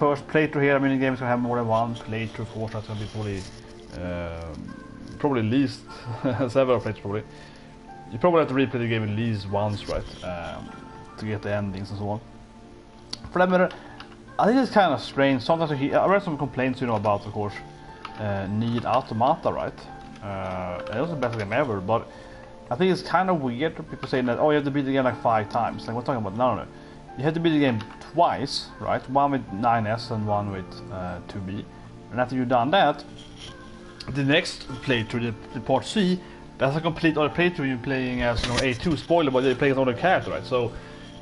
first playthrough here. I mean, the game's gonna have more than one playthrough. Of course, that's gonna be probably at least several playthroughs. Probably you probably have to replay the game at least once, right? To get the endings and so on. For that matter, I think it's kind of strange. Sometimes I read some complaints, about, of course, NieR Automata, right? It was the best game ever, but I think it's kind of weird. People saying that, oh, you have to beat the game like 5 times. Like, we're talking about, no. You have to beat the game twice, right? One with 9S and one with 2B. And after you've done that, the next playthrough, the part C, that's a complete other playthrough. You're playing as A2, spoiler, but you're playing as another character, right? So,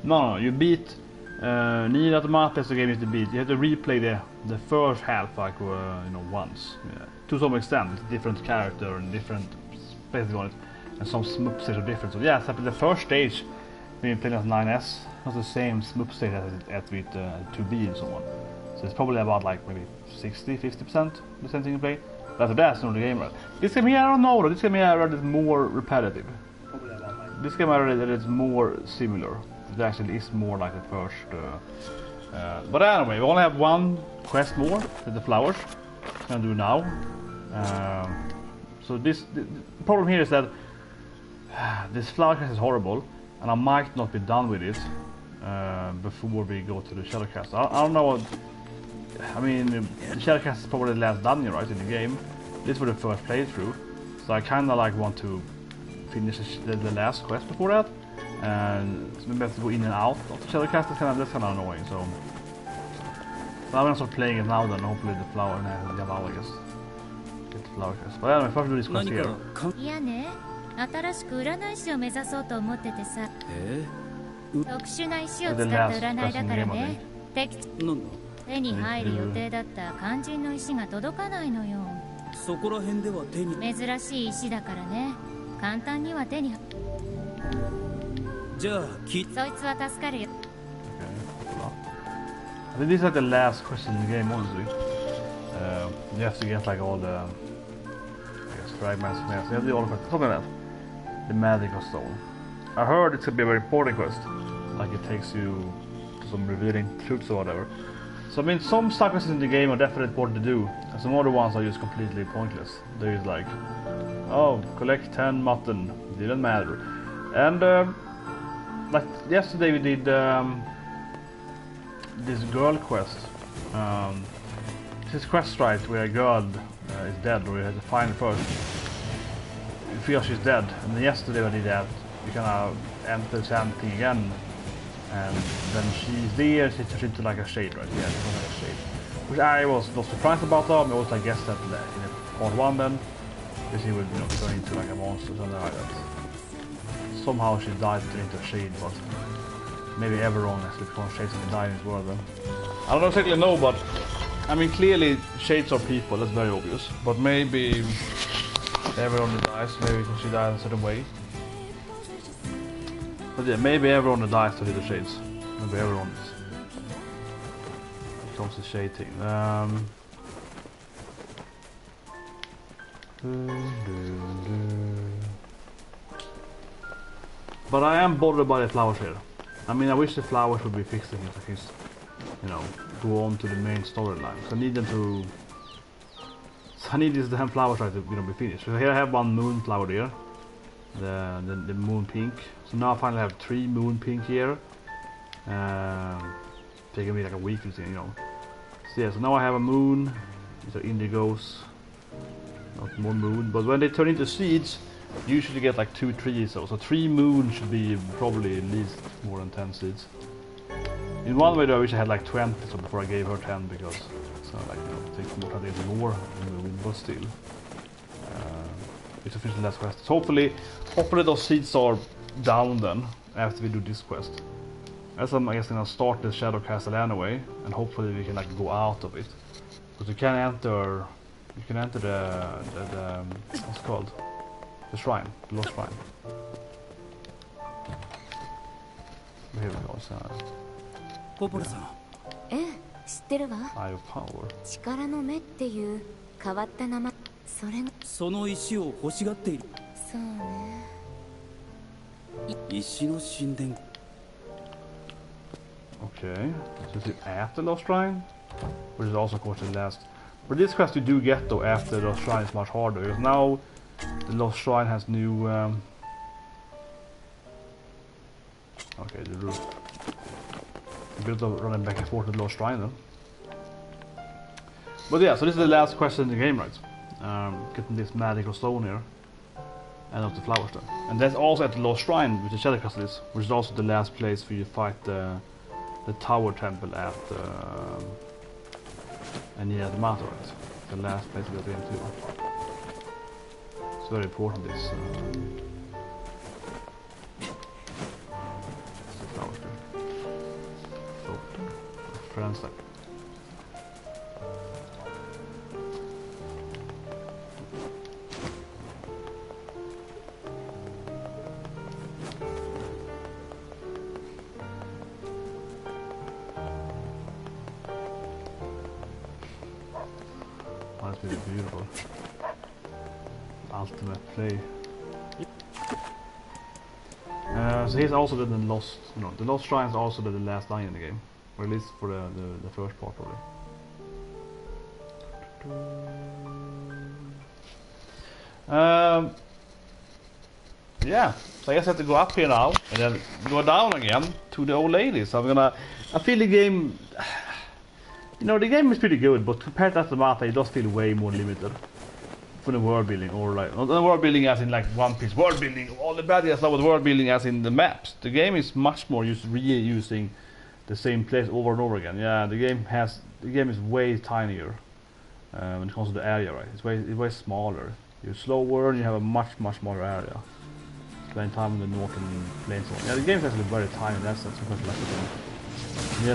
no, you beat NieR Automata is the game you have to beat. You have to replay the first half like once. Yeah. To some extent, it's a different character and different spaces on it, and some smoop stages are different. So yeah, except the first stage when you're playing as 9S, not the same smoop stage as with 2B and so on. So it's probably about like maybe 60-50% the same thing you play. But after that, it's not the game, right? This game here, I don't know though. This game here I read is more repetitive. This game I read that it's more similar. It actually is more like the first. But anyway, we only have one quest more with the flowers. I'm gonna do now. So the problem here is that this flower quest is horrible, and I might not be done with it before we go to the Shadow Castle. I don't know what. I mean, the Shadow Castle is probably the last dungeon, right, in the game. This was the first playthrough, so I kind of like want to finish the last quest before that. And so maybe I have to go in and out of the Shadow Castle. That's kind of annoying. So I'm gonna start playing it now. Then hopefully the flower and I guess get the flower quest. But anyway, first do this quest here. The last quest in the game, I think. 手に入る予定だった肝心の石が届かないのよ。そこら辺では手に珍しい石だからね。簡単には手にじゃあそいつは助かるよ。 I think this is like the last question in the game, honestly. You have to get like all the fragments. You have to do all of it. Something like that. The magical stone. I heard it's gonna be a very important quest. Like it takes you to some revealing truths or whatever. So I mean, some side quests in the game are definitely important to do, and some other ones are just completely pointless. There is like, oh, collect 10 mutton. Didn't matter. And like yesterday we did this girl quest. This quest, right, where a girl is dead, or you have to find her first. You feel she's dead, and then yesterday I did that. You kind of enter something again, and then she's there. She turns into like a shade, right? Yeah, she turns like a shade, which I was not surprised about. Though I also guessed that in part 1, then she would turn into like a monster or something like that. Somehow she died to turn into a shade, but maybe everyone actually becomes shades and die in this world. Then I don't exactly know, but I mean clearly shades are people. That's very obvious. But maybe everyone that dies, maybe she dies in a certain way. But yeah, maybe everyone that dies to hit the shades. Maybe everyone becomes a shade thing. But I am bothered by the flowers here. I mean, I wish the flowers would be fixed and at least, go on to the main storyline. So I need them to. So I need these damn flowers right to be finished. So here I have one moon flower there, the moon pink. So now I finally have 3 moon pink here. Taking me like a week or something, So yeah, so now I have a moon. These are indigos, not more moon. But when they turn into seeds, you usually get like 2 trees. So 3 moon should be probably at least more than 10 seeds. In one way though, I wish I had like 20 so before I gave her 10, because it's not like it takes more time to get more moon, but still. It's officially last quest. So hopefully those seeds are down then after we do this quest. As I'm, I guess, gonna start the Shadow Castle anyway, and hopefully we can like go out of it. Because you can enter the what's it called? The shrine, the lost shrine. Here we go. So. Eye of Power. その石を欲しがっている。そうね。石の神殿。 Okay, so is it at the lost shrine? which is also of course the last. But this quest you do get though after the Lost Shrine is much harder, because now the Lost Shrine has new okay, the roof. A bit of running back and forth with the Lost Shrine then. But yeah, so this is the last quest in the game, right? Getting this magical stone here. And of the flower stone. And that's also at the Lost Shrine, which the Shadow Castle is, which is also the last place where you fight the Tower Temple at and yeah, the Matter, right? The last place we got into. It's very important, this flower stone. So, friends like. That's really beautiful. Ultimate play. So here's also the Lost, the Lost Shrine is also the last line in the game, or at least for the first part probably. Yeah, so I guess I have to go up here now and then go down again to the old lady. So I feel the game. The game is pretty good, but compared to automata, it does feel way more limited for the world building, or like not the world building as in like One Piece world building. All the bad guys, but world building as in the maps. The game is much more reusing the same place over and over again. Yeah, the game is way tinier when it comes to the area, right? It's way smaller. You're slower, and you have a much smaller area. Spend time in the northern plains. Yeah, the game is actually very tiny in that sense compared to like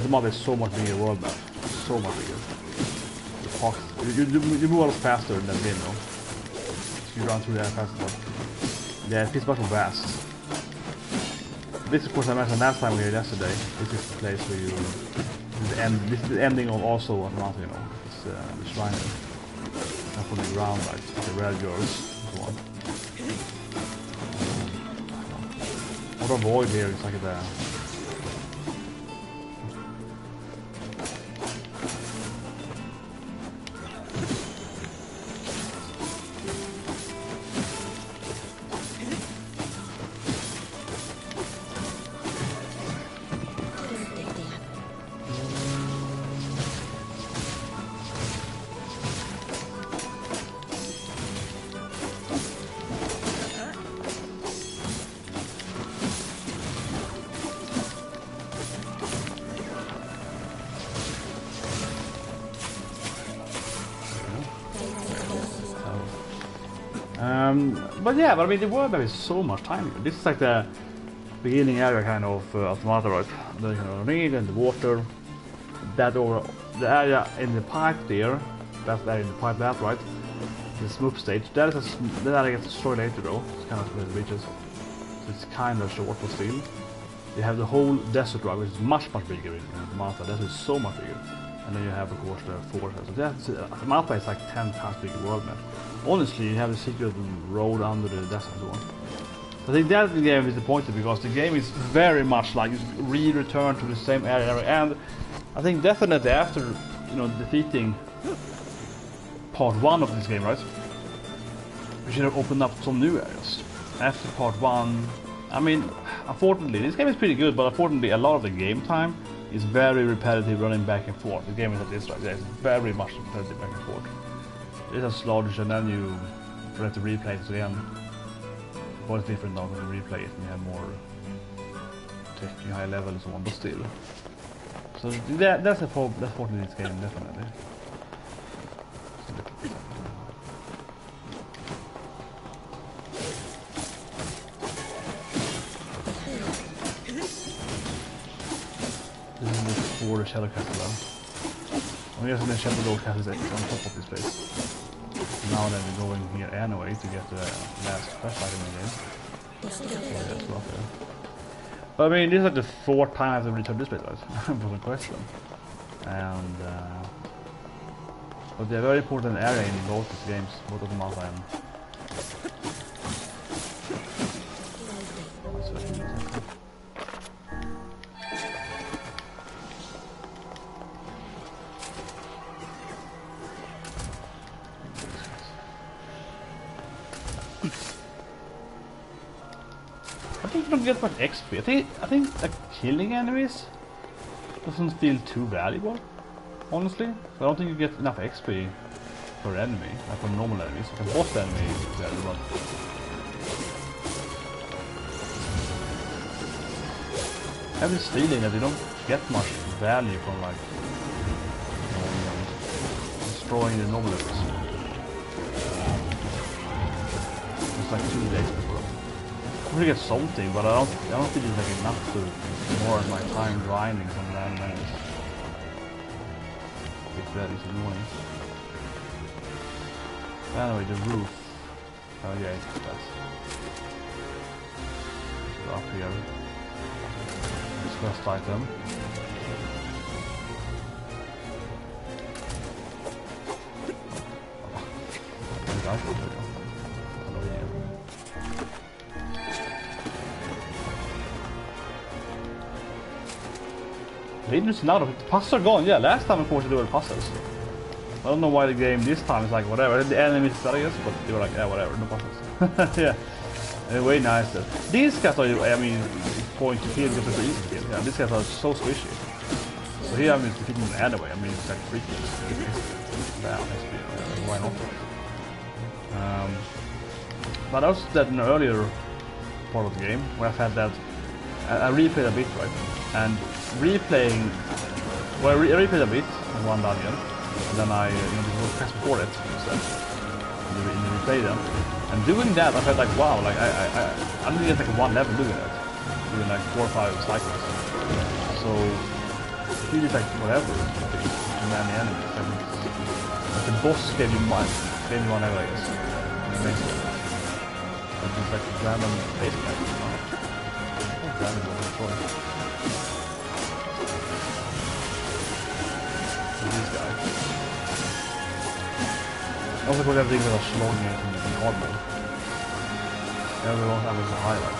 the map is so much bigger world map. So much bigger. You move a lot faster than the game, though. So you run through that faster. Yeah, it's much more vast. This, of course, I mentioned last time we were here yesterday. This is the place where you. This is the ending of also automata, It's the shrine. Up on the ground, like the red girls and so on. What a void here, it's like the. But I mean the world map is so much tinier. This is like the beginning area kind of automata, right? The ring and the water. That over the area in the pipe there. That's the area in the pipe that right. The smooth stage. That area gets destroyed later though. It's kind of where the beaches. So it's kind of short but still. You have the whole desert rock, which is much bigger in automata. That is so much bigger. And then you have of course the forest. So that's automata is like 10 times bigger world map. Honestly, you have the secret road under the desert and so on. I think that the game is disappointed because the game is very much like you return to the same area, and I think definitely after defeating part 1 of this game, right? We should have opened up some new areas. After part 1, I mean, unfortunately, this game is pretty good, but unfortunately, a lot of the game time is very repetitive, running back and forth. The game is like this, right? It's very much repetitive back and forth. It's a sludge, and then you have to replay it again. But it's different now when you replay it and you have more tech, high level and so on, but still. So that's a fault in this game, definitely. This is before the Shadow Castle. I'm guessing the Shadowlord Castle is on top of this place. Now then we're going here anyway to get the last quest item in the game. But I mean, this is like the 4th time I've returned this place, right? For the question. And but they're a very important area in both these games, both automata and think you don't get much XP. I think like killing enemies doesn't feel too valuable, honestly. So I don't think you get enough XP per enemy, like for normal enemies. Like a boss enemy is valuable. Every stealing that you don't get much value from, like destroying the normal enemies. It's like 2 days before. I'm gonna get something, but I don't think it's like enough to warrant my time grinding some random enemies. If that is annoying. Anyway, the roof. Oh yeah, that's up here. This first item. Interesting now, the puzzles are gone. Yeah, last time of course they were puzzles. I don't know why the game this time is like whatever. The enemies I guess, but they were like yeah whatever, no puzzles. Yeah, way nicer. These guys are, I mean, point to kill because they're easy to kill. Yeah, these guys are so squishy. So here I'm defeating them anyway. I mean it's like freaking. Down XP. Why not? But I was that in an earlier part of the game where I've had that. I replayed a bit, right? And replaying, well, I replayed a bit in one dungeon, and then I, just press before it instead, and replay them. And doing that, I felt like, wow, like I didn't get like one level doing that, doing like 4 or 5 cycles. So it really like whatever, too many enemies. Like the boss gave you one level, I guess. Amazing. It's just like random face back. Random control. These guys. I also put everything with a slowing it in hard mode. Everyone having a highlight.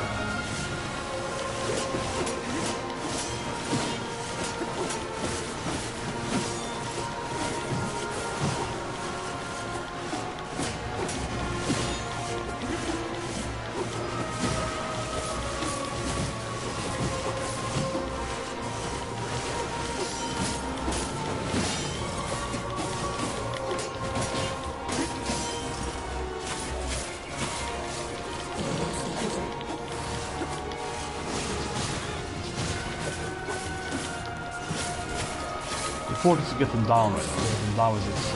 Important to get them down right now. Get them down with this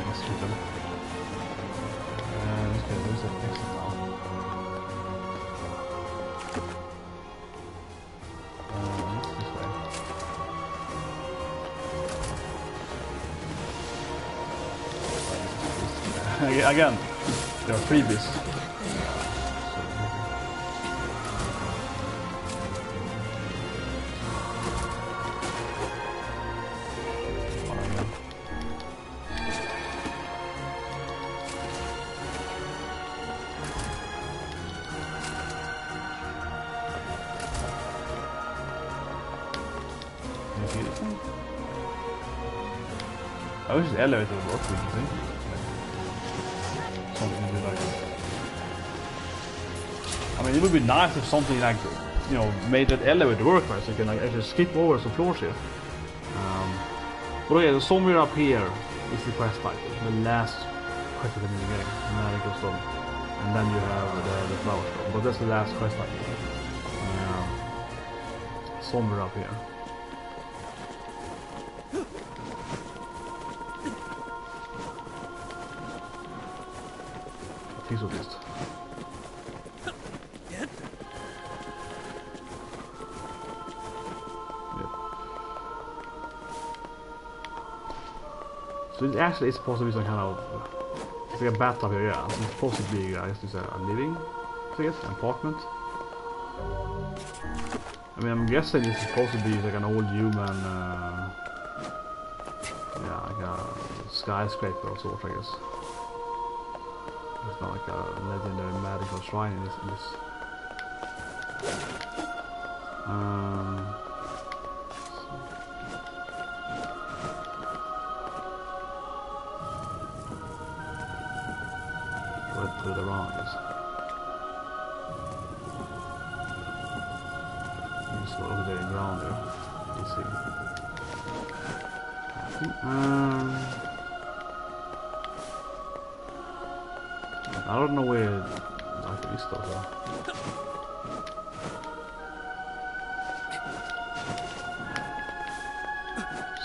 let's keep them. Okay, there's that exit now. This way. Again, there are freebies. I wish the elevator would work with you, think? Something to do like that. I mean, it would be nice if something like, made that elevator work right, so you can like actually skip over some floors here. But okay, somewhere up here is the quest title, the last quest item in the game, NieR Gestalt. And then you have the flower stone, but that's the last quest title. Somewhere up here. So just yep. So it actually is supposed to be some kind of, it's like a bathtub here, yeah. So it's supposed to be, I guess, a living, I guess, an apartment. I mean, I'm guessing it's supposed to be like an old human, yeah, like a skyscraper of sorts, I guess. It's not like a legendary magical shrine in this. Put it around, I guess. So look at the ground there. You see. I don't know where like this stuff are.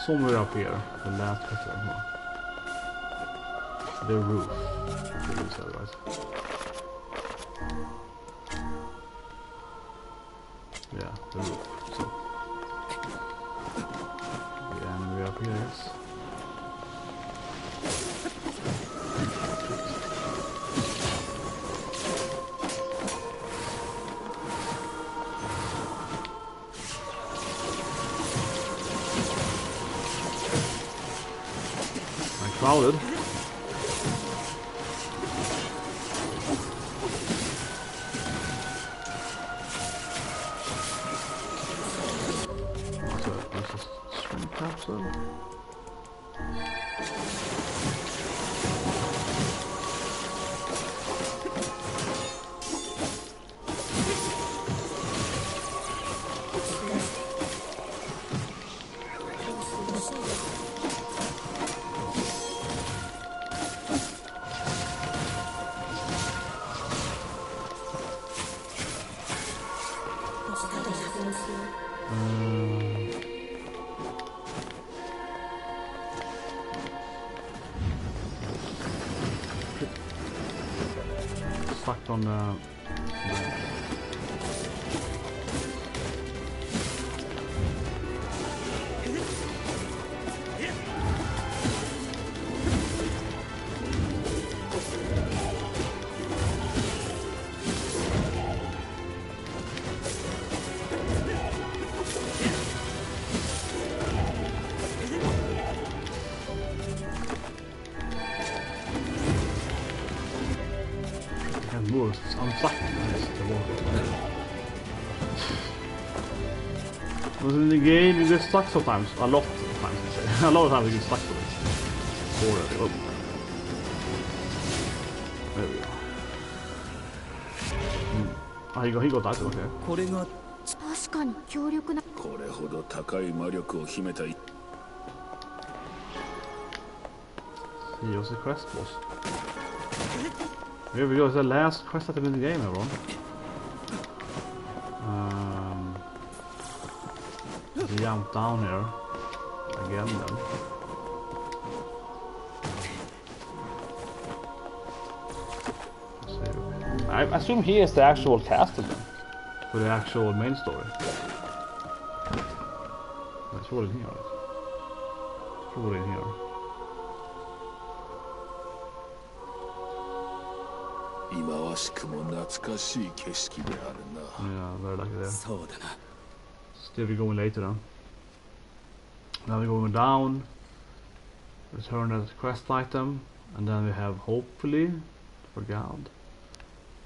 Somewhere up here, the last question. The roof. The roof side, right? Yeah, the roof. So, yeah, and we're up here, yes. Crowded. What's that? This is stream capsule. Stuck on the moves. I'm stuck. Was in the game you get stuck sometimes. A lot of times. A lot of times you get stuck with it. Already. Oh. There we go. He got that. Okay. He was the quest boss. Here we go, it's the last quest item in the game, everyone. Jump down here again then. I assume he is the actual caster then, for the actual main story. Let's roll in here. Let's roll in here. Yeah, very lucky there. Still we're going later then. Now we're going down. Return that quest item. And then we have hopefully, for God,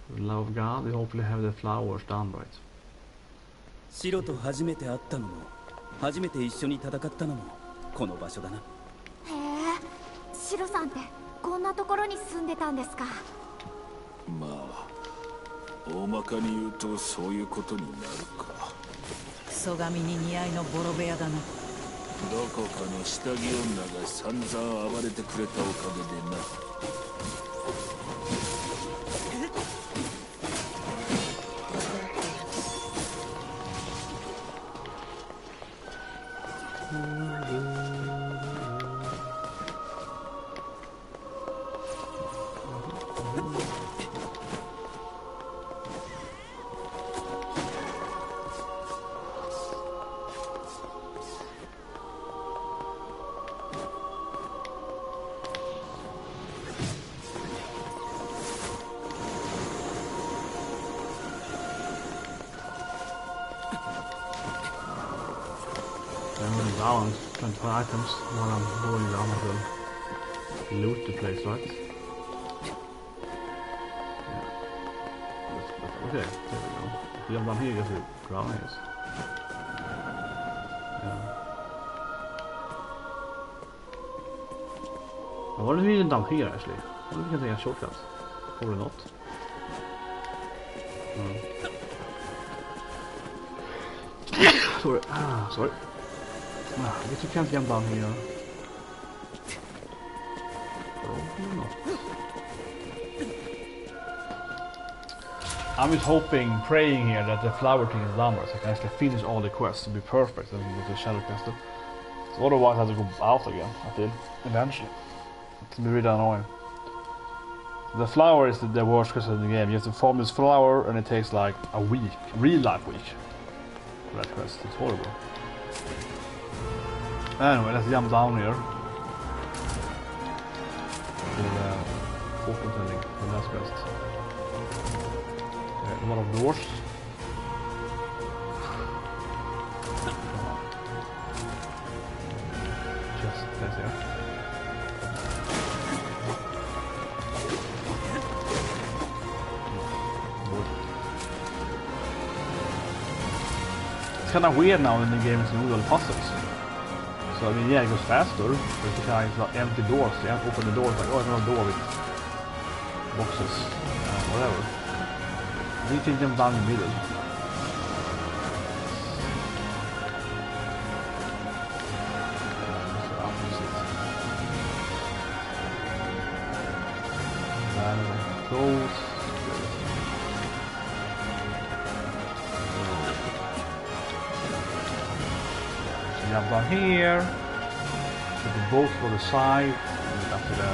for the love of God, we hopefully have the flowers done right. 白と初めて会ったのも初めて一緒に戦ったのもこの場所だな。へえ、白さんってこんなところに住んでたんですか。まあ大まかに言うとそういうことになるか。クソ神に似合いのボロ部屋だな。どこかの下着女が散々暴れてくれたおかげでな。Balance 25 items while I'm going around as well. Loot the place, right? Yeah. Okay, there we go. If you jump down here, you get to the ground, I guess. Yeah. I wonder if we can down here actually. I wonder if we can take a shortcut. Probably not. Sorry. Sorry. I guess you can't jump down here. Probably not. I'm just hoping, praying here that the flower thing is done, so I can actually finish all the quests to be perfect and with the shadow caster. So otherwise I have to go out again, I feel, eventually. It's gonna be really annoying. The flower is the worst quest in the game. You have to farm this flower and it takes like a week, real life week. For that quest, it's horrible. Anyway, let's jump down here. To the fortune telling, the last quest. A lot of doors. Just place here. It's kind of weird now when the game is doing all the puzzles. So I mean, yeah, it goes faster, but it's kind of like empty doors. You have to open the doors like, oh, I have a door with boxes, whatever. You can jump down in the middle. Close. So jump down here. Put the boat for the side. And up to the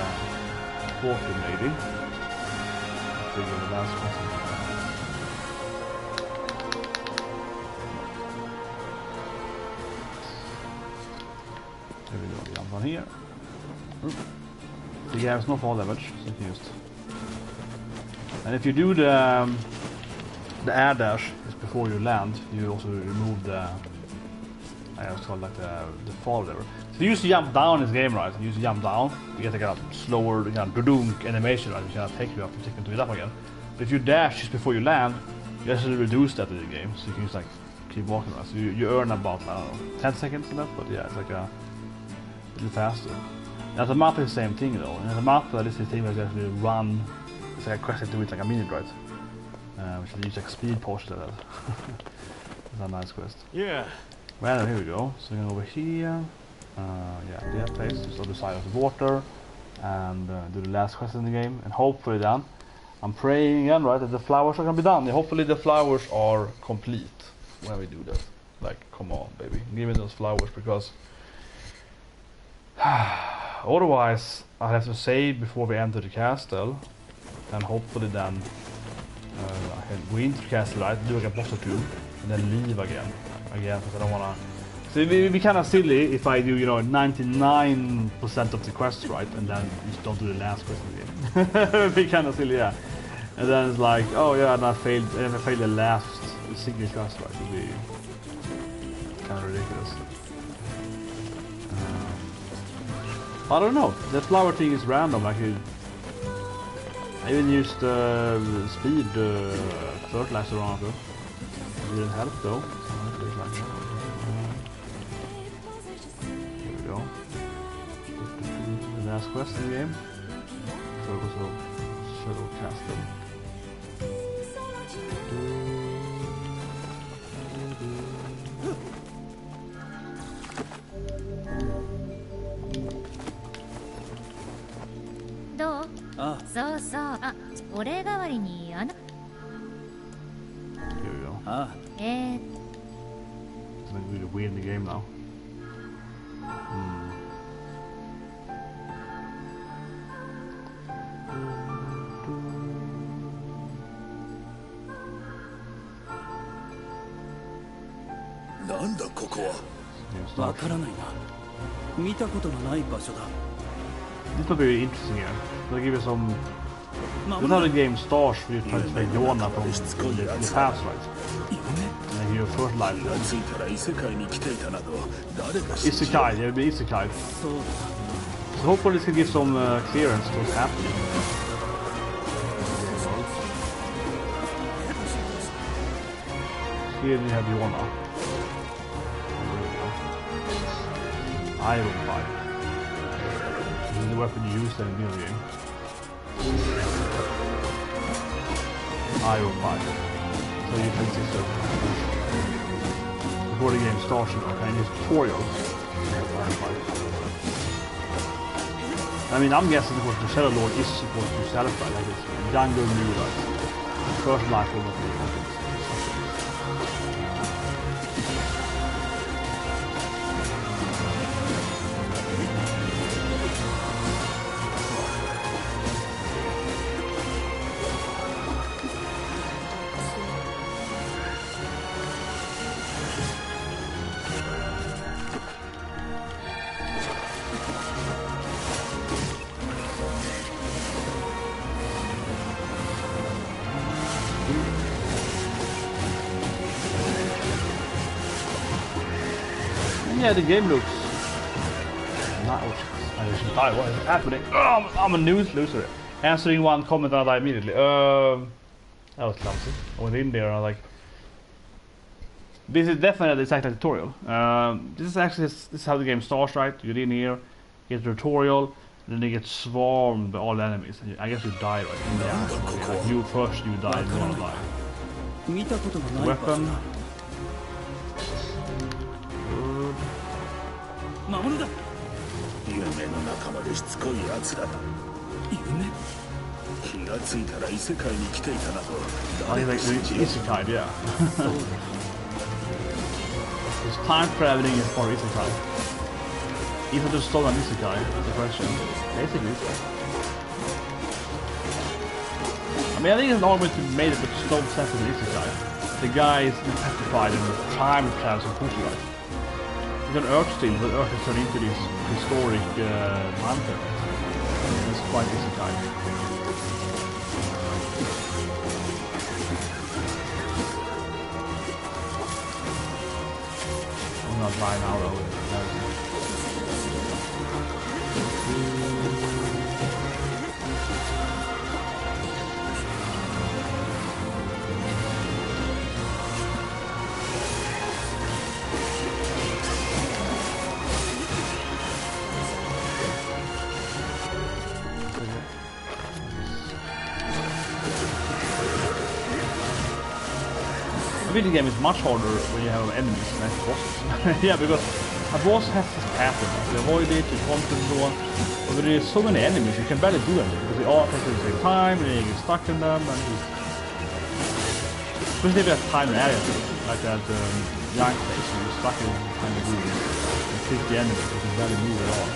fortune maybe. Figure the last one. There we go, jump on here. The game has no fall damage, so used. And if you do the air dash is before you land, you also remove the it's called like the fall lever. So you used to jump down in this game, right? You used to jump down, you get like a slower dudunk animation, right? It's gonna take you up and take you to it up again. But if you dash just before you land, you actually reduce that in the game, so you can just like keep walking around. So you earn about, I don't know, 10 seconds in that, but yeah, it's like a little faster. And as a map is the same thing though. And as a map, this is the thing that you actually run. It's like a quest to do it like a minute, right? Which is like speed portion of that. It's a nice quest. Yeah. Well, here we go. So we're going over here. Yeah, that place, just on the side of the water, and do the last quest in the game, and hopefully then, I'm praying again, right, that the flowers are gonna be done. Yeah, hopefully the flowers are complete when we do that. Like, come on, baby, give me those flowers, because otherwise I have to save before we enter the castle, and hopefully then I can go into the castle, right, do like a boss or two, and then leave again, because I don't wanna. So it'd be kind of silly if I do, 99% of the quests right, and then just don't do the last quest again. It'd be kind of silly, yeah. And then it's like, oh yeah, and I failed the last single quest, right? It'd be kind of ridiculous. I don't know. The flower thing is random. I even used speed fertilizer on it. It didn't help though. The last quest in the game. So it was a shadow castle. Here we go. It's like really weird in the game now. This will be interesting here. They'll give you some. This is how the game starts when you try to play Yona from the past, right? And you first life. Isekai, it will be Isekai. So hopefully this can give some clearance to what's happening. Here you have Yona. Iron Pipe. This is the weapon you use in the new game. Iron Pipe. So you can see so before the game starts, you know, and it's tutorial. I mean, I'm guessing because the Shadowlord is supposed to satisfy, like it's younger, new, like first life will not be something. Yeah, the game looks not. I should die. What is happening? Oh, I'm a news loser. Answering one comment and I die immediately. That was clumsy. I went in there and I was like, this is definitely exactly a tutorial. This is how the game starts, right? You get in here, get the tutorial, then you get swarmed by all the enemies. And I guess you die right in the end. Like you first, you die, and then you die. Weapon. 魔物だ。夢の中までしつこいやつらだ。夢？気がついたら異世界に来ていたなど。I think isekai, yeah. This time traveling is for isekai. If I just stole an isekai, that's the question. Basically. I mean, I think it's always made it with slow sense of isekai. The guy is petrified and time travels and push right. It's an Earth still, but Earth is turned into this historic mountain. It's quite isekai. I'm not lying out of it. The video game is much harder when you have enemies than bosses. Yeah, because a boss has this pattern. You avoid it, you conquer and so on. But there are so many enemies, you can barely do anything because they all attack at the same time, and you get stuck in them, and especially if you have time and area, like that young place where you're stuck in kind of room and kick the enemies because you can barely move at all.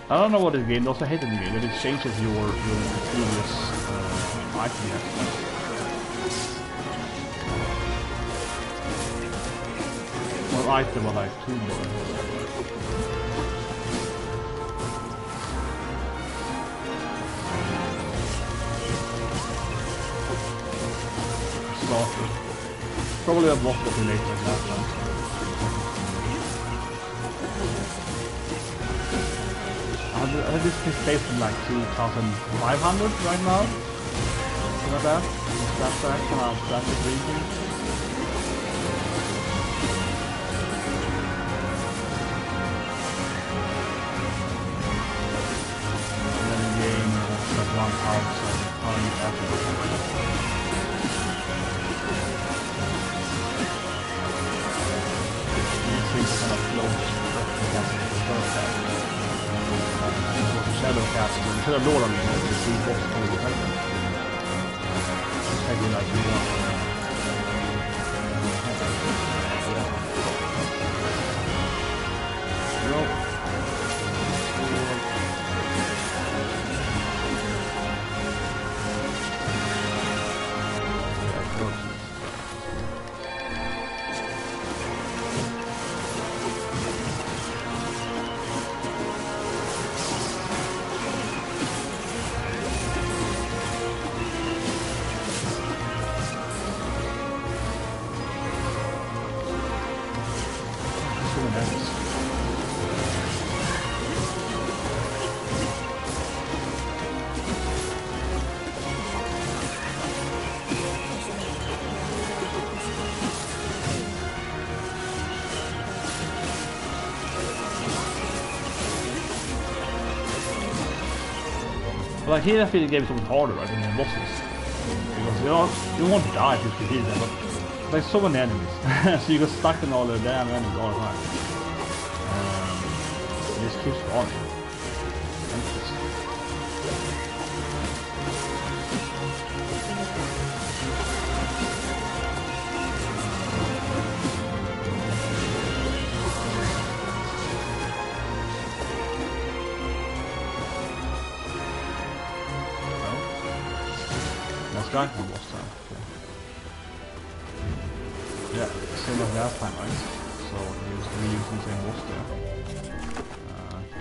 I don't know what this game does. I hate the game, but it changes your previous item. Or item or like toolbar. Starter. Probably a block that relates like that one. I think this is based on like 2,500 right now. Something like that. That's that from our strategic region. And then the game is like 1,000 after this. These things kind of float against the first Shadow cast and Shadowlord on the three bosses on the weapon. Just taking like you want. like here I feel the game is so much harder, right, than the bosses. Because you won't die if you defeat them, but there's so many enemies. So you get stuck in all the damn enemies all the time. It just keeps spawning. Guy from last time. Okay. Yeah, same as last time, right? So reusing the same boss there.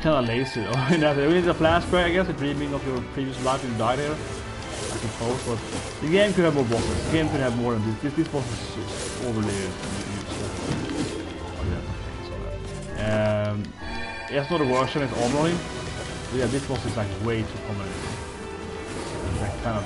Kinda lazy though. We need a flashback, I guess, a dreaming of your previous life and you died here. I suppose, but the game could have more bosses. The game could have more than this. This boss is overly useful. It's not a version, it's armoring. But yeah, this boss is like way too common. Like kind of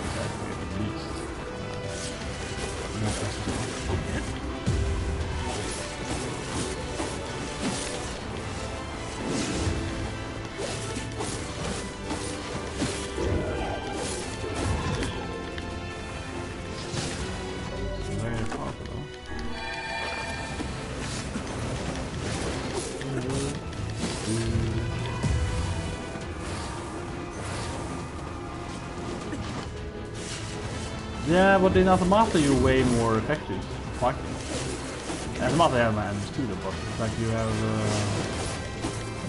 yeah, but in automata you're way more effective fighting. Automata have enemies too, but it's like you have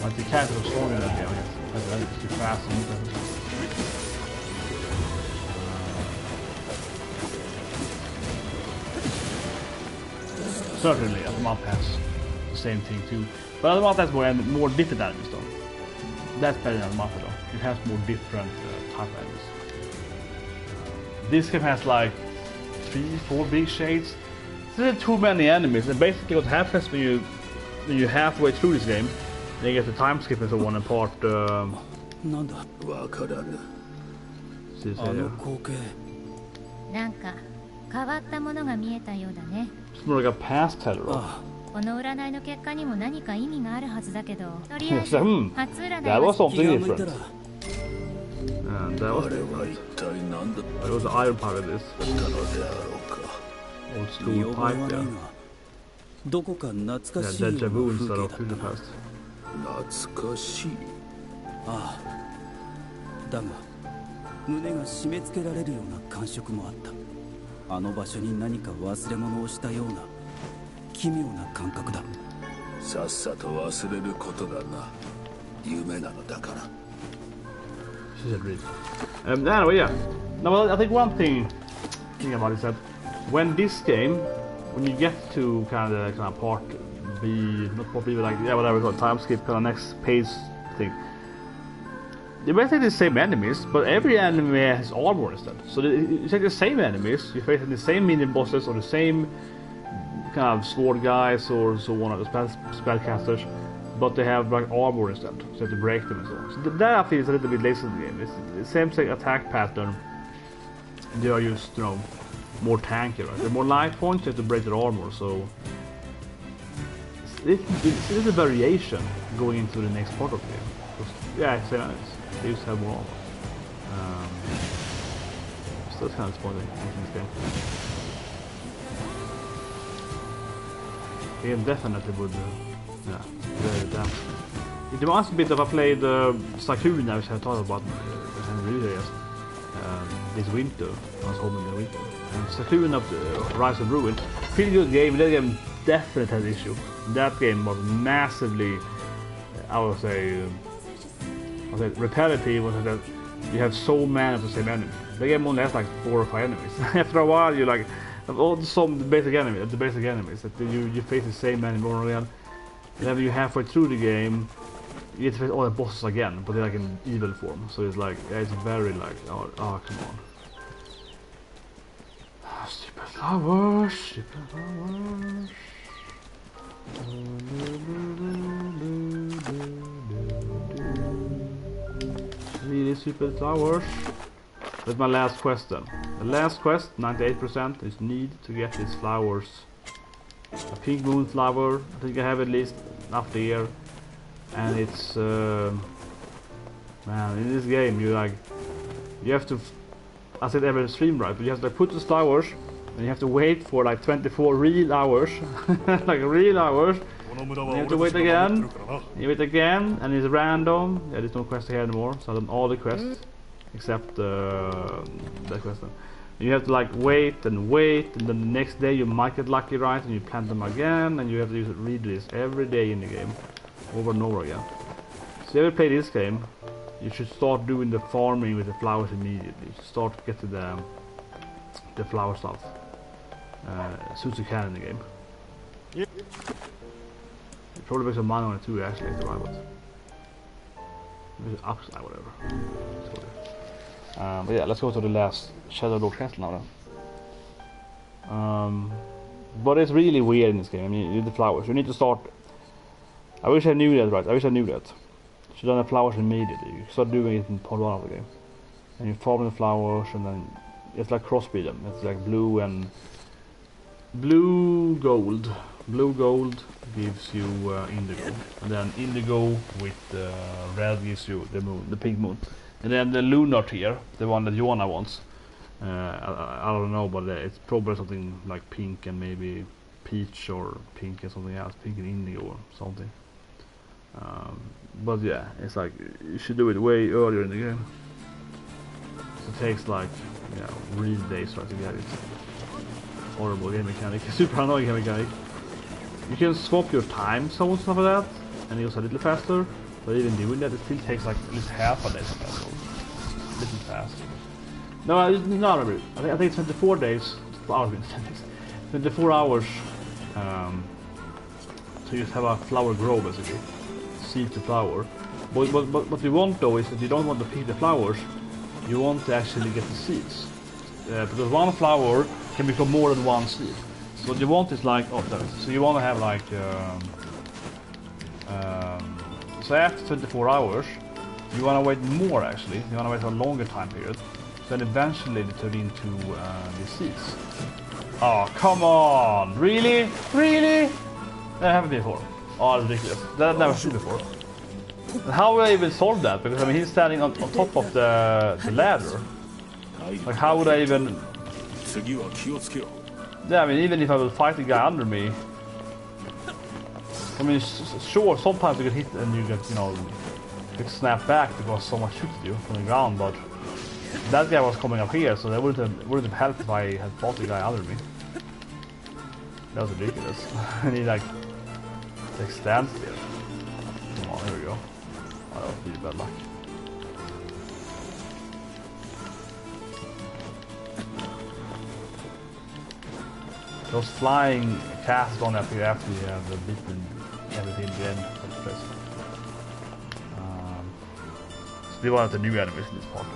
like the characters are stronger than the other. It's too fast and certainly automata has the same thing too. But automata has more different enemies though. That's better than automata though. It has more different type of enemies. This game has like 3-4 big shades. There's too many enemies, and basically what happens when you're halfway through this game, then you get the time skip and so on and part. It's more like a past teller. That was something different. And that was different. It was the iron part of this. Old school pipe, yeah. Yeah, deja vu instead of future past. Anyway, yeah. No, I think one thing about it is that when this game, when you get to kind of part B, not part B, but like yeah, whatever, called time skip, kind of next page thing. They're basically the same enemies, but every enemy has armor instead. So you take the same enemies, you're facing the same mini bosses or the same kind of sword guys or so on, the spellcasters. But they have like armor instead, so you have to break them and so on. So that I feel is a little bit lazy in the game. It's the same attack pattern. They are just, you know, more tanky, right? They're more life points, you have to break their armor, so it is a variation going into the next part of the game. Yeah, it's nice. They used to have more armor. So that's kind of disappointing in this game. The game definitely would. Yeah, very damn. It reminds me a bit of I played Sakuna, which I talked about this winter. I was home in the winter. And Sakuna of Rise of Ruin, pretty good game. That game definitely has issues. That game was massively, I would say repetitive. Was that you have so many of the same enemy. The game only has like 4 or 5 enemies. After a while, you like all some basic enemies. The basic enemies that you face the same enemy over again. And then when you're halfway through the game, you get to face all the bosses again, but they're like in evil form. So it's like, yeah, it's very like, oh come on. Stupid flowers, stupid flowers. Really stupid flowers. That's my last quest then. The last quest, 98%, is need to get these flowers. A pink moon flower, I think I have at least after here, and it's man, in this game you like You have to, I said every stream, right? But you have to like, put the flowers, and you have to wait for like 24 real hours, like real hours. And you have to wait again. You wait again, and it's random. Yeah, there's no quest here anymore. So I've done all the quests except that quest. You have to like wait, and then the next day you might get lucky, right? And you plant them again, and you have to read this every day in the game, over and over again. So if you ever play this game, you should start doing the farming with the flowers immediately. You should start to get to the flower stuff as soon as you can in the game. You probably make some money on it too, actually, later on, but maybe upside, whatever. But yeah, let's go to the last Shadowlord castle now then. But it's really weird in this game. I mean, you need the flowers. You need to start. I wish I knew that, right? I wish I knew that. You should have the flowers immediately. You start doing it in part 1 of the game. And you farm the flowers, and then it's like crossbreed them. It's like blue and blue gold. Blue gold gives you indigo, and then indigo with red gives you the moon, the pink moon. And then the lunar tier, the one that Joanna wants. I don't know, but it's probably something like pink and maybe peach or pink and something else, pink and indigo or something. But yeah, it's like you should do it way earlier in the game. So it takes like real days right to get it. Horrible game mechanic, super annoying game mechanic. You can swap your time zone and stuff like that, and it goes a little faster. But even doing that, it still takes like at least half a day sometimes. A little fast. No, it's not really. I think it's 24 days. 24 hours to just have a flower grow, basically. Seed to flower. But what you want though is that you don't want to pick the flowers. You want to actually get the seeds. Because one flower can become more than one seed. So what you want is like, so you want to have like, so after 24 hours, you want to wait more actually. You want to wait a longer time period. Then eventually they turn into the seeds. Oh, come on! Really? Really? That happened before. Oh, that's ridiculous. That never happened before. And how will I even solve that? Because I mean, he's standing on top of the ladder. Like, how would I even... Yeah, I mean, even if I will fight the guy under me... I mean, sure, sometimes you get hit and you get, get snapped back because someone shoots you from the ground, but... That guy was coming up here, so that wouldn't have helped if I had fought the guy under me. That was ridiculous. And he like stands there. Come on, here we go. Oh, that was really bad luck. Those flying casts on after you have beaten everything in the end. So they wanted the new enemies in this part.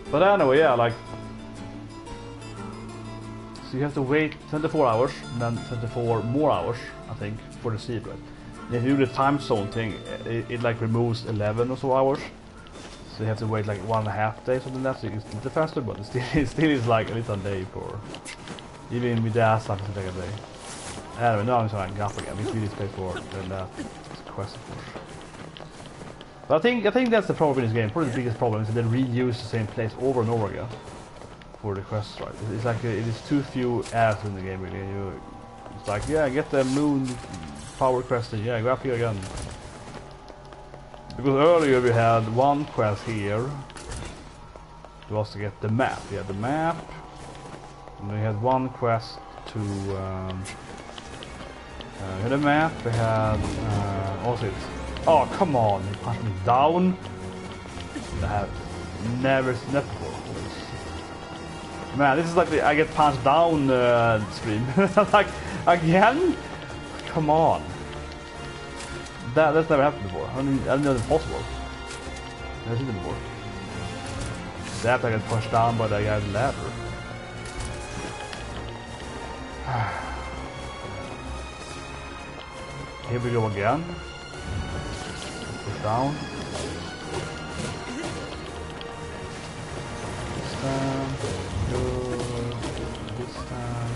But anyway, yeah, like... So you have to wait 24 hours, and then 24 more hours, I think, for the seed, right? And if you do the time zone thing, it like removes 11 or so hours. So you have to wait like 1.5 days or something like that, so you can still do faster, but it still is like a little day for... Even with that stuff, it's like a day. Anyway, now I'm trying to gap again. We really pay for the quest, of course. But I think that's the problem in this game. Probably the biggest problem is that they reuse the same place over and over again for the quests, right? It's like it is too few ads in the game, really. It's like, yeah, get the moon power quest, and yeah, go up here again. Because earlier we had one quest here. It was to get the map. Yeah, the map. And we had one quest to we had a map. We had also it's. Oh, come on, he punched me down. I have never seen that before. Man, this is like the I get punched down stream. Like, again? Come on. That's never happened before. I didn't know it's possible. Never seen it before. That I get pushed down by the guy's ladder. Here we go again. Push down. This time. Good. This time.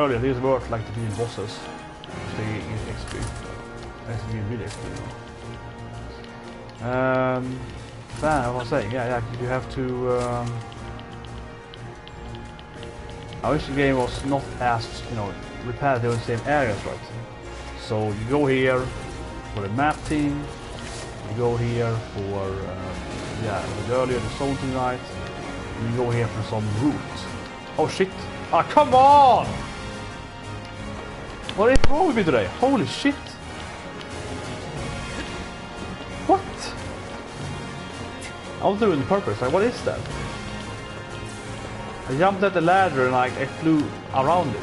earlier, these were like the real bosses. They get XP. That's really XP. What was I saying? Yeah, you have to. I wish the game was not as, you know, repetitive in the same areas, right? So you go here for the map team, you go here for, earlier the soul tonight, and you go here for some route. Oh shit! Ah, come on! What is wrong with me today? Holy shit! What? I was doing it on purpose, like what is that? I jumped at the ladder and like I flew around it.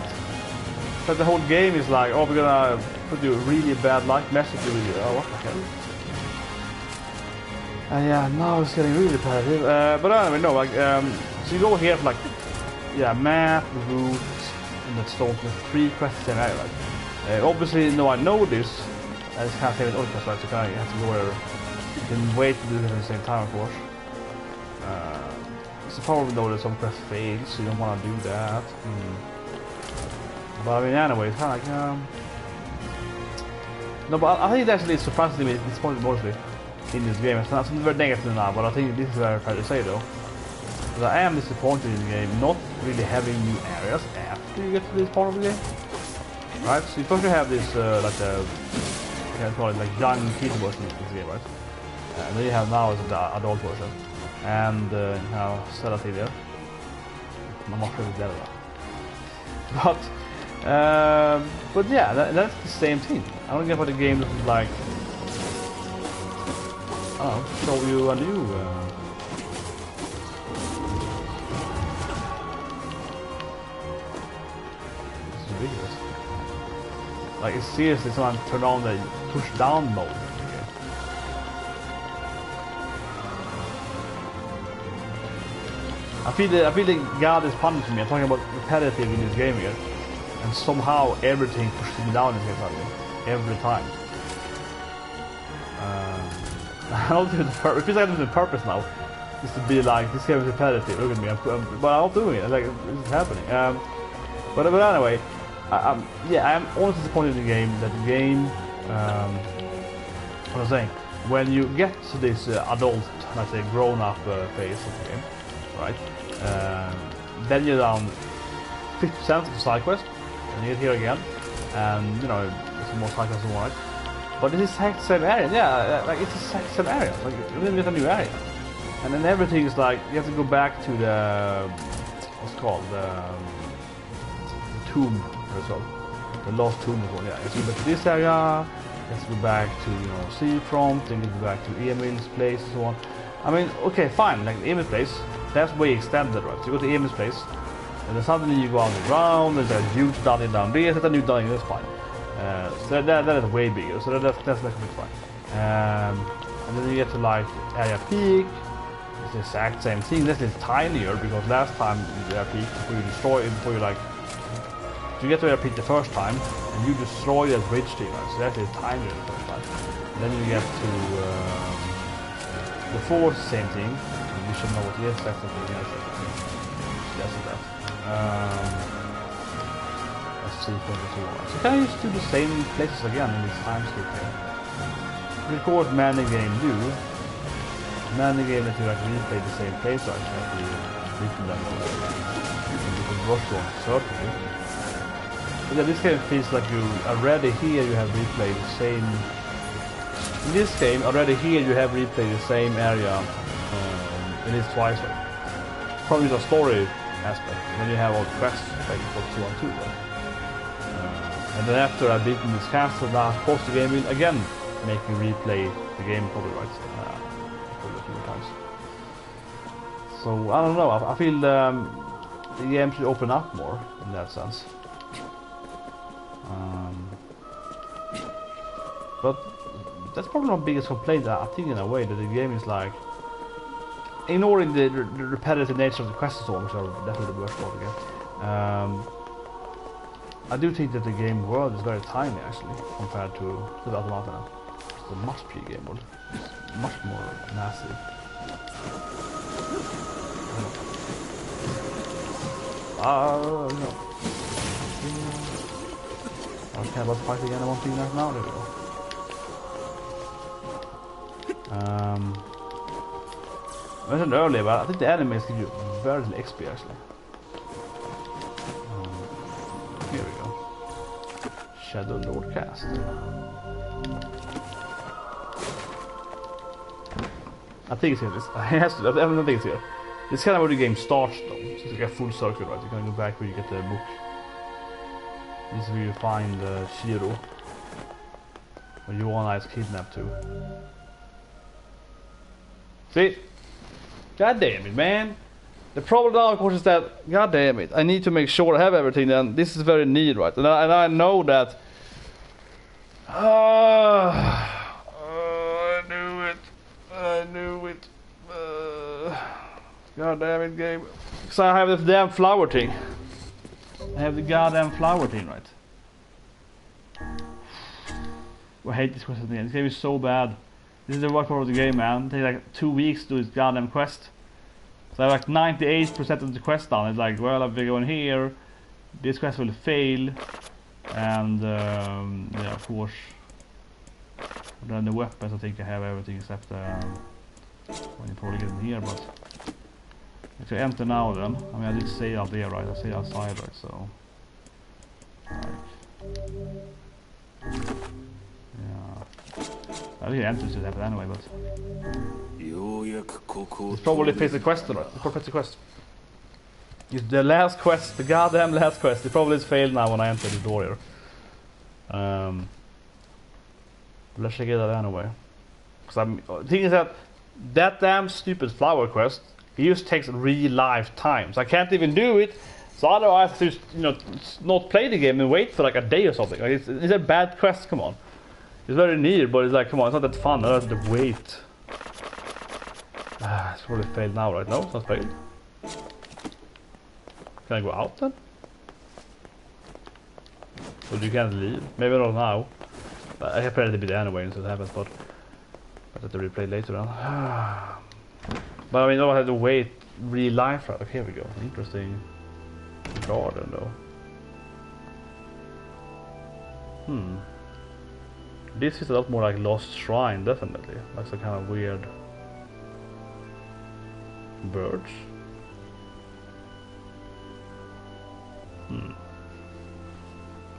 But the whole game is like, oh, we're gonna put you really bad luck, message you with you. Oh, what the hell? Yeah, now it's getting really repetitive. But anyway, no, like, so you go here for like, yeah, map, route, and that's all the 3 quests in area, right? Obviously, no, I know this. I just can't say with other quests, right? So kind of have to go there. You can wait to do it at the same time, of course. So probably know that some quest fails, so you don't want to do that. But I mean, anyway, it's kind of like, no, but I think actually it's surprisingly disappointing mostly in this game. It's not something very negative now, but I think this is very fair to say though. Because I am disappointed in the game not really having new areas after you get to this part of the game. Right? So you first have this, like a, you can call it like young kid version of this game, right? And then you have now is the adult version. And now sedative here. I'm not really dead enough. But yeah, that's the same thing. I don't get what the game looks like. I don't know, show you a new. This is ridiculous. Like it's seriously someone turn on the push down mode. I feel that God is punishing me. I'm talking about repetitive in this game here. And somehow everything pushes me down in this game suddenly. Every time. I don't do it on purpose. It feels like I'm doing it on purpose now. Just to be like, this game is repetitive, look at me. But I'm not doing it. Like, this is happening. But anyway, I am always disappointed in the game. That the game, what I'm saying, when you get to this adult, let's say grown-up phase of the game, right? Then you're down 50% of the side quest, and you get here again, and you know, it's more side quests and more, right? But it's the exact same area, yeah, like it's the exact same area, like you didn't get a new area. And then everything is like, you have to go back to the, what's it called, the tomb result, the lost tomb as well, yeah. You have to go back to this area, you have to go back to, you know, Seafront, then you go back to Emil's place and so on. I mean, okay, fine, like Emil's place, that's way extended, right? So you go to Emil's place, and then suddenly you go underground, there's a huge dungeon down there, there's a new dungeon, that's fine. So that is way bigger, so that's completely fine. And then you get to like area peak, it's the exact same thing. This is tinier because last time in area peak, before you destroy it, before you like, you get to area peak the first time, and you destroy that bridge thing, right? So that is tinier the first time. And then you get to the fourth, same thing. You should know what it is, that's the thing, yes, that. So can I just do the same places again in this time skip here? Of course, many games do. Many games that you actually replay the same place actually replay them. You can rush on certainly. But yeah, this game feels like you already here you have replayed the same. In this game, already here you have replayed the same area at least twice. Probably the story aspect. Then you have all the quests like for 2 on 2. Right? And then after I've beaten this castle, now of course the game will again make me replay the game probably right probably a few times. So I don't know, I feel the game should open up more in that sense. But that's probably my biggest complaint. I think in a way that the game is like ignoring the repetitive nature of the quests and so on, which are definitely the worst part of the game. I do think that the game world is very tiny actually, compared to the automata. It's a much bigger game world. It's much more massive. No. I don't care about fighting anyone thing right now. There we go. I mentioned earlier, but I think the enemies give you very little XP actually. Here we go. Shadowlord cast. I think it's here. I don't think it's here. This is kind of where the game starts though. So it's like a full circle, right? You can go back where you get the book. This is where you find Shiro. Where Joanna is kidnapped too. See? God damn it, man. The problem now, of course, is that, god damn it, I need to make sure I have everything, and this is very neat, right? And I know that... I knew it. God damn it, game. Because I have this damn flower thing. I have the goddamn flower thing, right? I hate this quest again. This game is so bad. This is the worst part of the game, man. It takes like 2 weeks to do this goddamn quest. So I have like 98% of the quest done. It's like, well, if we go in here, this quest will fail. And, yeah, of course. Then the weapons, I think I have everything except when you probably get in here, but if you enter now then, I mean I did say out there, right? I say outside, right? So yeah, I think the entrance should happen anyway, but it's probably face the quest, right? It's probably the quest. It's the last quest, the goddamn last quest. It probably is failed now when I enter the door here. Let's check it out anyway. Because the thing is that damn stupid flower quest, it just takes real life time. So I can't even do it. So otherwise I just, you know, not play the game and wait for like a day or something. Like it's a bad quest, come on. It's very near, but it's like, come on, it's not that fun. I have to wait. It's probably failed now, right? No, it's not failed. Can I go out then? Well, you can't leave. Maybe not now. I have played a bit anyway until it happens, but I have to replay later on. But I mean, I have to wait real life. Okay, here we go. Interesting garden though. This is a lot more like Lost Shrine, definitely. Like some kind of weird birds.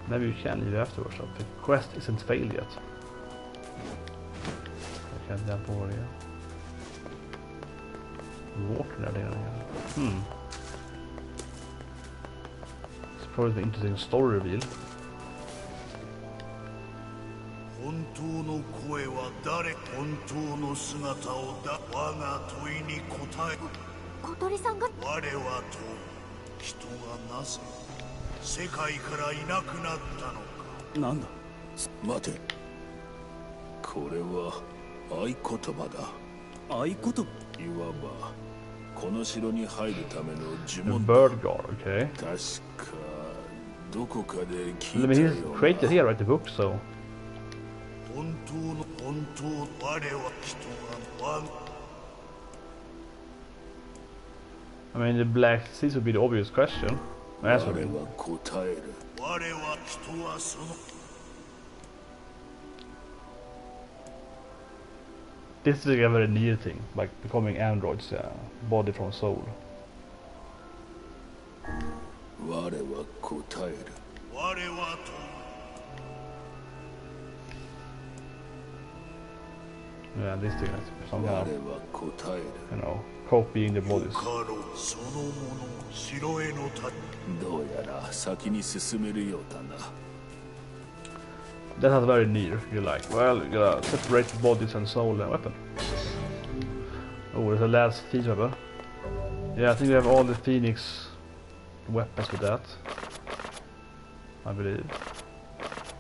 Maybe you can leave afterwards. The quest isn't failed yet. I can't jump over here. Water there again. It's probably an interesting story reveal. Nanda? 待て。これは合言葉だ。合言葉？いわばこの城に入るための呪 The 文。 bird guard, okay. 確かどこかで I 聞い mean, た he's よう created な。 here, right? The book, so. 本当我は人が我 I mean, the black seas would be the obvious question. 我 Answer は it. 答える。我は人はその This is like a very near thing, like becoming androids, body from soul. 我は答える。我はと Yeah, this thing is 我 somehow, は答える。 you know, copying the bodies. かろうそのもの城へのたどうやら先に進めるようだな。 That sounds very near. You're like, well, you gotta separate the bodies and soul and weapon. Oh, there's a last Phoenix weapon. Yeah, I think we have all the Phoenix weapons with that. I believe.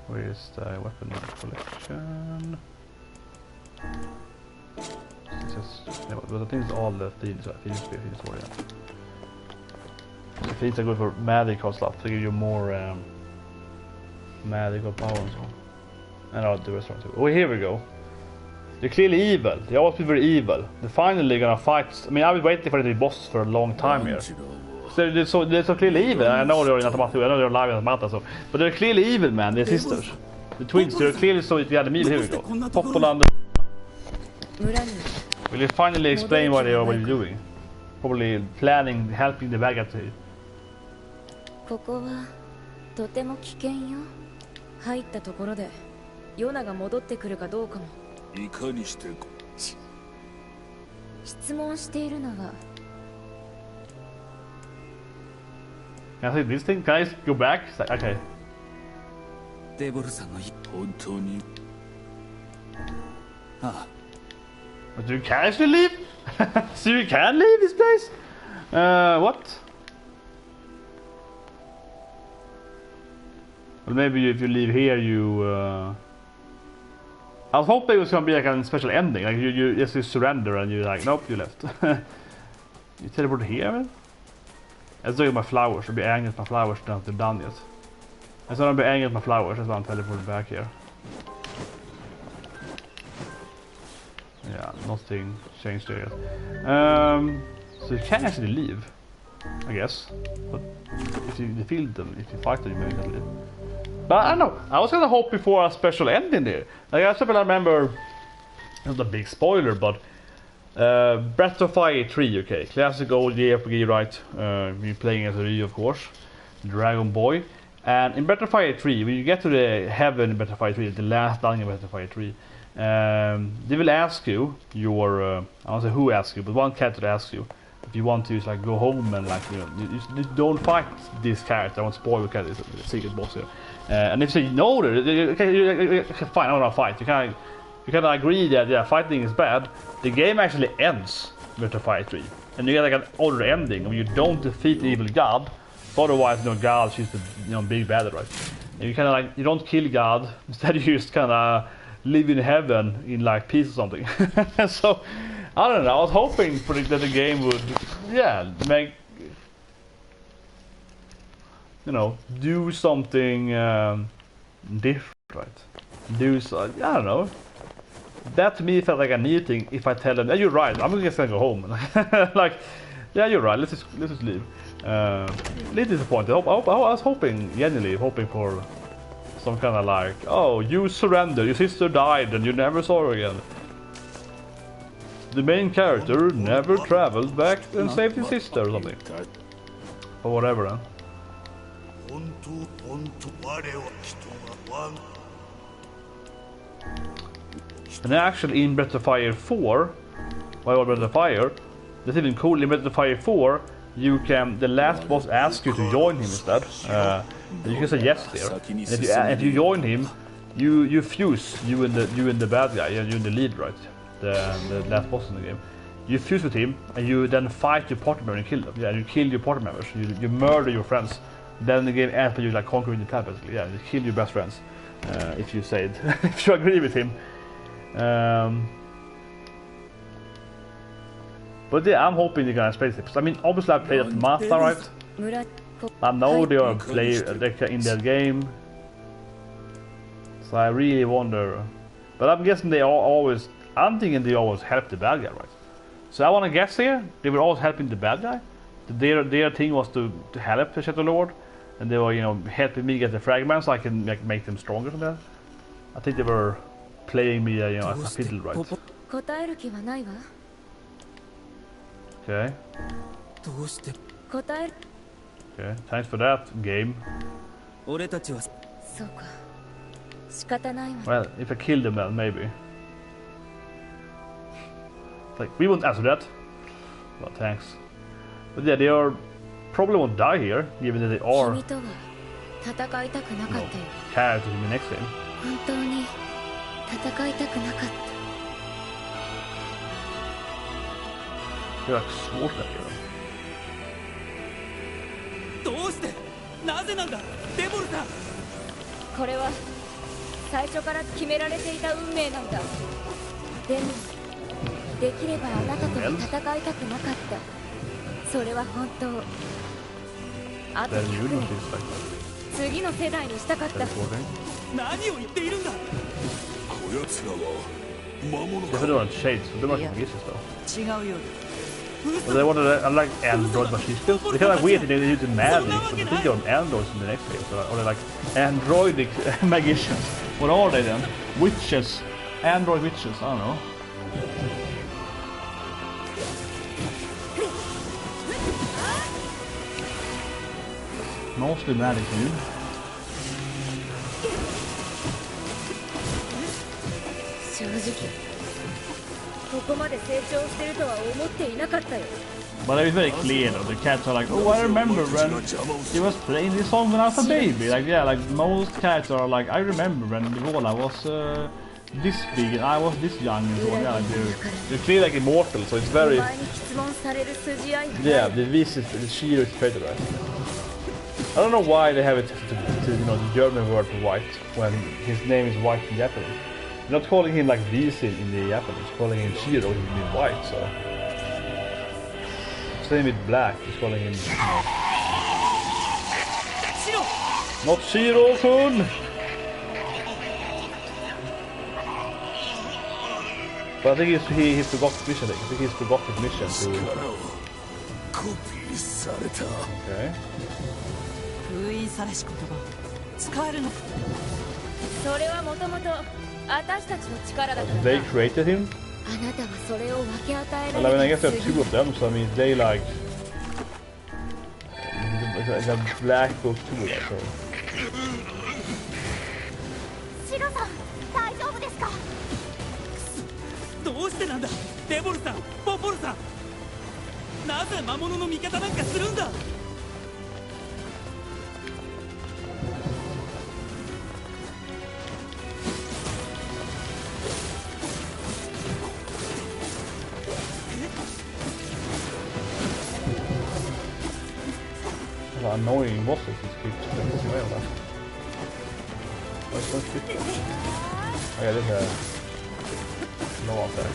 Where is the weapon collection? Yeah, but I think it's all the Phoenix, Phoenix Spear, Phoenix Warrior. The Phoenix are good for magical stuff to give you more magical power and so on. And I'll do restaurant too. Oh, here we go. They're clearly evil. They always be very evil. They're finally gonna fight. I mean, I've been waiting for the boss for a long time here. 万次郎を they're so clearly evil. I know they're in automata, I know they're live in automata, so, but they're clearly evil, man. They're sisters. The twins, they're clearly so the enemy. Here we go. Popolanda. Will you finally explain what you're doing? Probably planning, helping the bad guy to. ここはとても危険よ。入ったところでヨナが戻ってくるかどうかも。いかにして質問しているのは。Can I say this thing? Can I go back? Okay. デボルさんの本当にああ But you can actually leave? So you can leave this place? What? Well, maybe if you leave here, you. I was hoping it was gonna be like a special ending, like you just surrender and you're like, nope, you left. You teleport here, man? I was doing my flowers. I'll be angry at my flowers now they're done yet. I said I'll be angry at my flowers, that's why I'm teleporting back here. Yeah, nothing changed there yet. So you can actually leave, I guess. But if you defeat them, if you fight them, you maybe can leave. But I don't know, I was gonna hope before a special ending there. Like I remember, not a big spoiler, but Breath of Fire 3, okay, classic old JRPG, right? You're playing as a Ryu, of course, Dragon Boy. And in Breath of Fire 3, when you get to the heaven in Breath of Fire 3, the last dungeon in Breath of Fire 3, they will ask you your I don't say who asks you, but one character asks you if you want to like go home and like you don't fight this character. I won't spoil the character, it's a secret boss here. And if you say no, okay, fine, I don't want to fight. You kind of agree that yeah, fighting is bad. The game actually ends with the Fire 3, and you get like an order ending when you don't defeat the evil god. Otherwise, God, she's the big bad, right? And you kind of like you don't kill God. Instead, you just kind of live in heaven in like peace or something. So I don't know. I was hoping for that the game would, yeah, make do something different, right? Do so, I don't know. That to me felt like a neat thing. If I tell them, you're right, I'm just gonna go home. Like, yeah, you're right. Let's just leave. A little disappointed. I was genuinely hoping for some kind of like, oh, you surrendered, your sister died, and you never saw her again. The main character never traveled back and saved his sister or something. Or whatever, huh? And actually in Breath of Fire 4, Breath of Fire, that's even cool. In Breath of Fire 4, you can, the last boss asks you to join him instead. You can say yes there. And if you join him, you fuse, you and the bad guy, you and the lead, right? The last boss in the game. You fuse with him, and you then fight your party member and kill them. Yeah, you kill your party members. You murder your friends. Then the game ends by you like conquering the planet, basically. Yeah, you kill your best friends. If you say it, if you agree with him. But yeah, I'm hoping they're gonna space it. I mean, obviously I played automata, right? I know they are in that game, so I really wonder. But I'm guessing they are always. I'm thinking they always help the bad guy, right? So I want to guess here they were always helping the bad guy. Their thing was to help the Shadowlord, and they were helping me get the fragments so I can make them stronger than that. I think they were playing me as a fiddle, right? Okay. Okay, thanks for that, game. Well, if I kill them then, maybe. Like, we won't answer that. Well, thanks. But yeah, they probably won't die here, given that they are characters in the next game. They're like sword at you. どうしてなぜなんだデボルさんこれは最初から決められていた運命なんだでもできればあなたと戦いたくなかったそれは本当あと次の世代にしたかった何を言っているんだこやつらは魔物か違うようです Well, they wanted I like android magicians. They kind of weird that they use the magic, but I think they're on androids in the next game. So, or they're like androidic magicians. What are they then? Witches. Android witches, I don't know. Mostly magic, dude. 正直ここまで成長してるとは思っていなかったよ But it's very clear though, the cats are like, oh, I remember when he was playing this song when I was a baby. Like, yeah, like most cats are like, I remember when Vola was this big and I was this young and so on. Yeah, like they're clear like immortal, so it's very... Yeah, this is the Shiro is better, right? I don't know why they have it to you know, the German word for white, when his name is white in Japanese. They're not calling him like this in the Japanese, calling him Shiro, he's been white, so... Same with black, he's calling him... Not Shiro-kun! But I think he forgot his mission, I think he's forgot his mission to... Okay. 封印されし言葉使えるのそれはもともと私たちの力だから They created him? あなたはそれを分け与えら Well, I mean, I れ guess there are two of them, so I mean, they like... The black book too, like, so... シロさん大丈夫ですかどうしてなんだデボルさんポポルさんなぜ魔物の味方なんかするんだ Annoying bosses is keeps away on that. What's that shit? Oh yeah, there's a no out there.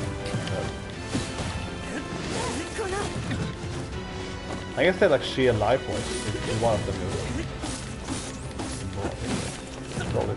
I guess they're like sheer life points in one of them. Probably.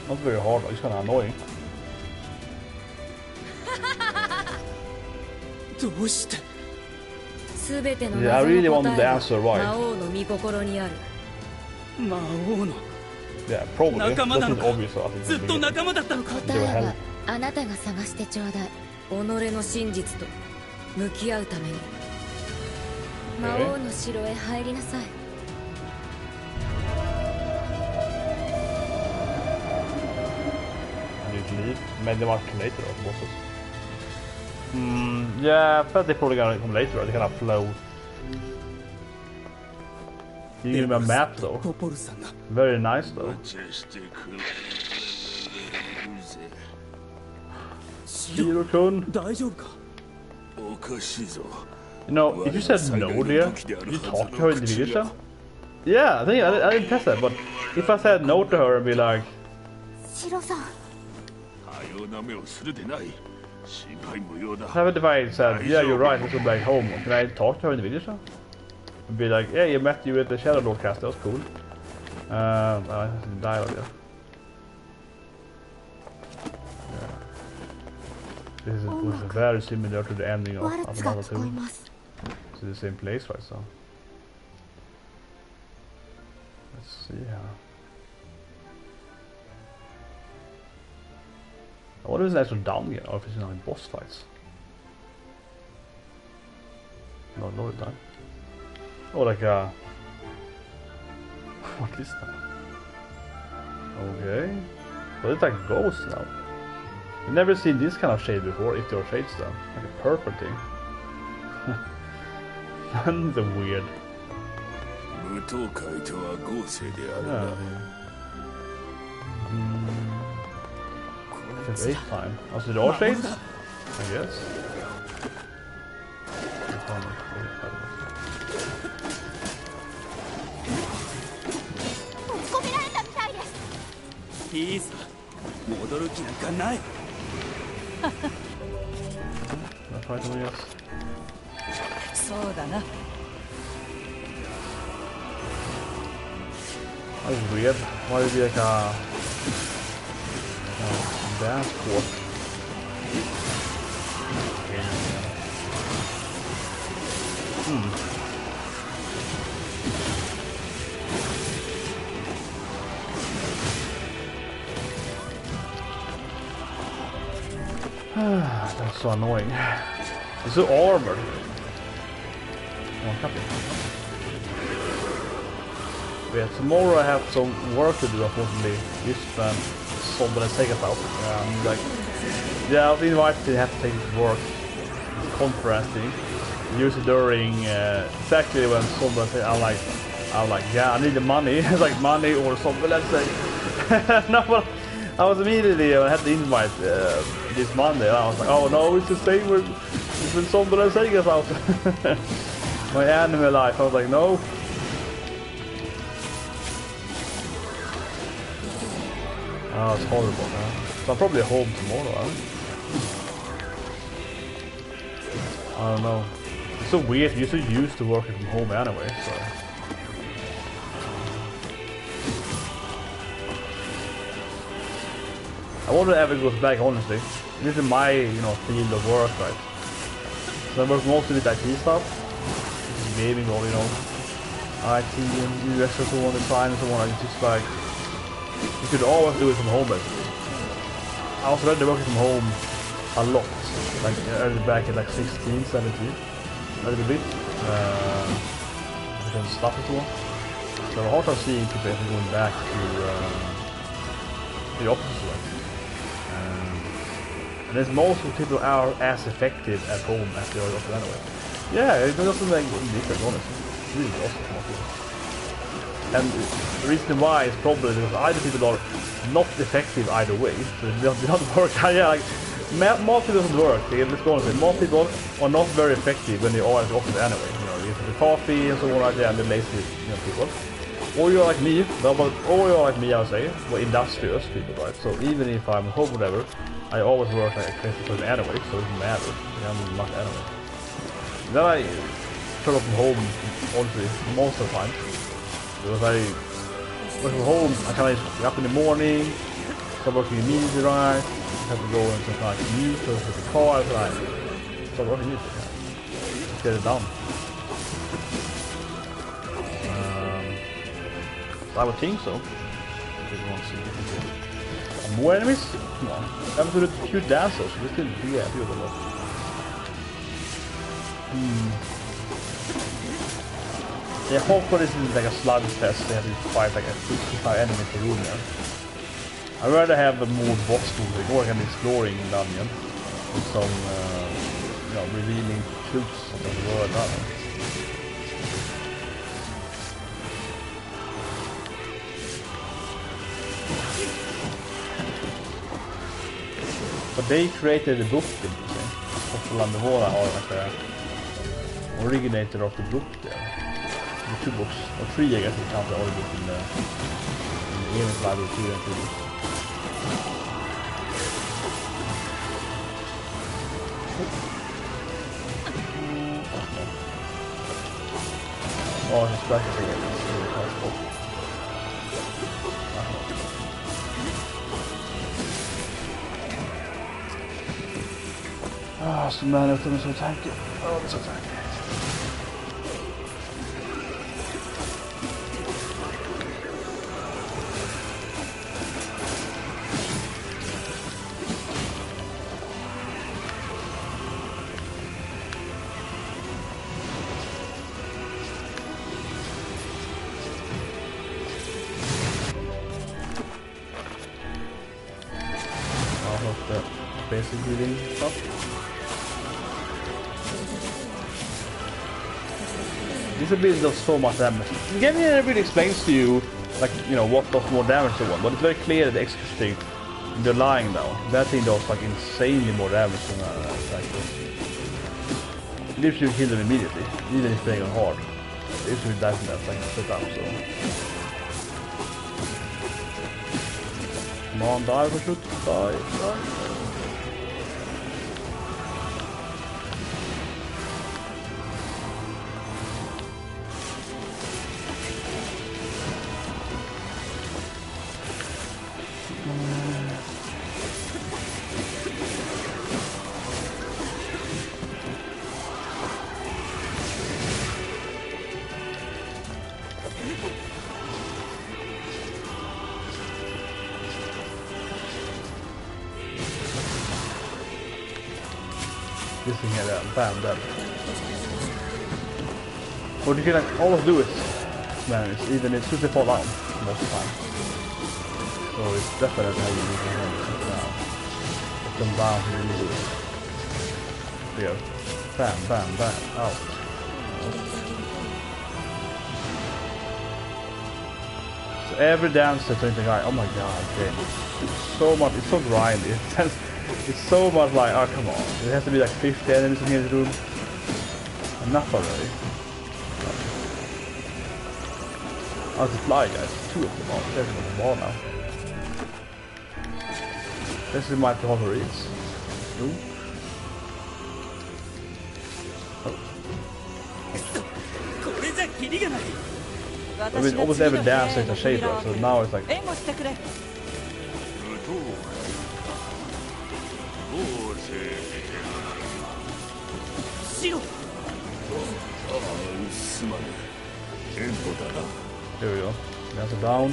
Not very hard, it's kind of annoying. どうしてすべての Yeah, I 謎 really の want 答 the えは answer right. 魔王の御心にある魔王の Yeah, probably. 仲間な That's の not か obvious, I think. ずっと仲間だったのか答えはあなたが探してちょうだい己の真実と向き合うために魔王の城へ入りなさい Maybe they might come later, or bosses. Yeah, but they're probably gonna come later, they kind of flow. You give me a map though. ポポルさんが Very nice though. シロ Shiro-kun. 大丈夫か You know, if you said no dear, did you talk to her in the video chat? Yeah, I think I didn't test that, but if I said no to her and be like... シロさん How about if I said, yeah, you're right, let's go back home. Can I talk to her in the video show? And be like, yeah, you met you at the Shadowlord cast, that was cool. I didn't die earlier. Yeah. This was very similar to the ending of Automata 2. It's in the same place, right? So let's see how. What is the actual down here, or if it's not in boss fights? No, no, it's not. Oh, like a... What is that? Okay. Well, it's like ghosts now. I've never seen this kind of shade before, if there are shades then. Like a purple thing. That's weird. Yeah. It's 8 time. Also, the all shades? I guess. 戻る気なんかない。 That's right, yes. そうだな。 That was weird. Why did you like a dance court? That's so annoying. It's so armored. Oh, copy. Yeah, tomorrow I have some work to do, unfortunately. This somebody take us out. Like, yeah, I was invited to have to take it to work. It's a conference thing. Usually during exactly when somebody say, I'm like, yeah, I need the money. It's like money or something. Let's say. No, but I was immediately I had the invite this Monday. And I was like, oh no, it's the same when somebody take us out. My anime life. I was like, no. Oh, it's horrible, man. So I'm probably home tomorrow, huh? I don't know. It's so weird, you're so used to working from home anyway, so... I wonder if it goes back, honestly. This is my, field of work, right? So I work mostly with IT stuff. Gaming or, IT and UX and so on, design and so on. It's just like... You could always do it from home, basically. I was already working from home a lot, like early back at like 16, 17, a little bit, different stuff and so on. So I'm hard time seeing people actually going back to the office, right? And there's most of people are as effective at home as they are at the office anyway. Yeah, it doesn't make any difference, honestly. It's really awesome. And the reason why is probably because either people are not effective either way, so they don't work. Yeah, like most people doesn't work. Let's go on and say most people are not very effective when they are at the office anyway. You have the coffee and so on, like, yeah, and the lazy people. Or you're like me, or you're like me, I would say, we're industrious people, right? So even if I'm home, whatever, I always work like a crazy person anyway, so it doesn't matter. I'm not anyway. Then I turn up from home, honestly, most of the time. Because I work from home, I kind of wake up in the morning, start working immediately, right? I have to go into like commute or with the car, so I start working immediately. Just get it done. I would think so. More enemies? Come on. I haven't done a few dancers, we still be happy with them. Yeah, hopefully this is like a sludge test. They have to fight like a 55 enemies per room there. I'd rather have a more boss moving or an exploring dungeon with some, revealing truths of the world. But they created the book, didn't you say? Landevora are like the originator of the book there. The 2 books, or 3 I guess, if you count the other book in the English library, 2 and 3 books. Oh, he's practicing it. It's really hard. Ah, så man utan en sån tanke. Ja, det är så tanke. Basic reading stuff. This ability does so much damage. The game really explains to you, like, what does more damage to one, but it's very clear that the executing they're lying now. That thing does like insanely more damage than like this. It literally kill them immediately, even if they go hard. It literally dies in that like set up, so. Come on, die for shoot. Die. This thing here, bam, dead. What you can always do is, man, it's even it's just to fall down most of the time. So it's definitely how you need to handle it now. Put them down really good. There you go. Bam, bam, bam, out. So every dance that's anything like, oh my god, okay. It's so much, it's so grindy. It's so much like, oh come on, it has to be like 50 enemies in here in the room. Enough already. Oh, it's a fly, guys. 2 of them all. There's one on the wall now. This is my favorites. No. I mean, almost every dance is a shaper, so now it's like... There we go. That's a down.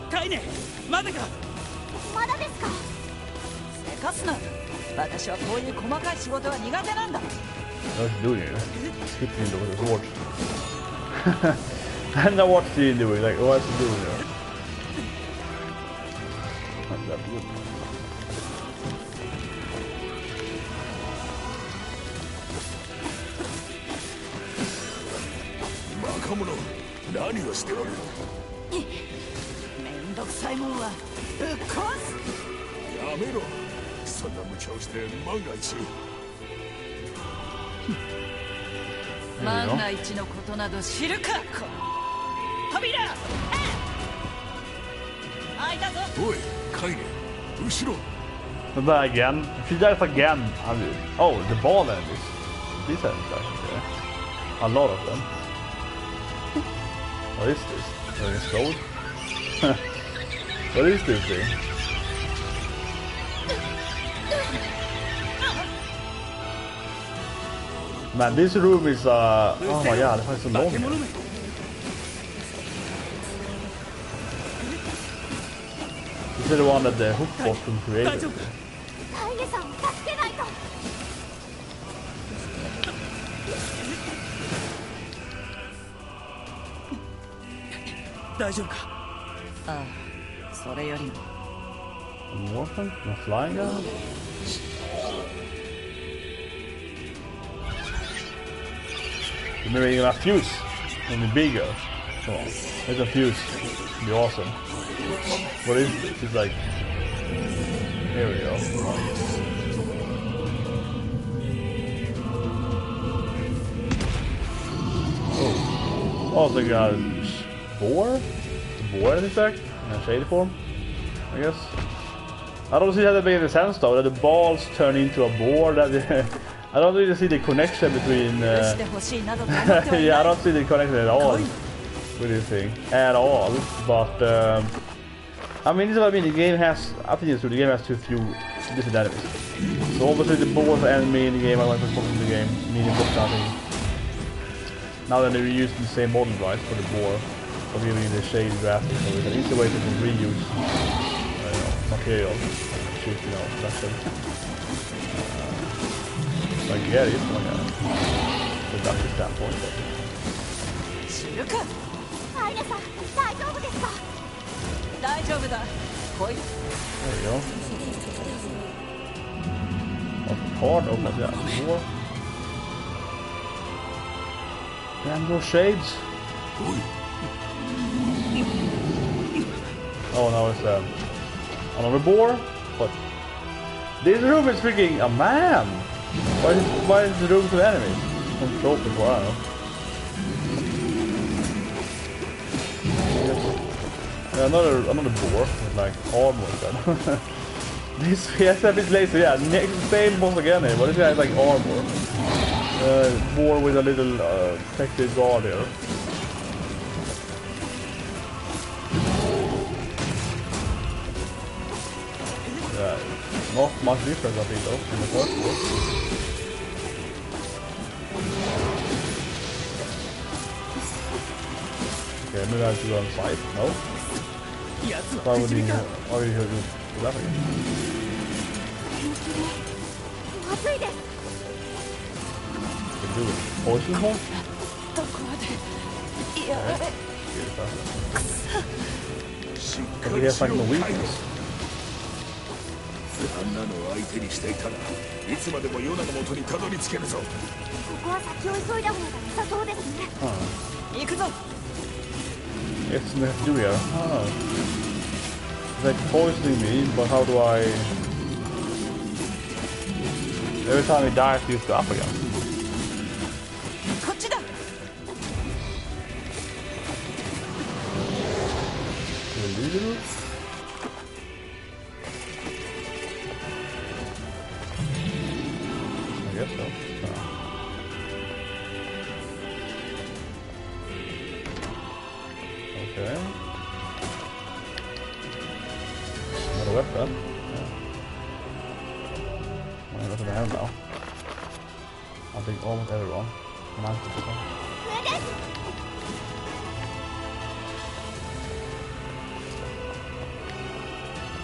Kaine! まだか?まだですか?せかすな。私はこういう細かい仕事は苦手なんだ。 What's he doing here? Skipping into the sword. I don't know what's he doing, like what's he doing here? Not that good. Makamono, 何をしておる?めんどくさいもんはぶっ壊す。やめろ。そんな無茶をして万が一。万が一のことなど知るか。扉。開いたぞ。おい、カイネ、後ろ。But again, if he dies again, I mean, oh, the ball enemies. These enemies actually, a lot of them. What is this? Are they explode? What is this thing? Man, this room is oh my god, it's so long. This is the one that the hook bottom created. カイネさんを助けないと。大丈夫か?ああ、それよりも。What? Not flying down? Maybe even a fuse. Maybe bigger. Come on. There's a fuse. It'd be awesome. What is this? It's like... Here we go. Oh. Oh, so you got a boar? Boar in effect? In a shady form? I guess. I don't see how that makes any sense though, that the balls turn into a boar. That I don't really see the connection between... yeah, I don't see the connection at all with this thing. At all. But, I mean, this is what I mean, the game has... I think it's true, the game has too few different enemies. So obviously the boars are enemy in the game, I like to focus in the game, meaning book nothing. Now that they're using the same model, right, for the boar, for giving the shade graphics, so it's an easy way to reuse material. Shoot, you know, production. I get it from a production standpoint. There you go. What's the card open? Yeah, more. Damn, more shades. Oh, now it's another boar. But this room is freaking a man. Why is the room to enemies? some trophy for, I don't know. Yeah, another boar with like armor instead. This yes, a bit lazy, yeah. Next same boss again here, but this guy has like armor. Boar with a little protective guard here. Yeah, not much difference I think though in the first boss. Okay, maybe I have to go on site. No? Why would you already heard that again? Can do it. Poison hole? Okay. He has like no weakness. あんなのを相手にしていたらいつまでもヨナの元にたどり着けるぞ。ここは先を急いだ方が良さそうですね。行くぞ。It's next to here. Oh. It's like poisoning me, but how do I... Every time he dies, he used to up again. Illegal? I guess so. Okay. Another weapon. Yeah. I'm gonna look at the hand now. I think almost everyone. 90%.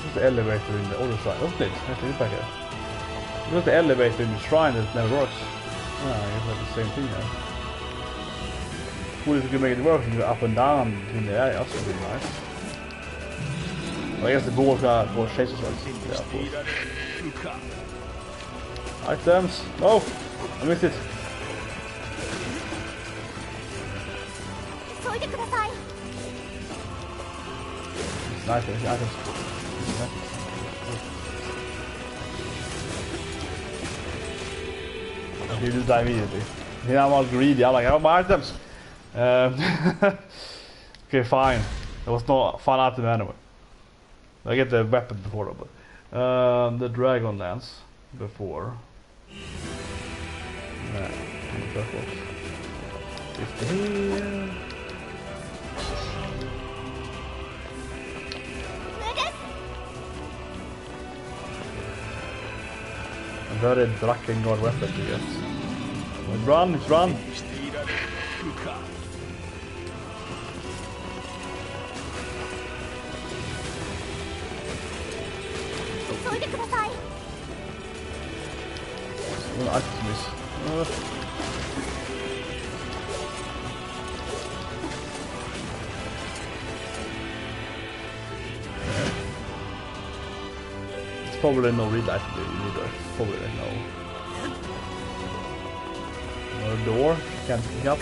There's the elevator in the other side. Oh, please. Actually, it's back here. There's the elevator in the shrine that never works. Ah, I guess that's the same thing here. Cool if you can make it work and go up and down in the area, that's really nice. Well, I guess the ball will chase us right. Yeah, of course. Items! No! I missed it! It's nice, there's items. You just die immediately. Here I'm all greedy, I'm like, I have my items! Okay, fine. It was not a fun item anyway. I get the weapon before though, but the dragon lance before. Yeah, that was 50 here. A very Drakengard weapon to get. It's run, it's run! Well, I just miss. It's probably no read actually either. Probably no. Another door. Can't pick up.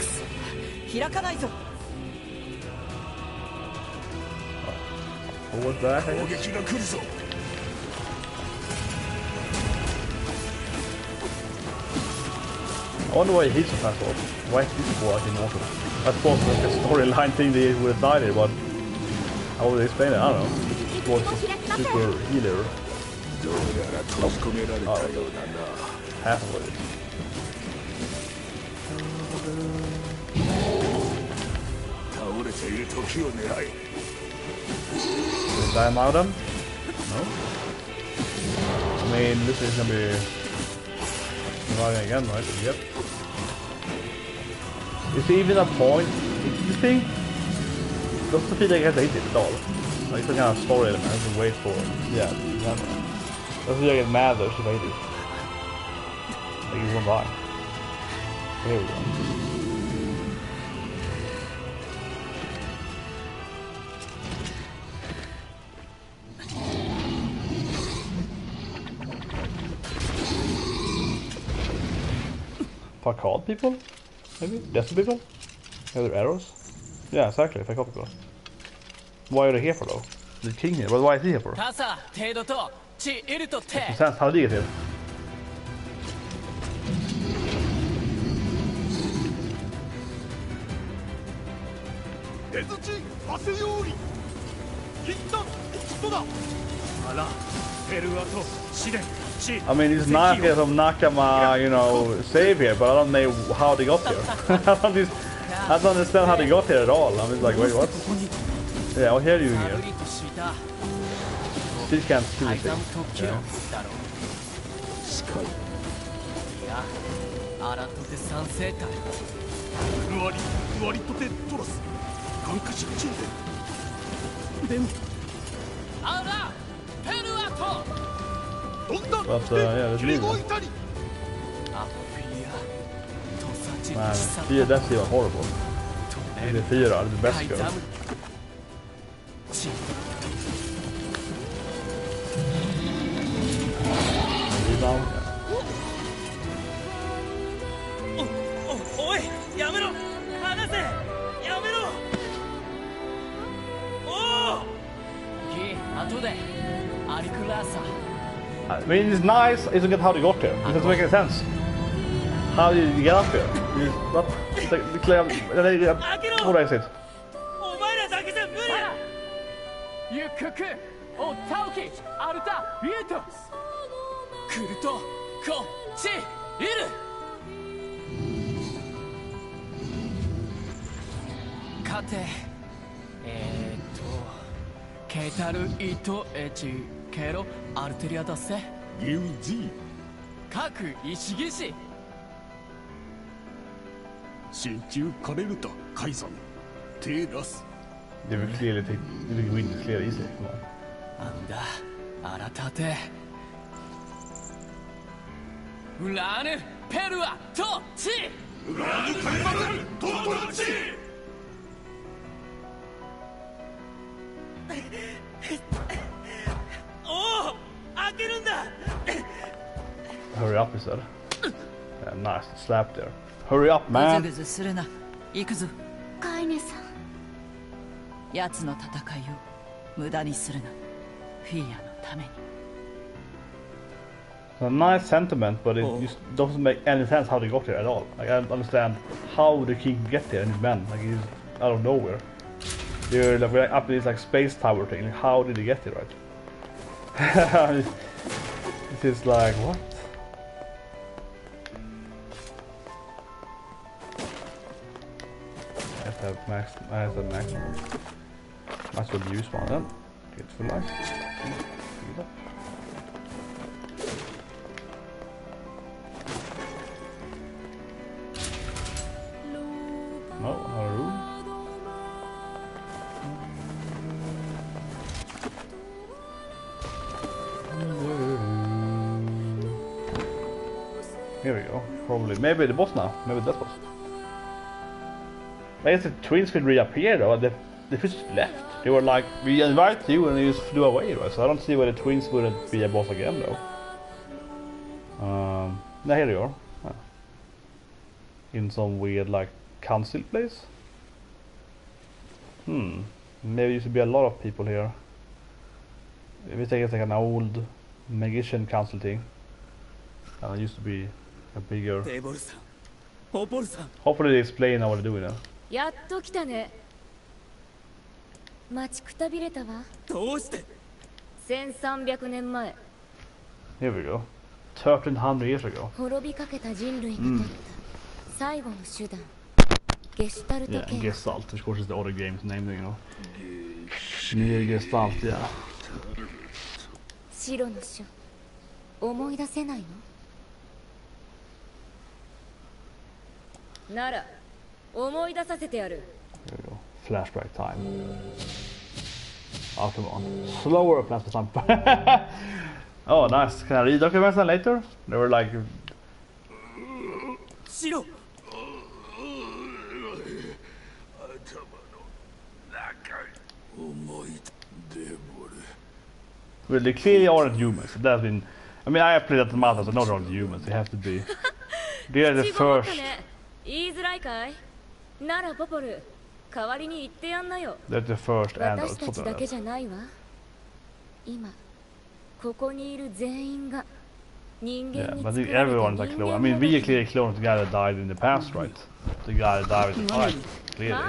Forward back, I guess. I wonder why he hits so fast off. Why is this before I can walk it? I suppose like a storyline thing they would have died here, but how would they explain it? I don't know. It was a super healer. Half of it. Die out them? No? I mean, this is gonna be surviving again, right? Yep. Is there even a point in this thing? Doesn't feel like it has 80 at all. Like some kind of story element, I have to wait for it. Yeah, doesn't feel like it matters if I do. Like he's gonna die. There we go. If I called people? Maybe? Desperate people? Are there arrows? Yeah, exactly, if I call people. Why are they here for though? The king here, but why is he here for? Makes sense, how did he get here? 出づち汗ようりきった人だあらペルアと試練 I mean, it's nice to get some Nakama, you know, save here, but I don't know how they got here. I don't understand how they got here at all. I'm just like, wait, what? Yeah, what are you doing here? She can't do anything. Yeah. アラトテ三世体ふわりとてトラス感化し中でもアラペルアト But yeah, that's leaving. Man, Fia, that's even horrible. The Fia are the best girl. I mean, it's nice, it's good how they got here. It doesn't make any sense. How did you get up here? What? What is it? Kero Arteria da se UG 各石技師真鍮カレルタ海山テラス They will clearly take, they will win this clearly easily. Come on. なんだあらたてウラーヌペルアトチウラーヌカリバルトトチHurry up, he said. Yeah, nice slap there. Hurry up, man. ぐずぐずするな行くぞカイネさん奴の戦いを無駄にするなフィアのために A nice sentiment, but it just doesn't make any sense how they got here at all. Like, I don't understand how the king get there and his men. Like, he's out of nowhere. They're like up in this like space tower thing. Like, how did he get here, right? It's just like, what? I have to have max. I have to have maximum. Might as well use one then. Get full life. No, not a room. Here we go. Probably. Maybe the boss now. Maybe that boss. I guess the twins could reappear though. They just left. They were like, we invite you, and they just flew away. Right? So I don't see why the twins wouldn't be a boss again though. Now here they are. In some weird like council place. Maybe there used to be a lot of people here. Maybe it's like an old magician council thing. It used to be a bigger. Hopefully they explain how they're doing now. やっと来たね。待ちくたびれたわ。どうして1300年前。Here we go. 1300 years ago. 滅びかけた人類が取った最後の手段。ゲシュタルト Yeah, 系。Gestalt. Of course, it's the other game's name, you know. NieR Gestalt, yeah. 白の書。思い出せないの？なら思い出させてやる。 There we go. Flashback time. Oh, come on. Slower flashback time. Oh, nice. Can I read documents then later? They were like... 白 Well, they clearly aren't humans. That's been... I mean, I have played automata, so no, they're not humans. They have to be... They're the first... 言いづらいかい？ならポポル、代わりに言ってやんなよ。 They're the first and 私たち something だ like け that. じゃないわ。今ここにいる全員が Yeah, but I think everyone's a clone. I mean, we are clearly clone of the guy that died in the past, right? The guy that died in the fight, clearly.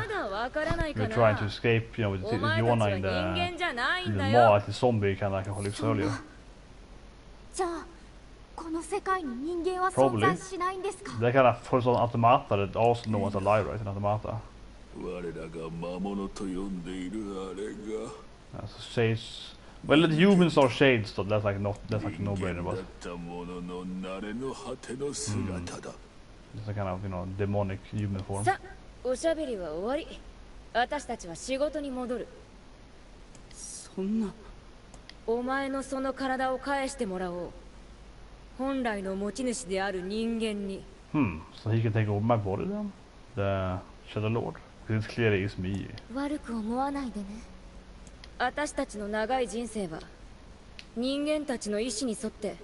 We're trying to escape, you know, with Yona in the mall, like the zombie kind of like I said earlier. Probably. They kind of force on automata that also know what's alive, right? In automata. So shades. Well, the humans are shades, so that's like no brainer, but it's a kind of, you know, demonic human form. おしゃべりは終わり。私たちは仕事に戻る。そんな。お前のその体を返してもらおう。本来の持ち主である人間に。So he can take over my body then? The Shadowlord? Because it's clearly is me. 悪く思わないでね。私たちの長い人生は人間たちの意志に沿って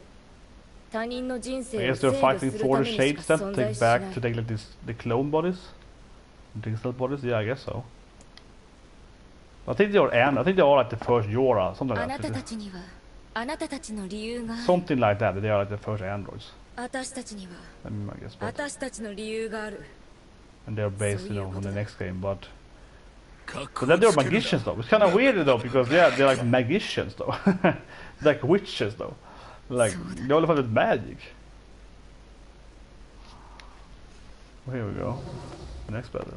他人の人生を制御するためにしか存在しない。To take like the clone bodies, digital bodies. Yeah, I guess so. I think they are like the first Yora, something like that. あなたたちにはあなたたちの理由がある。 Something like that. They are like the first androids. 私たちには I guess, but 私たちの理由がある。 and they're based, you know, on the next game, but then they're magicians though. It's kind of weird though, because they're like magicians though. Like witches though. Like they only find with magic. Well, here we go. The next battle.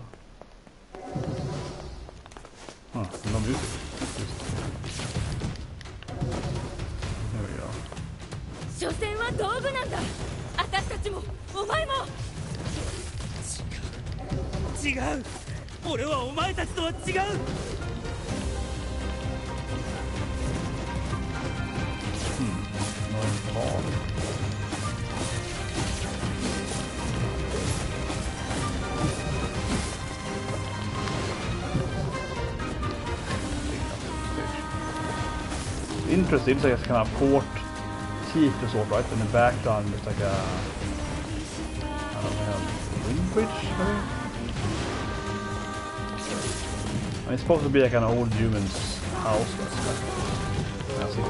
Huh, no music. Here we go. 所詮は道具なんだ。私たちもお前も。違う。俺はお前たちとは違う。Interesting, it's like a kind of port teeth or sort, right? In the background there's like a, I don't know, wind bridge maybe? I mean, it's supposed to be like an old human's house, that's it.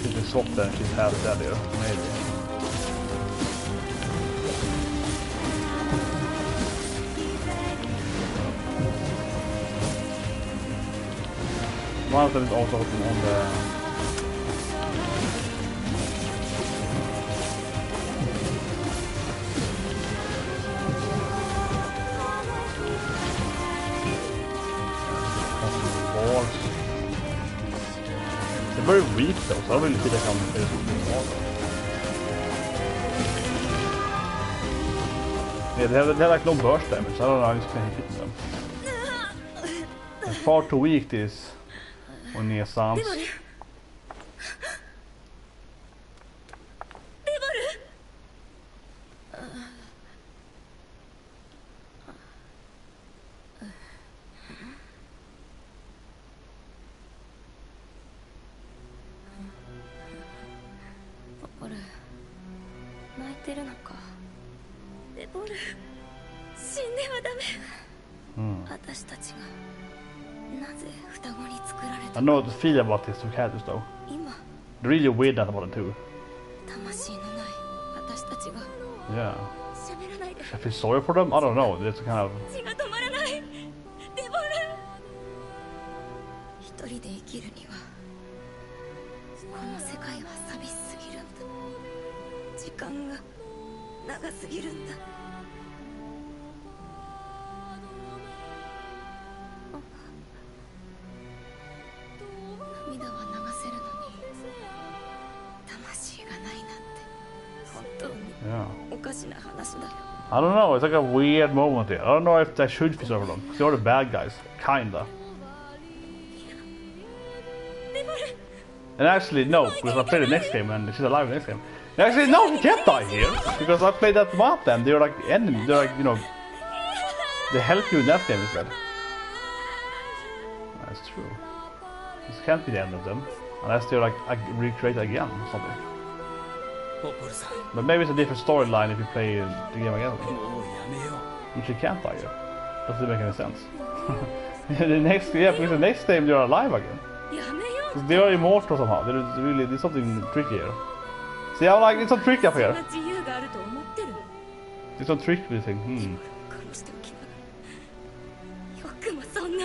She can swap there and she's half dead here, maybe. One of them is also on the walls. They're very weak though, so I don't really think they can finish this wall. Yeah, they have like no burst damage, so I don't know how you can hit them. They're far too weak, this. Och NieR Sans. I know the feel about these two characters though. They're really weird that about them too. Yeah. I feel sorry for them? I don't know. It's kind of... Yeah. I don't know, it's like a weird moment here. I don't know if I should feel sorry for them. They're the bad guys, kinda. And actually, no, because I played the next game and she's alive in the next game. And actually, no, you can't die here, because I played that with them. They're like enemies, they're like, you know, they help you in that game instead. That's true. This can't be the end of them, unless they're like recreated again or something. But maybe it's a different storyline if you play the game again. Which you can't die here. Doesn't make any sense. Because the next time they're alive again. やめよ Because they are immortal somehow. There's something tricky here. See, I'm like, it's some trick up そん here. な自由があると思ってる There's some trick with this thing. 殺しておきなよくもそんな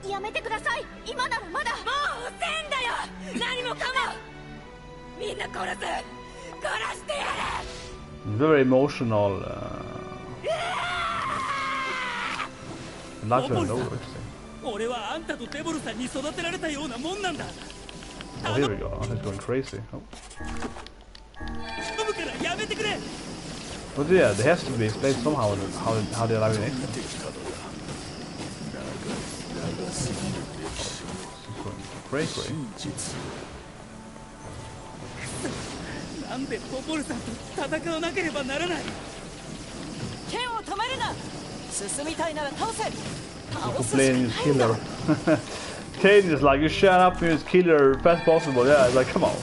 やめてください今ならまだもう遅えんだよ何もかもみんな殺す殺してやる Very emotional. Life is over, interesting. 俺はあんたとデボルさんに育てられたようなもんなんだ Oh, here we go. He's going crazy. Oh. 頼むからやめてくれ But yeah, there has to be explained somehow how they're alive in it. Crazy. なんでポポルさんと戦わなければならない 剣を止めるな進みたいなら倒せ Complaining his killer. Kaine is like, you shut up, you kill her as fast as possible. Yeah, it's like, come on.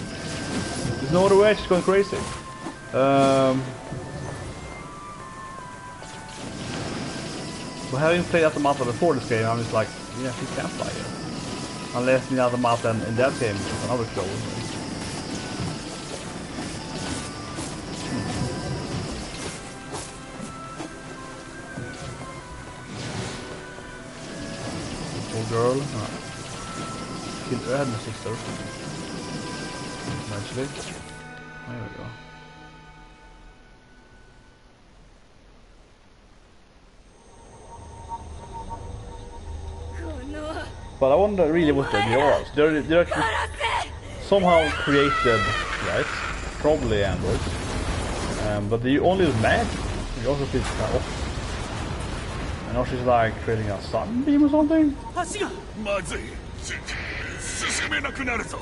There's no other way, she's going crazy. But having played automata before this game, I'm just like, yeah, she can't fly here. Unless the automata in that game is another show. Girl. Killed her and sister. Eventually. There we go. But I wonder really what the idea was. They're actually somehow created, right? Probably androids. But they only use magic. They also feel kind of off. I know she's like creating a sunbeam or something. 橋がまずい進めなくなるぞ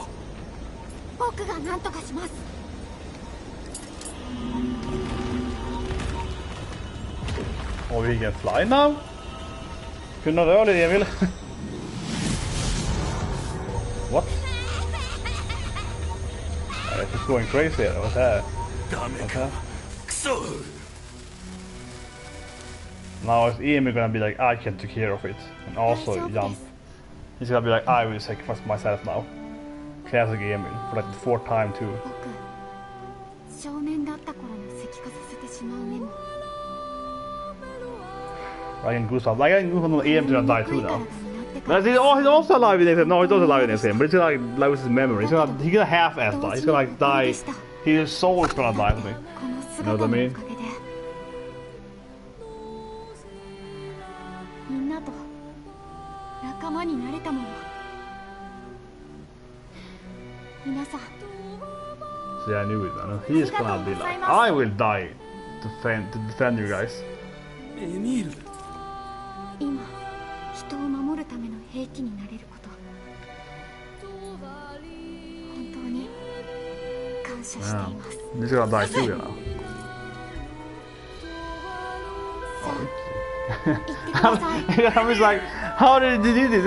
僕が何とかします Oh, we can fly now? Kunde röra dig, Emil. What? It's going crazy here. What's that? ダメ What's か that? クソ Now is Emil gonna be like, I can take care of it. And also jump. He's gonna be like, I will sacrifice myself now. Classic Emil. For like the fourth time too. 僕少年だった頃の石化させてしまうメモ I can goosebumps. I can goosebumps on Emil gonna die too now. But he's also alive in this game. No, he's also alive in this game. But he's gonna like lose his memory. He's gonna half-ass die. He's gonna like die. His soul is gonna die for me. この You know what I 姿のお mean? かげでみんなと仲間になれたもの皆さん See, I knew it, man. He's gonna be like, I will die to defend you guys. エミール今人を守るための兵器になれること本当に感謝してい Yeah. ます He's gonna die too, you know. さあ行ってください I'm just like, how did he do this?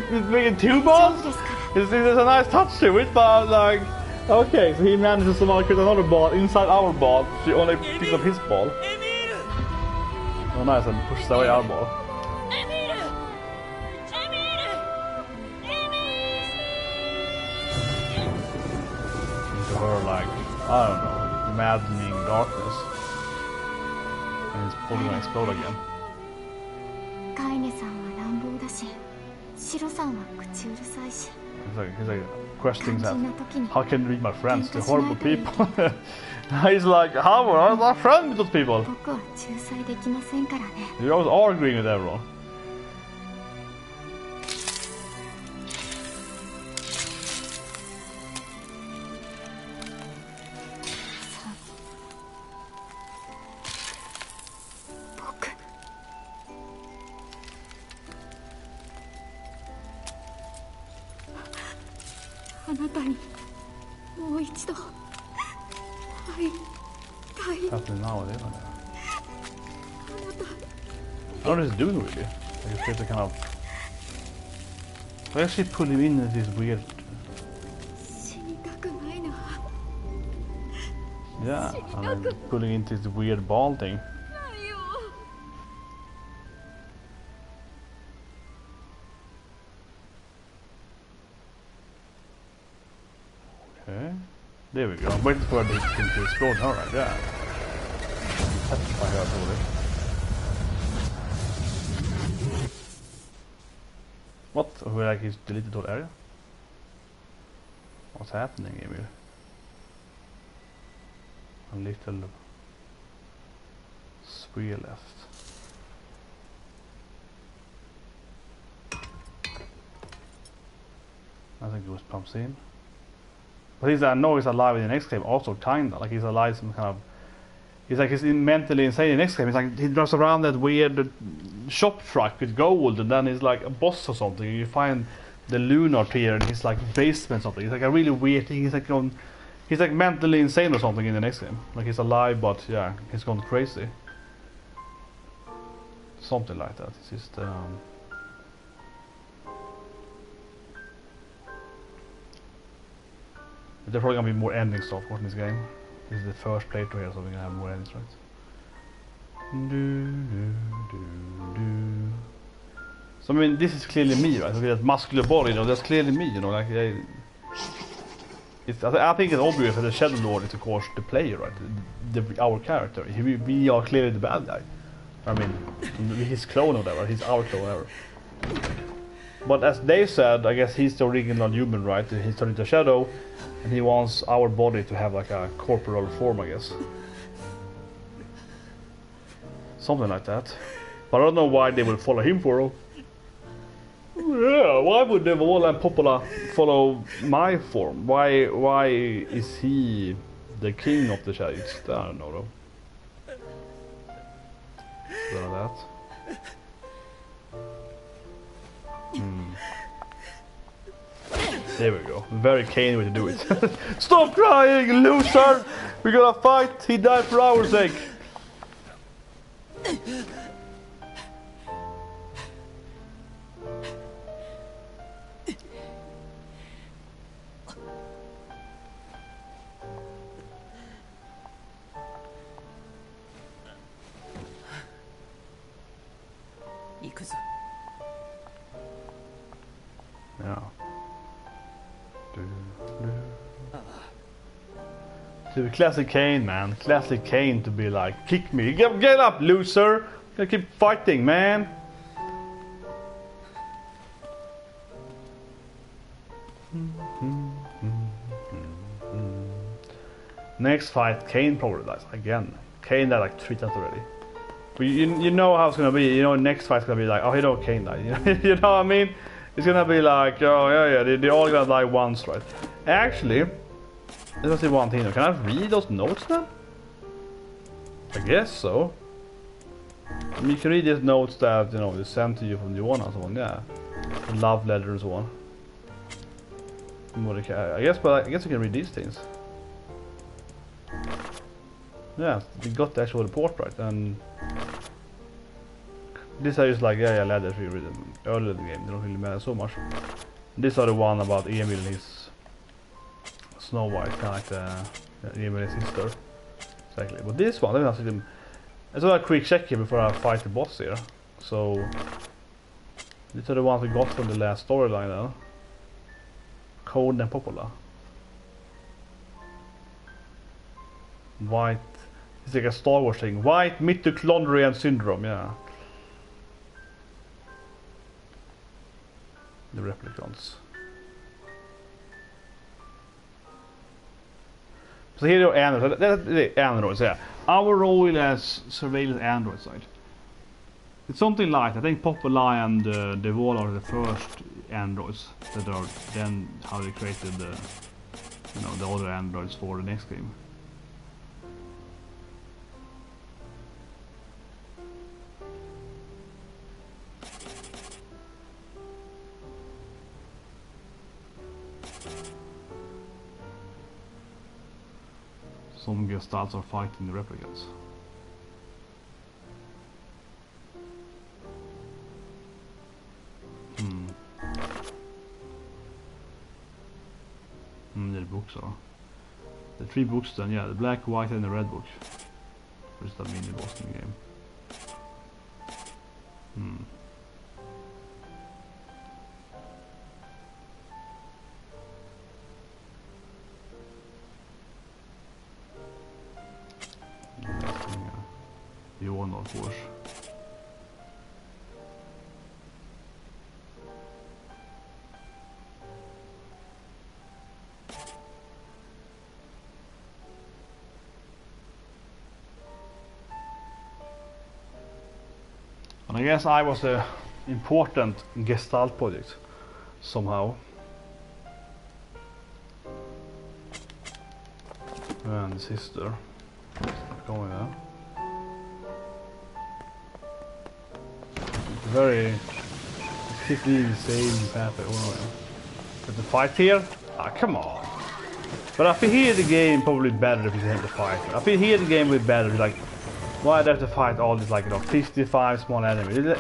He's making two 大 balls? 丈夫ですから There's a nice touch to it, but like, okay, so he managed to somehow create another ball inside our ball. She only picks up his ball. エミール Oh, nice, and pushes away our ball. エミールエミールエミール Into her, like, I don't know, maddening darkness. And it's probably gonna explode again. カイネさんは乱暴だしシロさんは口うるさいし He's like questioning 肝 that. 心な時に How can you read my friends? They're horrible people. He's like, how are I friends with those people? 僕は仲裁できませんからね You're always arguing with everyone. 僕あなたにもう一度会いたい Happening now, isn't it? What is he doing with you? Like it's just a kind of. Why actually put him in this weird. 死にたくないな Yeah, I mean, putting into this weird ball thing. ないよ There we go. I'm waiting for the thing to explode. Alright, yeah. Petrify her totally. What? Oh, like he's deleted the whole area? What's happening, Emil? A little square left. I think Goose pumps in. But I know he's alive in the next game, also kinda. Like he's alive some kind of... He's mentally insane in the next game. He's like, he drives around that weird shop truck with gold, and then he's like a boss or something. You find the Lunar here in his like basement or something. It's like a really weird thing. He's like mentally insane or something in the next game. Like he's alive, but yeah, he's gone crazy. Something like that. It's just there's probably gonna be more ending stuff in this game. This is the first playthrough here, so we're gonna have more endings, right? So I mean, this is clearly me, right? Look at that muscular body, you know. That's clearly me, you know. Like, I think it's obvious that the Shadowlord is, of course, the player, right? Our character. We are clearly the bad guy. I mean, his clone or whatever. He's our clone, whatever. But as they said, I guess he's the original human, right? He's turned into a shadow, and he wants our body to have like a corporal form, I guess. Something like that. But I don't know why they would follow him for. Yeah, why would the Vola and Popola follow my form? Why is he the king of the shadows? I don't know though. Like that. There we go. Very Kaine way to do it. Stop crying, loser! We're gonna fight! He died for our sake! Yeah. To classic Kaine, man. Classic Kaine to be like, kick me. Get up, loser! Gotta keep fighting, man. Next fight, Kaine probably dies again. Kaine died like 3 times already. But you know how it's gonna be. You know, next fight's gonna be like, oh, you know, Kaine died. You know what I mean? It's gonna be like, oh yeah, they're all gonna die once, right? Actually, let's see one thing. Can I read those notes then? I guess so. I mean, you can read these notes that, you know, they sent to you from Joanna and so on, yeah. The love letter and so on. I guess, but I guess you can read these things. Yeah, you got the actual report right, and these are just like, yeah, letters we read them earlier in the game, they don't really matter so much. These are the one about Emil and his Snow White, kind of like the Emil and his sister. Exactly, but this one, let me ask them. Let's do a quick check here before I fight the boss here. So, these are the ones we got from the last storyline now. Code and Popola. White, it's like a Star Wars thing. White mitochondrial syndrome, yeah. The replicants. So here are androids. That's the androids, yeah. Our role as surveillance android side. It's something like, I think Popola and the Wall are the first androids that are then how they created the, you know, the other androids for the next game. Some gestalts are fighting the replicants. The books are. The 3 books then, yeah, the black, white and the red book. Or is that mini boss in the game? of course. And I guess I was a important Gestalt project somehow. And the sister. Start going there. It's very. It's the same path. But the fight here? Ah, come on. But I feel here the game probably better if you have the fight. I feel here the game will be better. Like, why do I have to fight all these, like, 55 small enemies?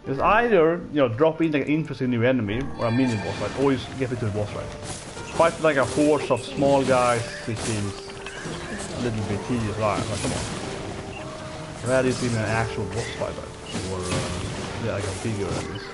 It's either, drop in like an interesting new enemy or a mini boss fight, or you get into the boss fight. Fight like a horse of small guys, it seems a little bit tedious. Right, like, come on. Rather it's even an actual boss fight, right? Or like a figure at least.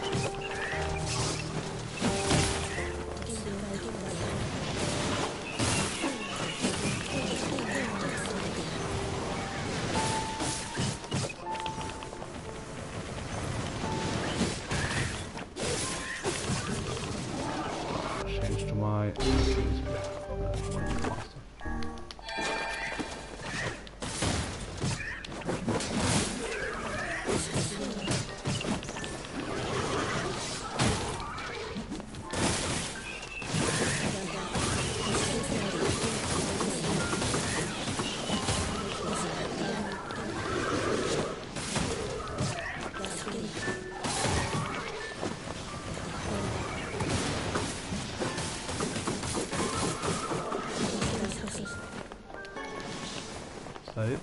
Is that it?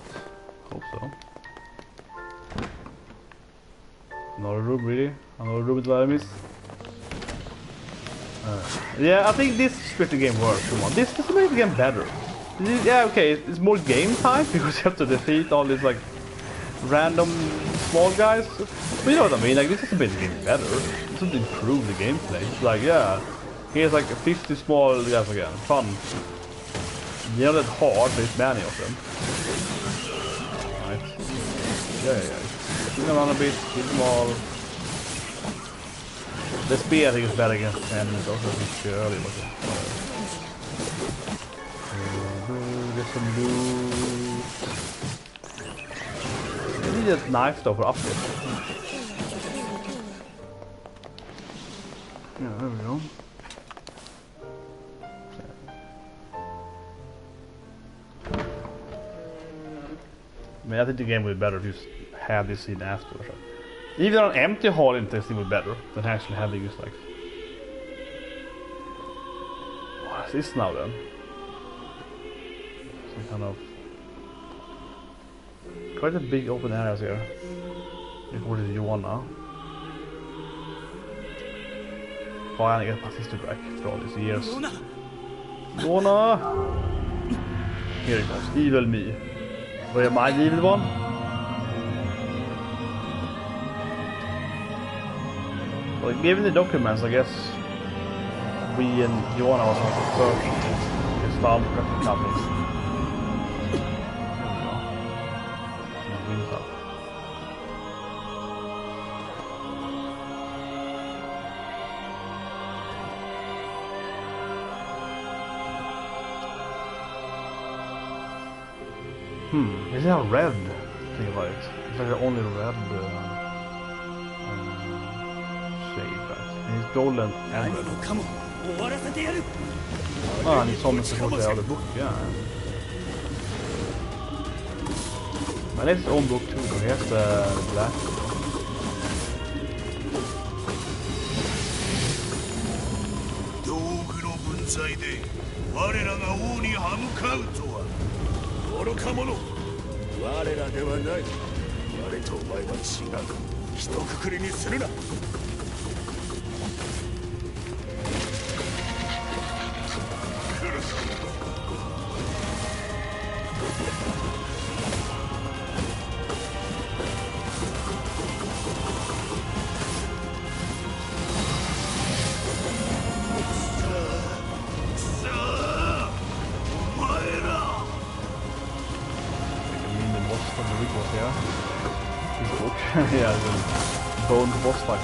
Hope so. Another room, really? Another room with enemies? Yeah, I think this split the game works. Come on, this makes the game better. Yeah, okay, it's more game time because you have to defeat all these like random small guys. But you know what I mean? Like, this is a bit game better. This would improve the gameplay. It's like, yeah, here's like 50 small guys again. Fun. They're not that hard, there's many of them. Right. Yeah. Kill them around a bit, kill them all. The spear I think is better against enemies also, it's early, but get some loot. I need a knife though for upgrade. Yeah, there we go. I mean, I think the game would be better if you had this scene afterwards. Even an empty hall in this would be better than actually having this like. What is this now then? Some kind of quite a big open areas here. What did you want now? Finally get my sister back after all these years. Lona! Here it goes, evil me. Where am I the evil one? Well, given the documents, I guess we and Joanna was on the first Gestalt couples. Is it a red? Think about it. It's like the only red shade, right? And it's golden and red. Ah, and it's almost like the other book, yeah. But it's his own book too, though. He has the black. From the recourse here. Yeah, the bone boss fight.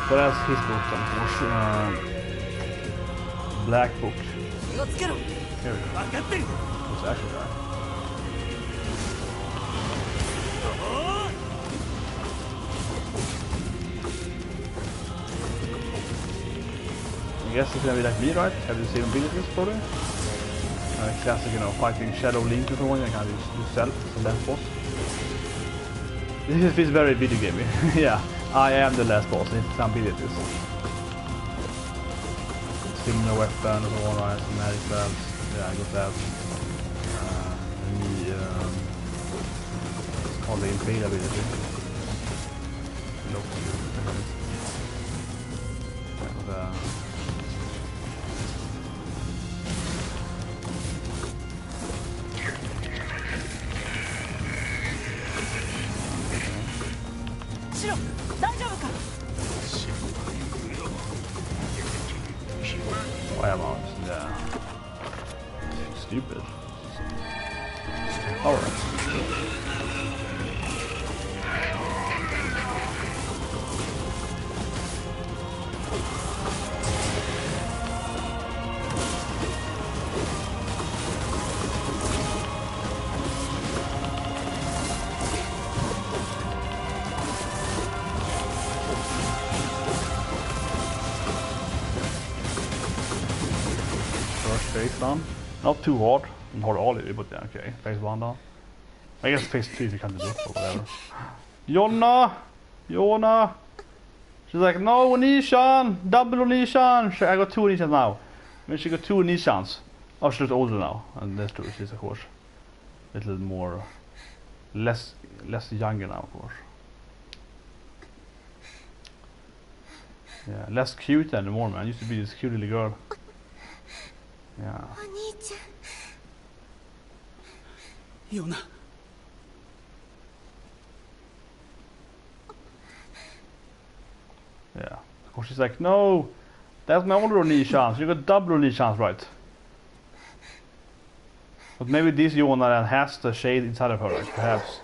But that's his book, of course. Black book. Here we go. What's actually there? I guess it's gonna be like me, right? Have the same abilities, probably. Classic, you know, fighting Shadow Link or someone. I can use self as the last boss. This feels very video gamey. Yeah, I am the last boss. It's some abilities. Similar weapon, so on, right? Some magic spells. Yeah, I got that. It's called the Impale ability. Look. Why am I? Yeah. Stupid. Alright. Face down. Not too hard. Not all of it, but yeah, okay. Face 1 down. I guess face 2 if you can't do it or whatever. Yona! She's like, no, Nishan! Double Nishan! I got 2 Nishans now. When she got 2 Nishans. Oh, she looks older now. And that's true, she's of course a little more less younger now, of course. Yeah, less cute anymore, man. Used to be this cute little girl. Yeah. Yona. Yeah. Of course she's like, no, that's my older Nishans. You got double Nishans, right? But maybe this Yona has the shade inside of her, like, perhaps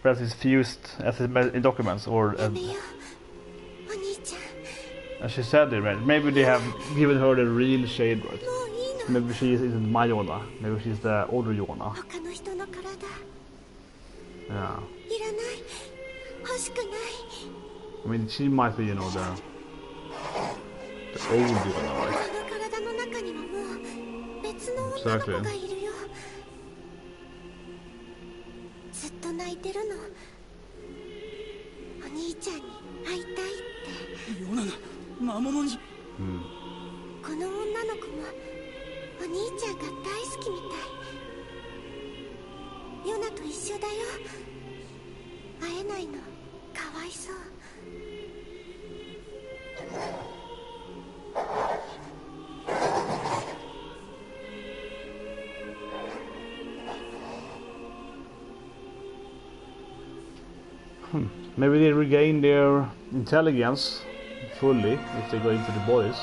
it's fused as in documents, or as she said it, right? Maybe they have given her the real shade, right? Maybe she isn't my Yona. Maybe she's the older Yona. Yeah. I mean, she might be, you know, the old Yona, right? Exactly. Hmm. お兄ちゃんが大好きみたい。ヨナと一緒だよ。会えないのかわいそう。Maybe they regain their intelligence fully if they go into the bodies.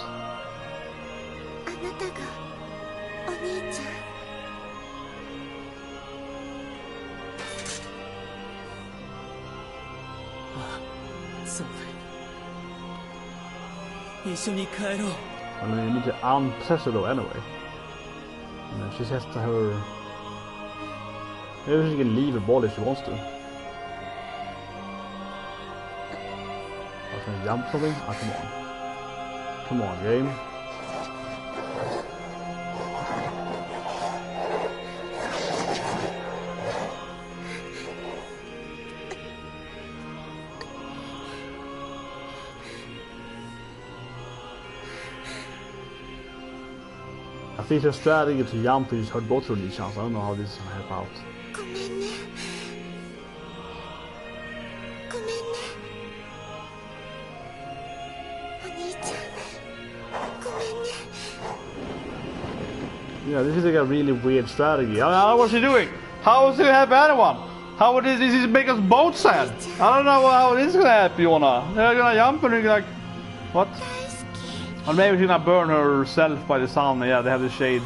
I mean, you need to unpossess her though anyway. And then she says to her, maybe she can leave her body if she wants to. I was gonna jump something? Ah, come on. Come on, game. I think her strategy to jump is her both her Nishans. I don't know how this is gonna help out. Yeah, this is like a really weird strategy. I don't know what she's doing. How is it gonna help anyone? How would this make us both sad? I don't know how this is gonna help Yona. They're gonna jump and you're like, what? Or maybe she's gonna burn herself by the sun. Yeah, they have the shade.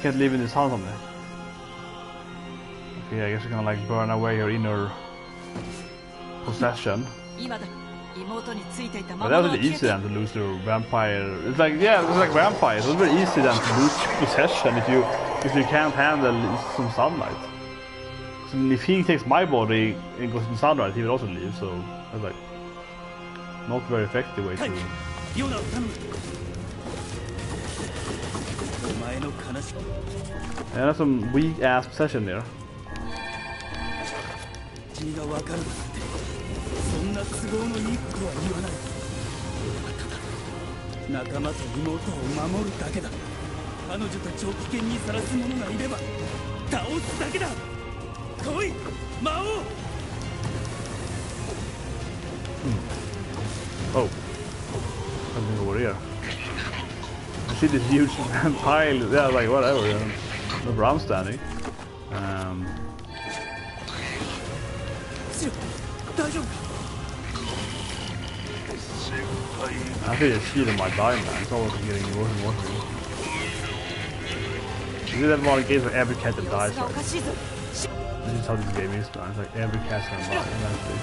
Can't live in the sun somewhere. Okay, I guess you're gonna like burn away your inner possession. But that was really easy then to lose your vampire. It's like, yeah, it's like vampires. It was very easy then to lose possession if you can't handle some sunlight. So if he takes my body and goes in sunlight, he will also leave. So it's like not very effective way to. And that's some weak ass possession there. そんな都合のいいことは言わない。仲間と妹を守るだけだ。彼女たちを危険にさらす者がいれば倒すだけだ。来い、魔王。Oh, something over here. I see this huge pile. Yeah, like whatever. Where I'm standing. I think it's healing my diamond. It's always getting worse and worse. You do that one games where every cat that dies, right? This is how this game is, man. It's like every cat's gonna die eventually.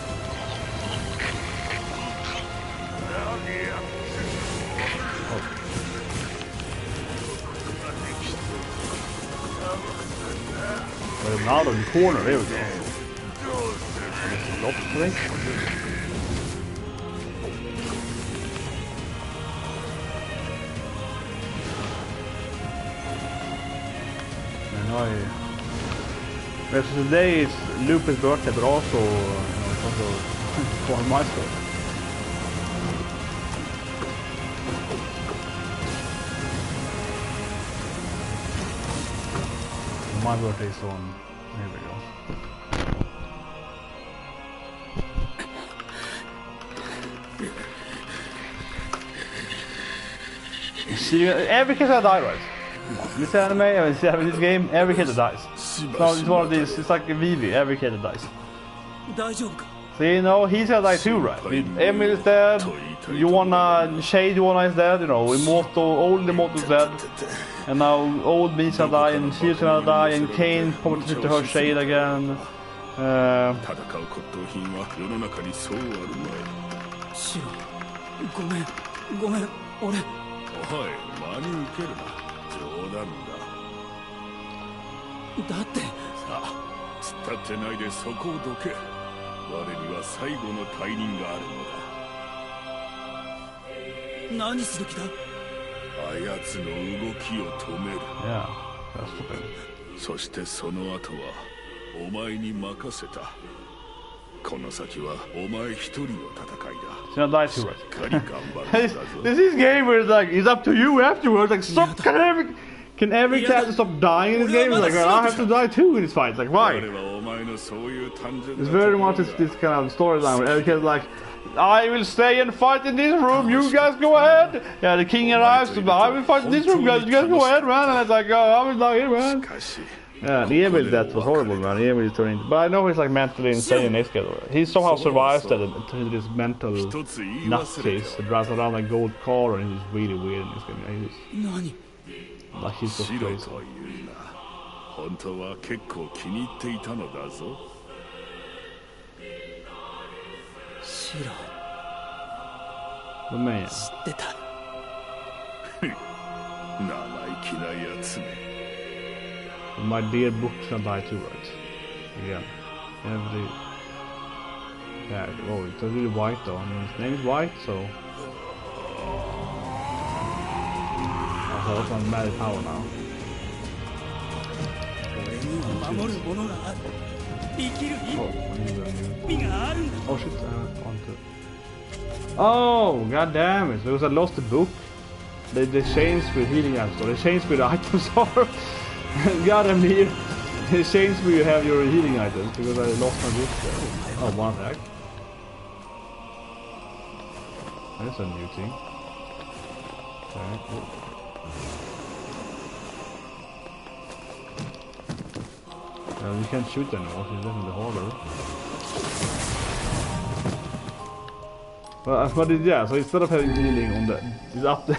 But I'm out of the corner, there we go. Lock, I think. So today is Lupus' birthday, but also, it's also one of my stuff. My birthday is on. Here we go. See, every kid that died, right? This anime, I mean, this game, every kid that dies. So it's one of these, it's like a VV, every kid that dies. So you know, he's gonna die too, right? Emil is dead, Shade is dead, you know, old Immortal is dead. And now old Mi's gonna die, and she's gonna die, and Kaine probably to her Shade again. Yeah, that's stupid. そしてその後はお前に任せた。この先はお前一人の戦いだ。 She's gonna die too, right? This is game where it's like, it's up to you afterwards. Like, stop, can every character stop dying in this game? It's like, well, I have to die too in this fight. Like, why? It's very much this kind of storyline where every character's like, I will stay and fight in this room, you guys go ahead! Yeah, the king arrives, but I will fight in this room, guys, you guys go ahead, man! And it's like, oh, I will die here, man! Yeah, the Emil's death was horrible, man. The Emil is turning, but I know he's like mentally insane in this game. He somehow survives that to this mental nutcase that drives around a gold car, and he's really weird in this game. Like, he's so crazy. But man. My dear book's gonna die too, right? Again. Every... Yeah, oh, it's really white though. I mean, his name is White, so... Also, on mad power now. Oh shit, oh, god damn it, because I lost the book. They changed with healing items, or they changed with the items are. God damn it, they changed where you have your healing items, because I lost my book there. Oh, one attack. That's a new thing. Okay. You can't shoot anymore, so it's definitely harder. But yeah, so instead of having healing on the... It's up there.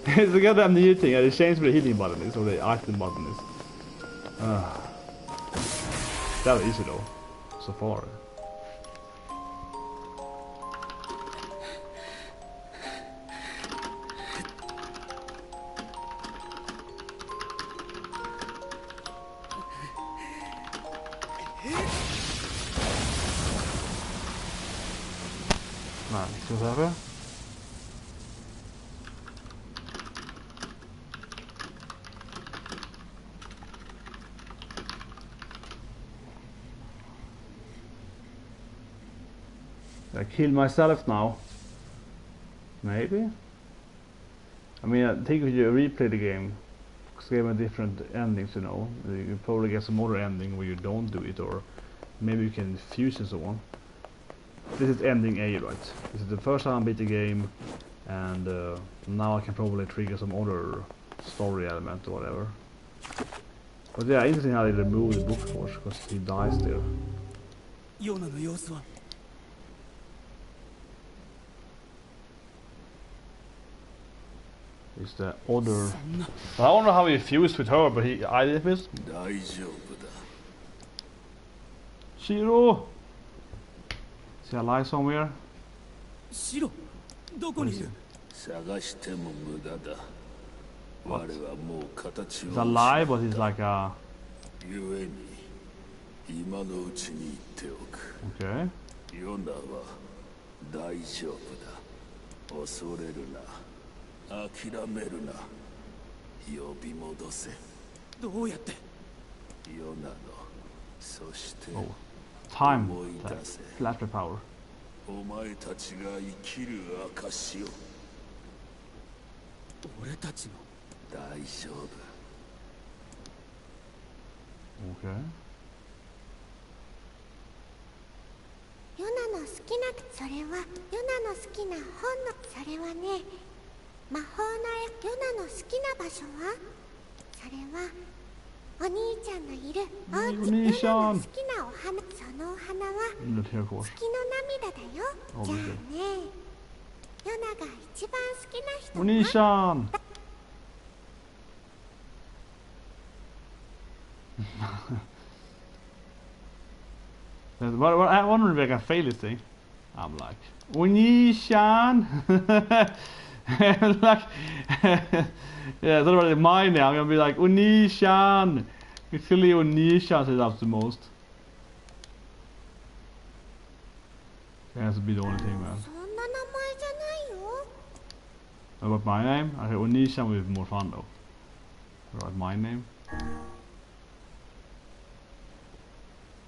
It's a goddamn new thing, and it changed where the healing button is, or the item button is. that easy though, so far. Nej, ska vi se här. I kill myself now. Maybe? I mean, I think if you replay the game, because game have different endings, you know. You probably get some other ending where you don't do it, or maybe you can fuse and so on. This is ending A, right? This is the first time I beat the game, and now I can probably trigger some other story element or whatever. But yeah, interesting how they remove the book force, because he dies there. Is the other... I don't know how he fused with her, but I did this. Shiro! Is he alive somewhere? Shiro, What is he? What? He's alive, but he's like a... Okay. Oh, time. Flashback power. Okay. ヨナの好きなそれはヨナの好きな本のそれはね魔法のヨナの好きな場所はそれはお兄ちゃんのいるお家ヨナの好きなお花そのお花は月の涙だよじゃあねヨナが一番好きな人はお兄ちゃんI wonder if I can fail this thing. I'm like, Onishan! Like, yeah, it's already mine now. I'm gonna be like, Onishan! Actually, Onishan says that's the most. It has to be the only thing, man. About my name? I think Onishan would be more fun though. Right, my name.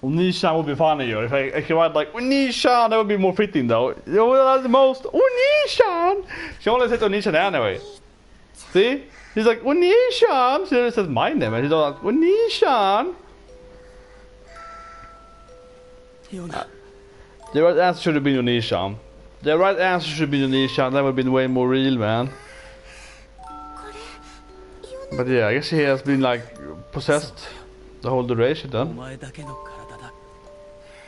Onishan would be funnier if I could write like Onishan, that would be more fitting though. That's the most Onishan! She only says Onishan anyway. See? She's like Onishan! She only says my name and she's all like Onishan! The right answer should have been Onishan. The right answer should be Onishan, that would have been way more real, man. But yeah, I guess he has been like possessed the whole duration then.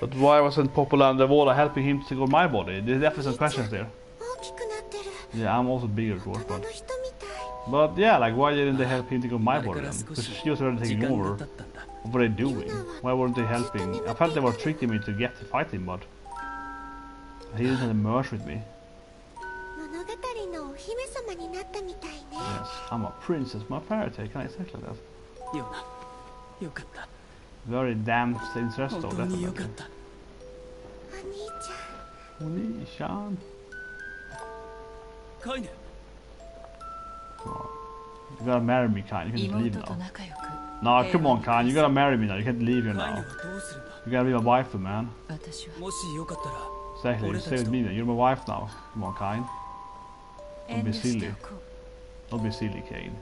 But why wasn't Popular and the Vola helping him to go my body? There's definitely some questions there. Yeah, I'm also bigger of course, but yeah, like why didn't they help him to go my body then? Because she was already taking over. What were they doing? Why weren't they helping? I felt they were tricking me to get to fight him, but he didn't have to merge with me. Yes, I'm a princess, my fairy tale, can I say like that? Very damn interesting though, definitely. Onishan. Kaine. You gotta marry me, Kaine. You can just leave now. No, come on, Kaine. You gotta marry me now. You can't leave here now. You gotta be my wife, man. Exactly. You stay with me then. You're my wife now. Come on, Kaine. Don't be silly. Don't be silly, Kaine.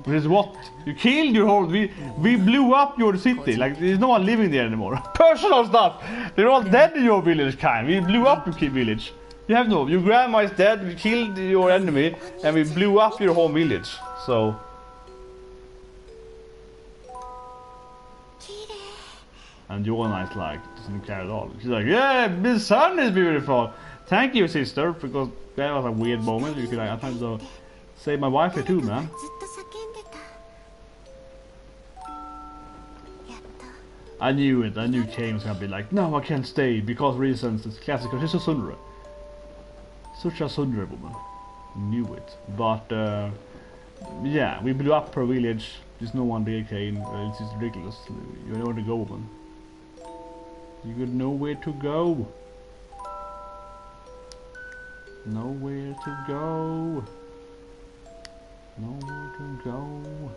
Which is what? You killed your whole... We blew up your city. Like, there's no one living there anymore. Personal stuff! They're all dead in your village, Kaine. We blew up your village. You have no... Your grandma is dead, we killed your enemy, and we blew up your whole village. So... And Joanna is like, doesn't care at all. She's like, yeah, the sun is beautiful! Thank you, sister, because that was a weird moment. You could like, I'm trying to save my wife here too, man. I knew it. I knew Kaine was gonna be like, no, I can't stay because reasons. It's classic. She's a Sundra. Such a Sundra woman. Knew it. But yeah, we blew up her village. There's no one there, Kaine. It's just ridiculous. You know where to go, woman. You got nowhere to go. Nowhere to go. Nowhere to go.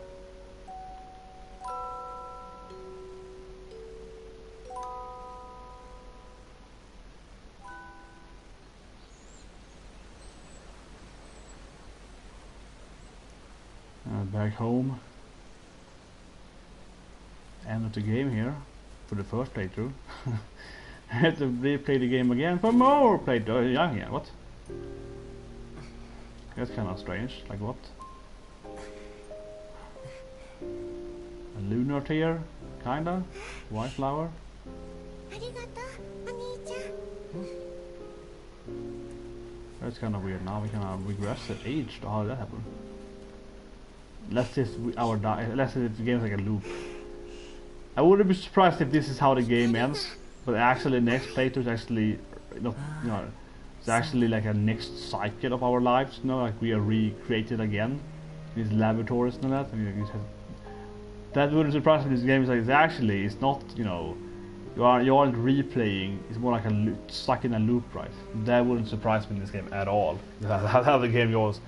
Back home. End of the game here for the first playthrough. I had to replay the game again for more playthrough. Yeah, what? That's kind of strange. Like what? A lunar tear, kinda. White flower. That's kind of weird. Now we kind of regress at age. How did that happen? Let's just let's say the game's like a loop. I wouldn't be surprised if this is how the game ends, but actually next playthrough is actually it's actually like a next cycle of our lives. Like we are recreated again. These laboratories and all that. That wouldn't surprise me. This game is like it's not you aren't replaying. It's more like stuck in a loop, right? That wouldn't surprise me in this game at all. That's how the game goes.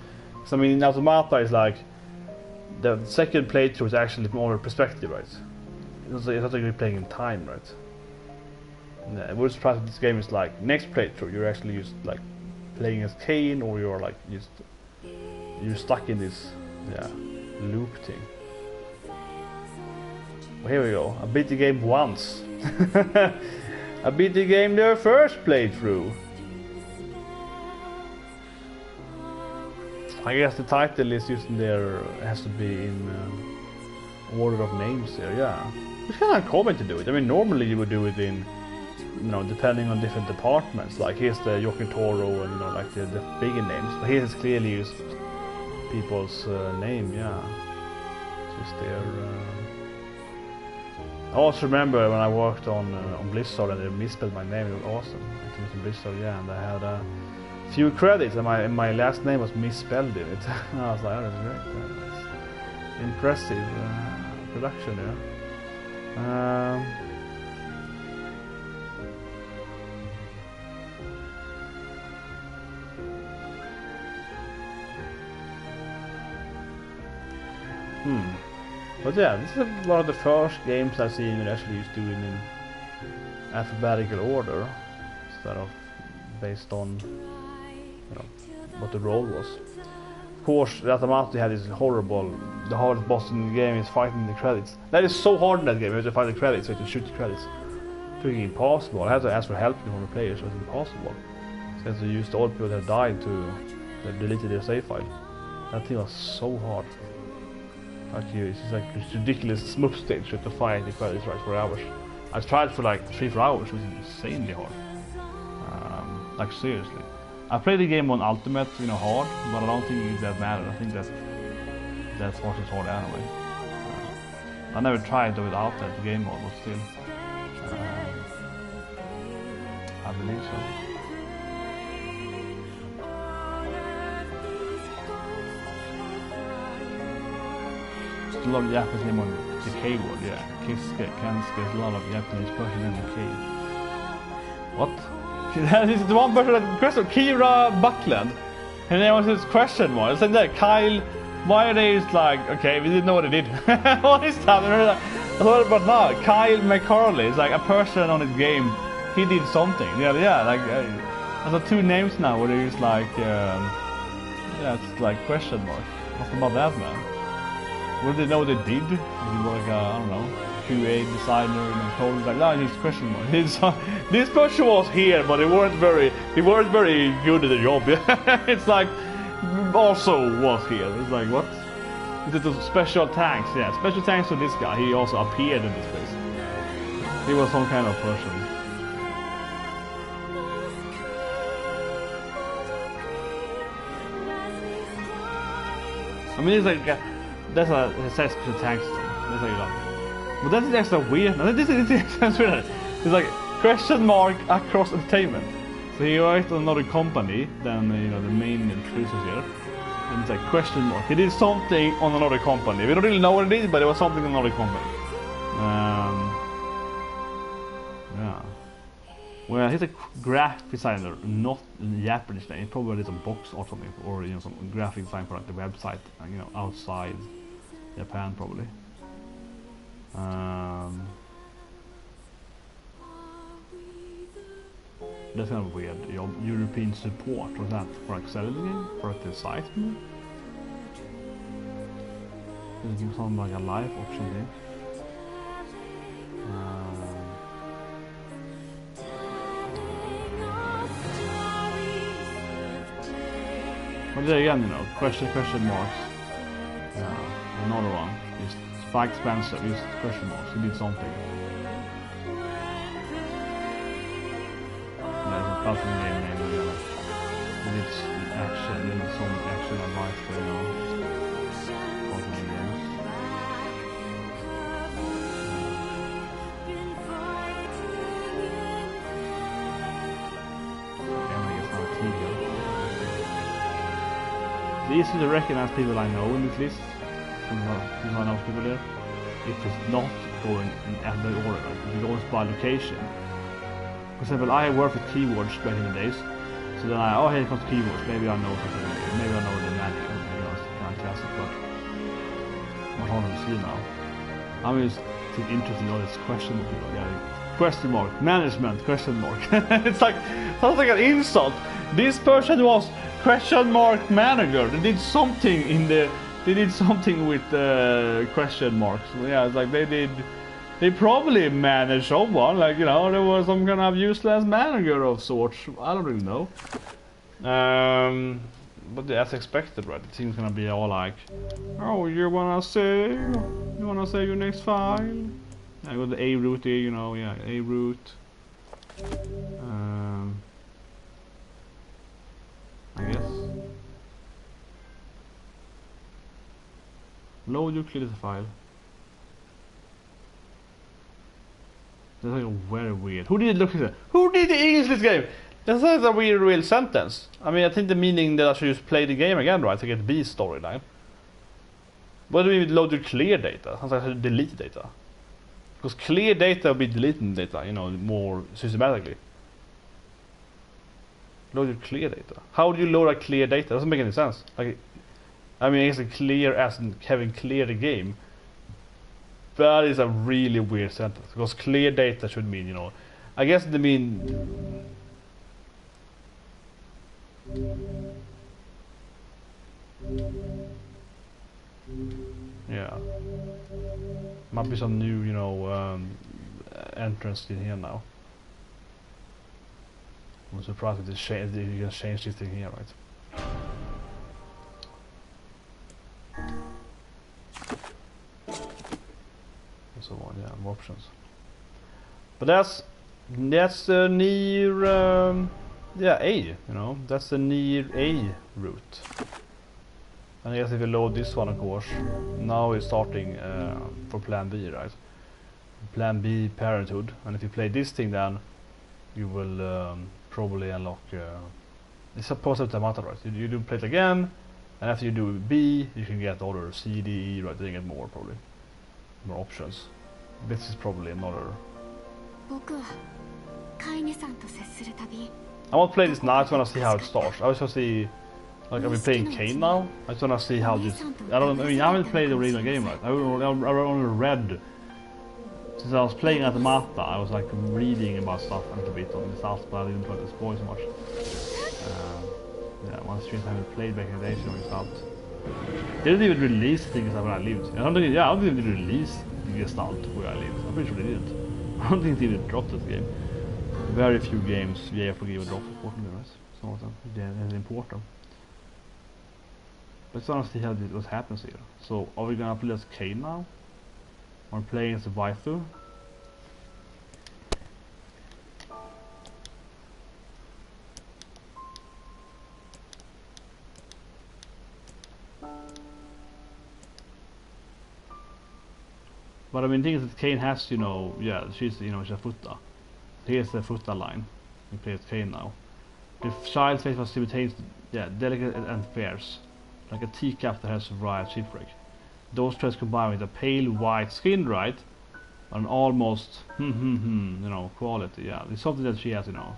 So I mean, in Automata is like. The second playthrough is actually more perspective, right? It's not like you're playing in time, right? Yeah, it would surprise if this game is like next playthrough you're actually just like playing as Kaine, or you're like you're stuck in this loop thing. Well, here we go. I beat the game once. I beat the game the first playthrough. I guess the title is just there, has to be in order of names here, yeah. It's kind of common to do it. I mean, normally you would do it in, depending on different departments. Like here's the Yoko Taro and like the bigger names. But here it's clearly used people's name, yeah. Just their. I also remember when I worked on Blizzard and they misspelled my name. It was awesome. It was Blizzard, yeah, and I had. Few credits and my last name was misspelled in it. I was like, oh, that's great. That's impressive production there. But yeah, this is one of the first games I've seen that actually used to do it in alphabetical order instead of based on what the role was. Of course, the automata had this horrible. The hardest boss in the game is fighting the credits. That is so hard in that game. You have to fight the credits, so you have to shoot the credits. Freaking impossible. I had to ask for help from the players, so it's impossible. So I had to use the old people that died that deleted their save file. That thing was so hard. It's just like this ridiculous smooth stage. You have to fight the credits right for hours. I tried for like 3-4 hours, which is insanely hard. Like seriously. I played the game on ultimate, hard, but I don't think that matters. I think that's what it's hard anyway. I never tried without that game mode, but still, I believe so. Still a lot of Japanese name on the K word, yeah. Kisuke, Kensuke, a lot of Japanese person in the K. What? This is the one person that question Kira Buckland. And then was this question mark. It's like that Kyle, why are they just like, okay, we didn't know what they did. What is that? I thought about now. Kyle McCarley is like a person on this game. He did something. Yeah, like there's 2 names now where they're just like it's like question mark. What's about that, man? What did they know what they did? Was it like I don't know. QA designer and code like that. Just question mark. This person was here, but they weren't very good at the job. It's like also was here. It's like what? Is it a special thanks? Yeah, special thanks to this guy. He also appeared in this place. He was some kind of person. I mean, it's like that's a special thanks thing. That's how you done. But that's actually weird. No, this is weird. It's like question mark across entertainment. So he worked on another company than the main producers here. And it's like question mark. He did something on another company. We don't really know what it is, but it was something on another company. Yeah. Well, he's a graphic designer, not a Japanese name. He probably did some box or something, or some graphic design for like the website, outside Japan probably. That's kind of weird. European support, was that for like selling the game? For like the site? Does it sound like a live option game? But there again, question marks. Another one. Just Spike Spencer used question marks. He did something. There's a platform game name. He did action. He did some action advice for platform games. It's easy to recognize people I know in this list. Since I know people there. If it's not going in any order, like if it goes by location. For example, I worked with keywords back in the days. So then here comes keywords. Maybe I know something. Maybe I know the menu. It's kind of classic, but much harder to see now. I'm just interested in all this question mark people. Yeah, question mark management question mark. It's like sounds like an insult. This person was question mark manager. They did something with question marks. Yeah, it's like they probably managed someone, like there was some kind of useless manager of sorts. I don't really know. But as expected, right? It seems gonna be all like, oh, you wanna say your next file? I got the A root here, yeah, A root. I guess. Load your clear file. That's like very weird. Who did look at that? Who did the English this game? That's a weird real sentence. I mean, I think the meaning that I should just play the game again, right? To get B storyline. What do we mean load your clear data? Sounds like I should delete data. Because clear data will be deleting data, more systematically. Load your clear data. How do you load a clear data? Doesn't make any sense. Like, I mean, it's clear as in having cleared the game. That is a really weird sentence. Because clear data should mean, I guess they mean. Yeah. Might be some new, entrance in here now. I'm surprised if you can change this thing here, right? And so on, yeah, more options. But that's the NieR, A, that's the NieR A route. And I guess if you load this one, of course, now it's starting for Plan B, right? Plan B Parenthood, and if you play this thing, then you will probably unlock. It's a positive automata, right? You do play it again, and after you do B, you can get other C, D, E, right? You get more probably, more options. This is probably another. I won't play this now. I just want to see how it starts. I just want to see. Like, are we playing Kaine now? I just want to see how this. I haven't played the original game, right? I only read. Since I was playing automata, I was like reading about stuff a little bit on this stuff, but I didn't try to spoil so much. Yeah, one stream I haven't played back in the day, so it's out. They didn't even release things when I lived. I don't think they released the Gestalt where I lived. I'm pretty sure they didn't. I don't think they even dropped this game. Very few games JRPG would drop, unfortunately, right? Some of them. They import them. Let's honestly see what happens here. So, are we gonna play as Kaine now? Or playing as Waifu? But I mean, the thing is that Kaine has, you know, yeah, she's a futa. Here's the futa line. We play with Kaine now. The child's face was simultaneous, yeah, delicate and fierce, like a teacup that has survived shipwreck. Those traits combined with a pale white skin, right, an almost quality. Yeah, it's something that she has, you know,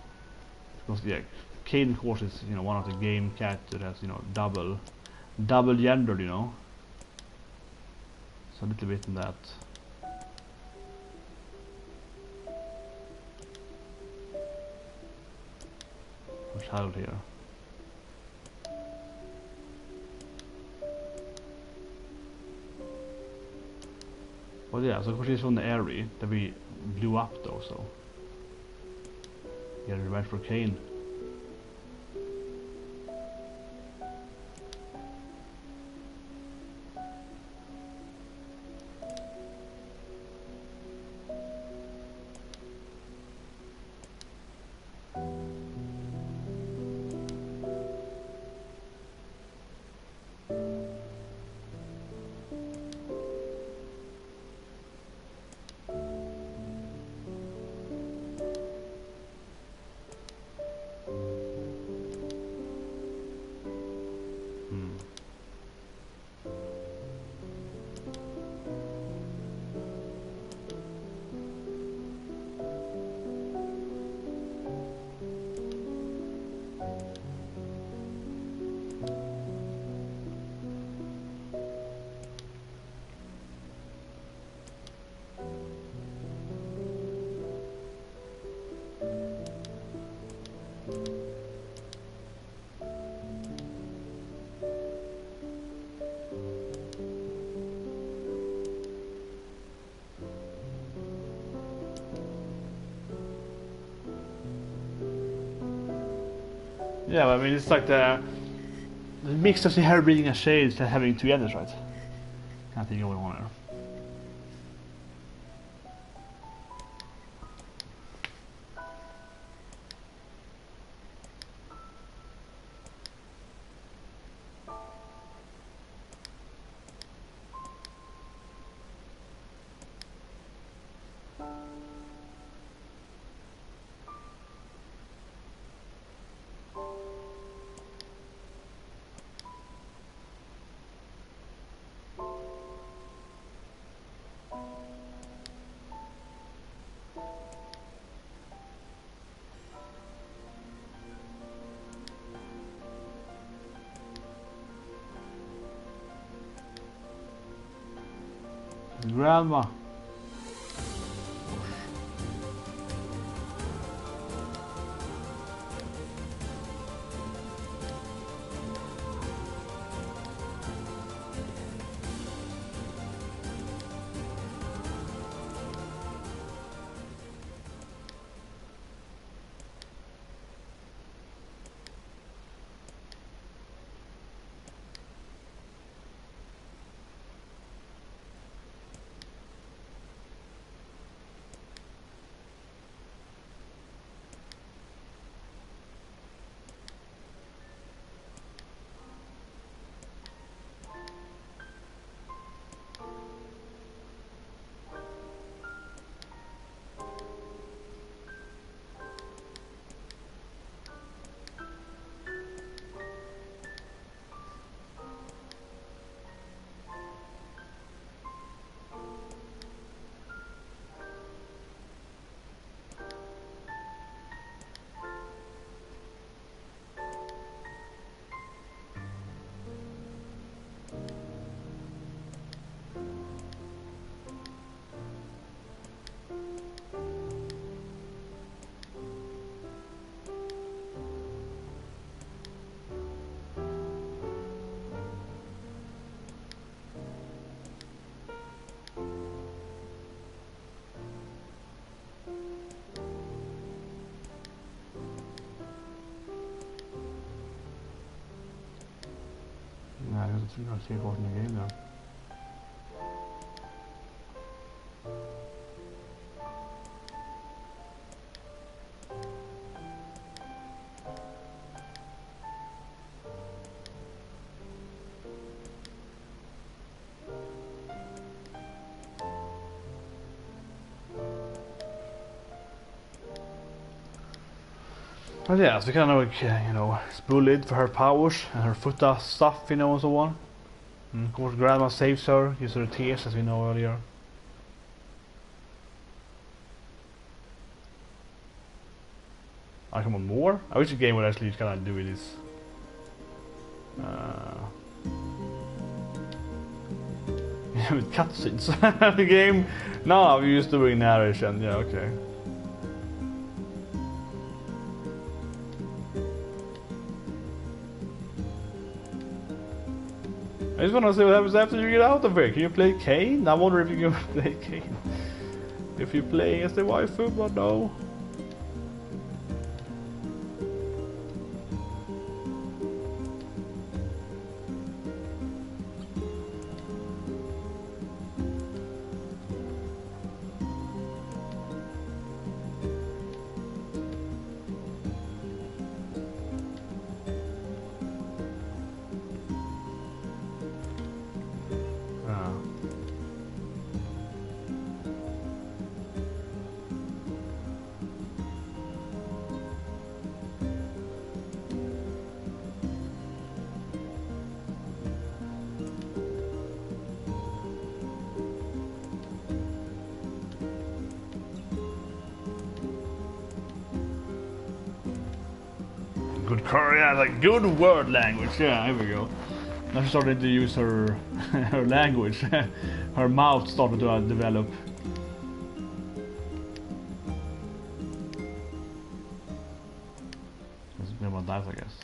because yeah, Kaine of course is, you know, one of the game characters that has, you know, double gender, you know. So a little bit in that. Child here. Well, yeah, so of course she's from the area that we blew up though, so yeah, revenge for Kaine. Yeah, but I mean, it's like the mix of the hair breathing and shades and having two others, right? Can't think of what I want there. Grandma. Nej, jag ser kort in i game där. But yeah, so kind of like, you know, is bullied for her powers and her futa stuff, you know, and so on. And of course, Grandma saves her, gives her tears, as we know earlier. I come on more? I wish the game would actually kind of do this. With cutscenes. The game. No, we used to doing narration. Yeah, okay. I just want to see what happens after you get out of here. Can you play Kaine? I wonder if you can play Kaine. If you play as the waifu, but no. Good Korean, like good word language. Yeah, here we go. Now she started to use her her language. Her mouth started to develop. It's a bit about that, I guess.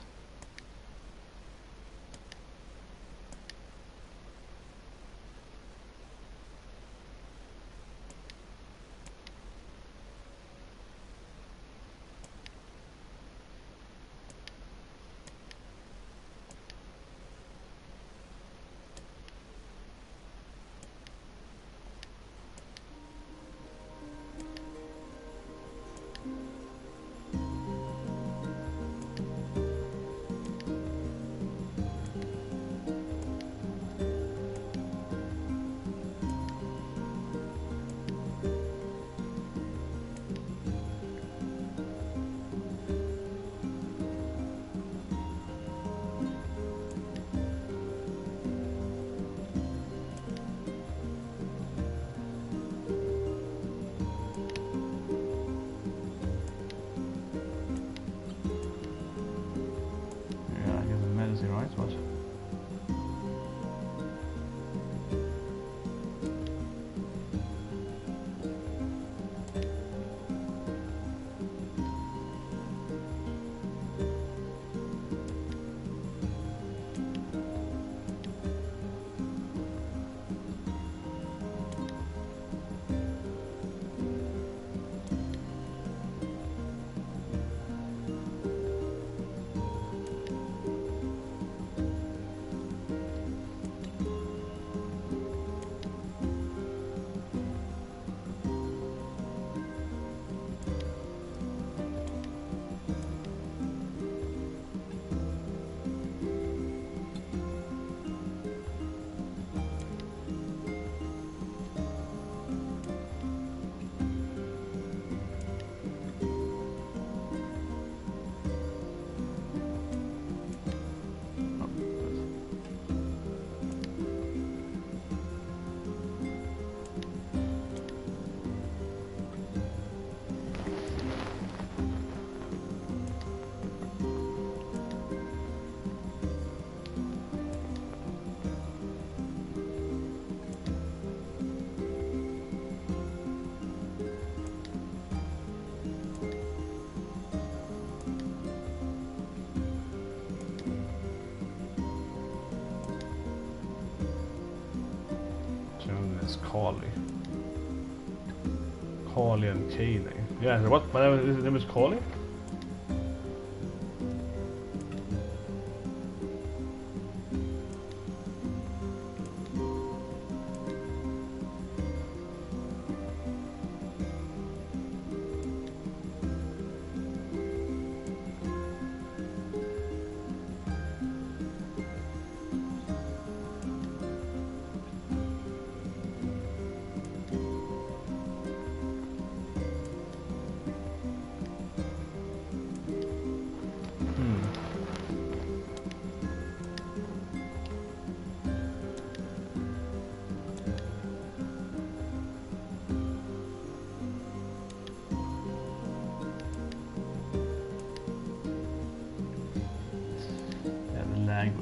Kali and Kaine. Yeah, so what? My name is Kali?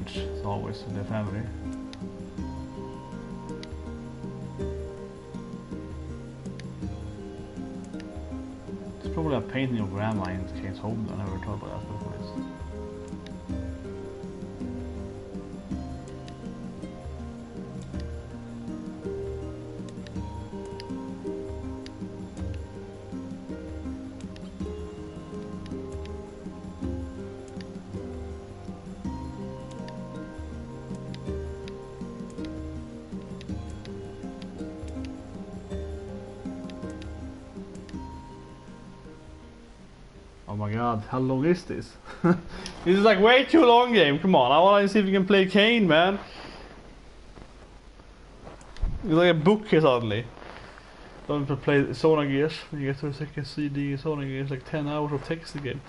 damage, as always, in their family. It's probably a painting of grandma in Kaine's home. I never thought about that before. Oh my god, how long is this? This is like way too long game, come on, I wanna see if we can play Kaine, man. It's like a book here suddenly. Don't play Sona Gears, when you get to the second CD in Sona Gears, like 10 hours of text again.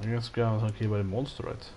I guess grandma's not killed by the monster, right?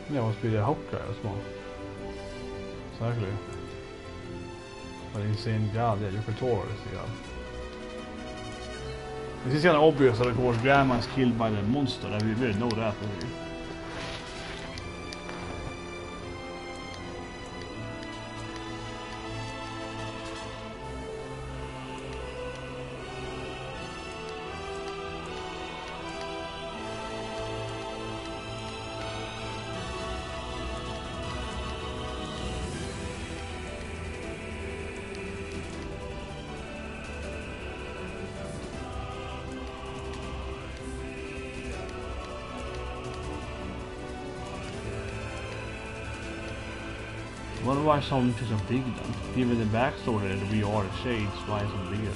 Yeah, must be the Hawk guy as well. Exactly. But insane god, yeah, Yoko Taro is the god. This is kind of obvious that of course grandma is killed by the monster, I really know that already. Wonder why some is so big then? Given the backstory that we are the shades, why is it bigger?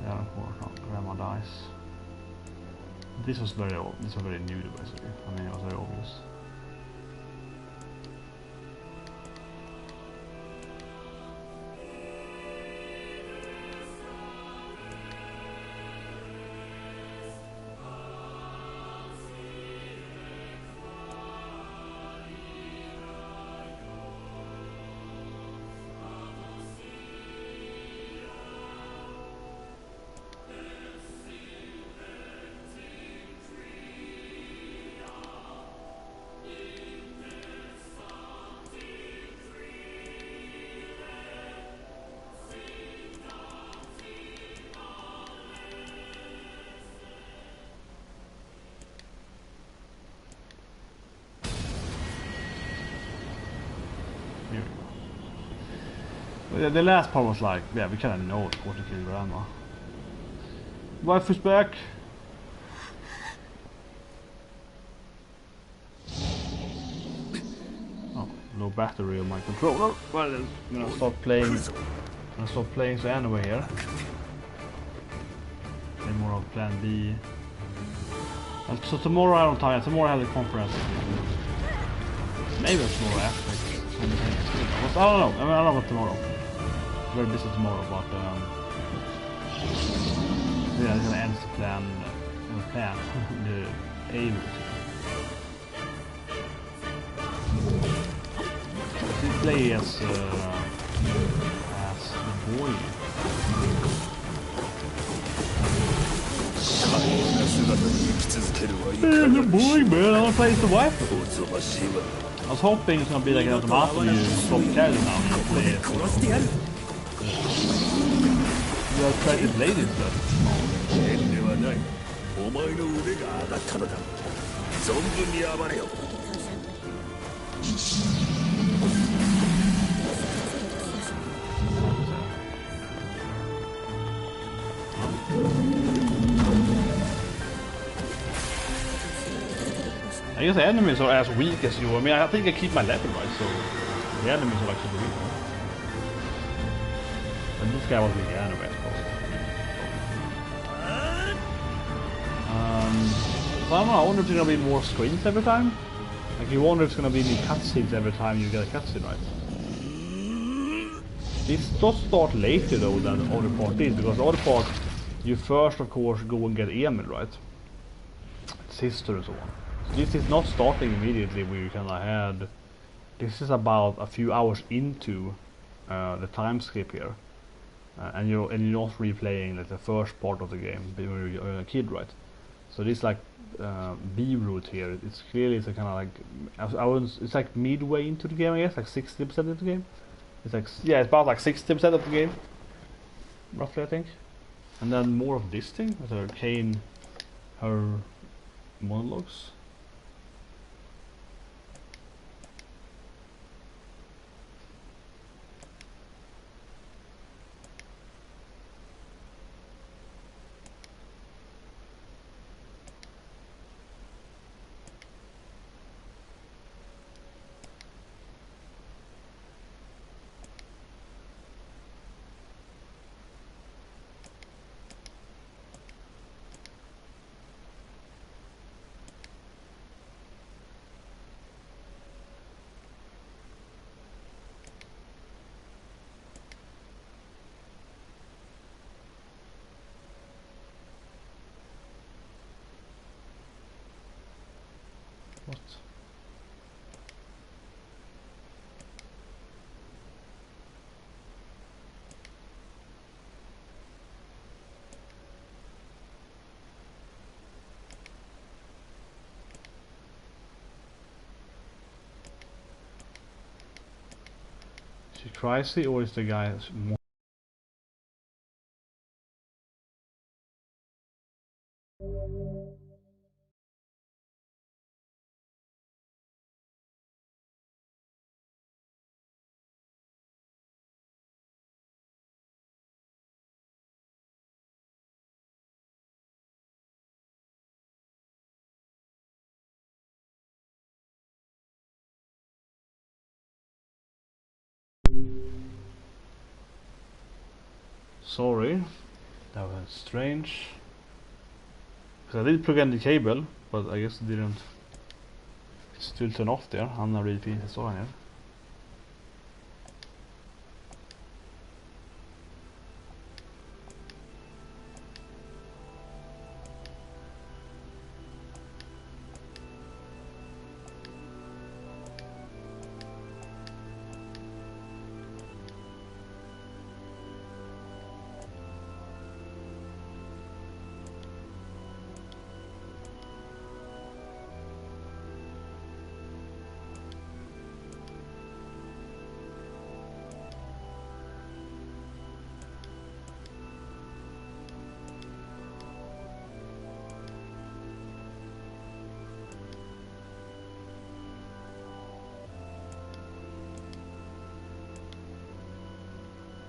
Yeah, of course not. Grandma dies. This was very old. This was very new to basically. I mean, it was very obvious. Yeah, the last part was like, yeah, we kind of know what to kill grandma. Wife is back. Oh, no battery on my controller. Well, I'm gonna start playing. So anyway here. Play more of Plan B. And so tomorrow I don't time. Tomorrow I have the conference. Maybe tomorrow after. I don't know. I don't know about tomorrow. Very busy tomorrow, but yeah, it's gonna end the plan. The A route. We play as the boy. The boy, man. I wanna play as the wife. I was hoping it's gonna be like an automata where you swap characters now and you play it. You have tried to play this stuff. I guess the enemies are as weak as you. I mean, I think I keep my level right, so the enemies are like super weak. And this guy was weak anyway, I suppose. So I don't know, I wonder if there's gonna be more screens every time? Like, you wonder if it's gonna be new cutscenes every time you get a cutscene, right? This does start later though than the other part is, because the other part, you first of course go and get Emil, right? Sister and so on. So this is not starting immediately where you kinda had... This is about a few hours into the time skip here. And you're not replaying like the first part of the game when you're a kid, right? So this like B route here, it's clearly it's a kind of like it's like midway into the game, I guess, like 60% of the game. It's like, yeah, it's about like 60% of the game, roughly, I think. And then more of this thing with her Kaine, her monologues. What? Is she crazy or is the guy more? Sorry, that was strange. Because I did plug in the cable, but I guess it didn't. It's still turned off there. I'm not really paying attention here.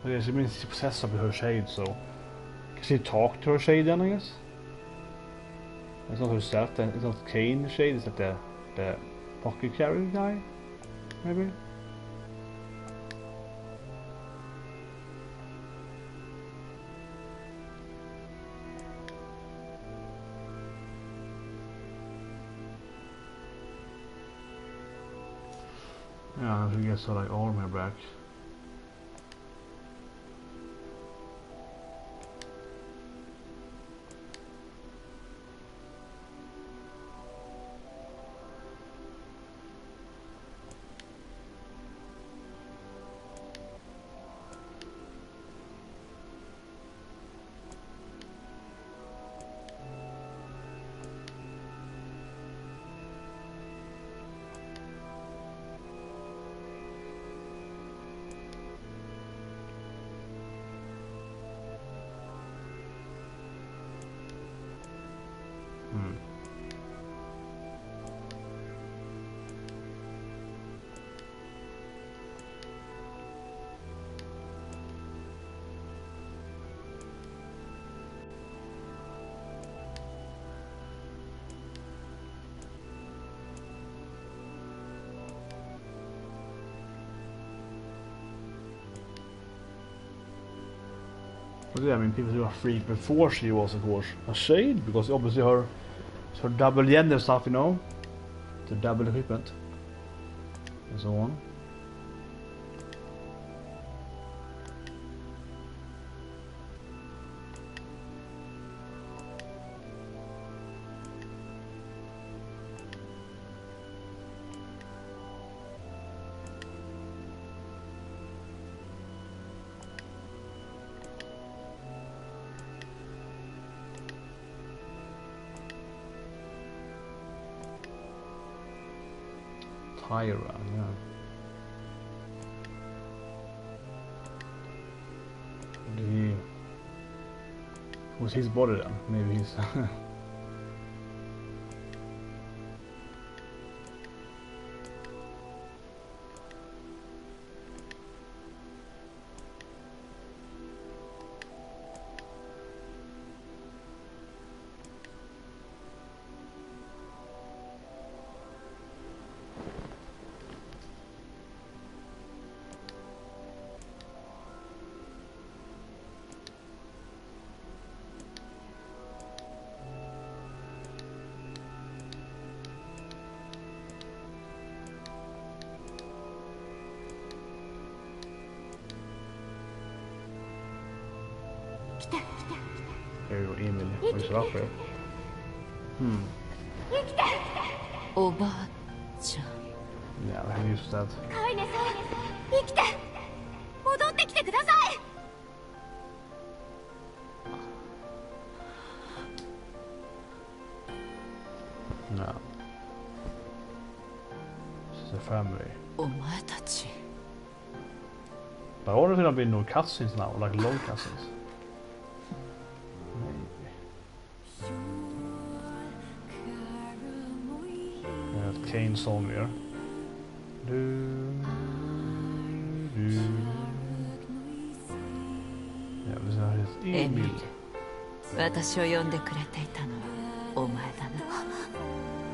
I guess it means she's possessed with her shade, so can she talk to her shade then, I guess? It's not herself then, it's not Kaine the shade, it's like the pocket carrier guy, maybe? Yeah, she gets her like armor back. But yeah, I mean, people who are free before she was, of course, a shade, because obviously her double gender stuff, you know, the double equipment, and so on. Tyra, yeah. Who's his body then? Maybe he's... Here you go, Emil. What is it up here? Yeah, I have used that. No. This is a family. But I wonder if there have been no cutscenes now, like long cutscenes. Kaine song here. Yeah, this is Emil.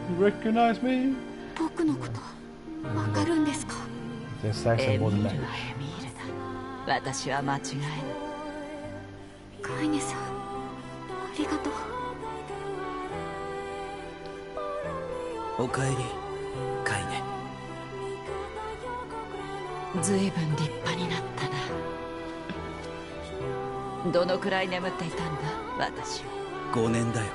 You recognize me? The exact body language. 私は間違いない。カイネさん、ありがとう。おかえり、カイネ。ずいぶん立派になったな。どのくらい眠っていたんだ、私は。5年だよ。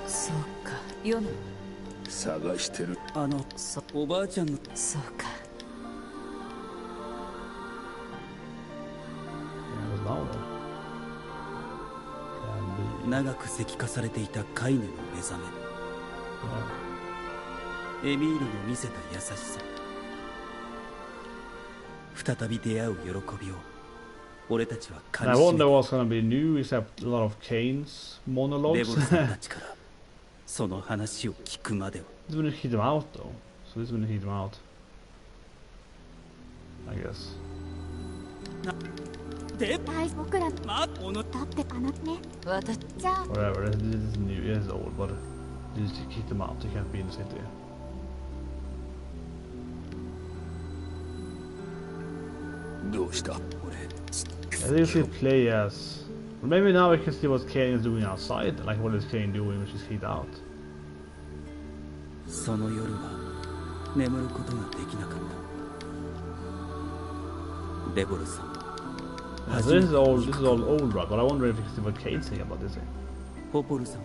そうか、世の探してる。おばあちゃんの。そうか。長く石化されていたカイネの目覚め、エミールの見せた優しさ、再び出会う喜びを俺たちは And I wonder what's gonna be new except a lot of Kaine's デ monologues. ボルさんたちからその話を聞くまでは This is when you hit him out though. So this is when you hit him out. I guess. で僕らおのだってね私じゃあ Whatever, this is new, it is old, but you just kick them out, they can't be in the city. どうした？ I think we play as... Well, maybe now we can see what Kaine is doing outside, like what is Kaine doing when she's hit out. その夜は眠ることができなかった。デボルさん Yeah, so this is all old, right? But I wonder if you can see what Kaine's saying about this thing. ポポルさん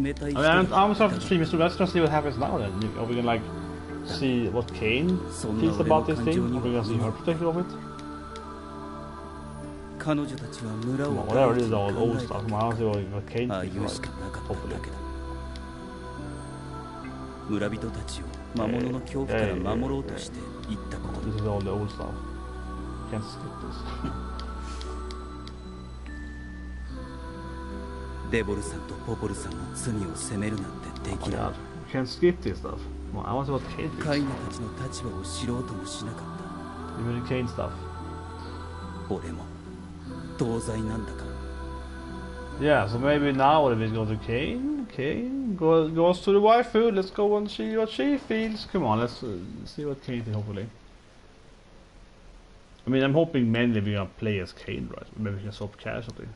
冷たい I mean, I'm starting to stream, so let's just see what happens now then. Are we gonna like see what Kaine feels about this thing? Are we gonna see her perspective of it? 彼女たちは村を Whatever, this is all old stuff. I want to see what Kaine ああ feels 言うし like. かなかっただ Hopefully. けだ。村人たちを魔物の恐怖から守ろうとして言ったこと This is all the old stuff. Can't skip this. デボルさんとポポルさんの罪を責めるなんてで Oh き my な god. い。 Can't skip this stuff. Come on, I want to see what Kaine カイ feels. ネたちの立場を知ろうともしなかっ Even Kaine stuff. た。俺も同罪なんだから。 Yeah, so maybe now if we go to Kaine, goes to the waifu. Let's go and see what she feels. Come on, let's see what Kaine thinks, hopefully. I mean, I'm hoping mainly we're gonna play as Kaine, right? Maybe we can swap casually.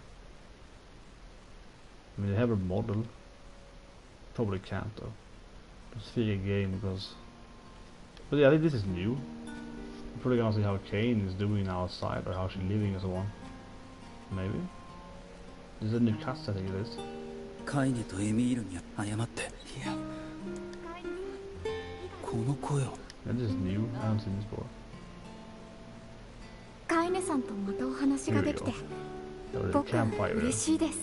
I mean, they have a model. Probably can't though. Let's see a game because... But yeah, I think this is new. We're probably gonna see how Kaine is doing outside or how she's living and so on. Maybe? This is a new cast, I think it is. カイネとエミールに謝って。いや、この声を。 Yeah, this is new. I haven't seen this before. カイネさんとまたお話ができて There was a 僕は campfire. 嬉しいです。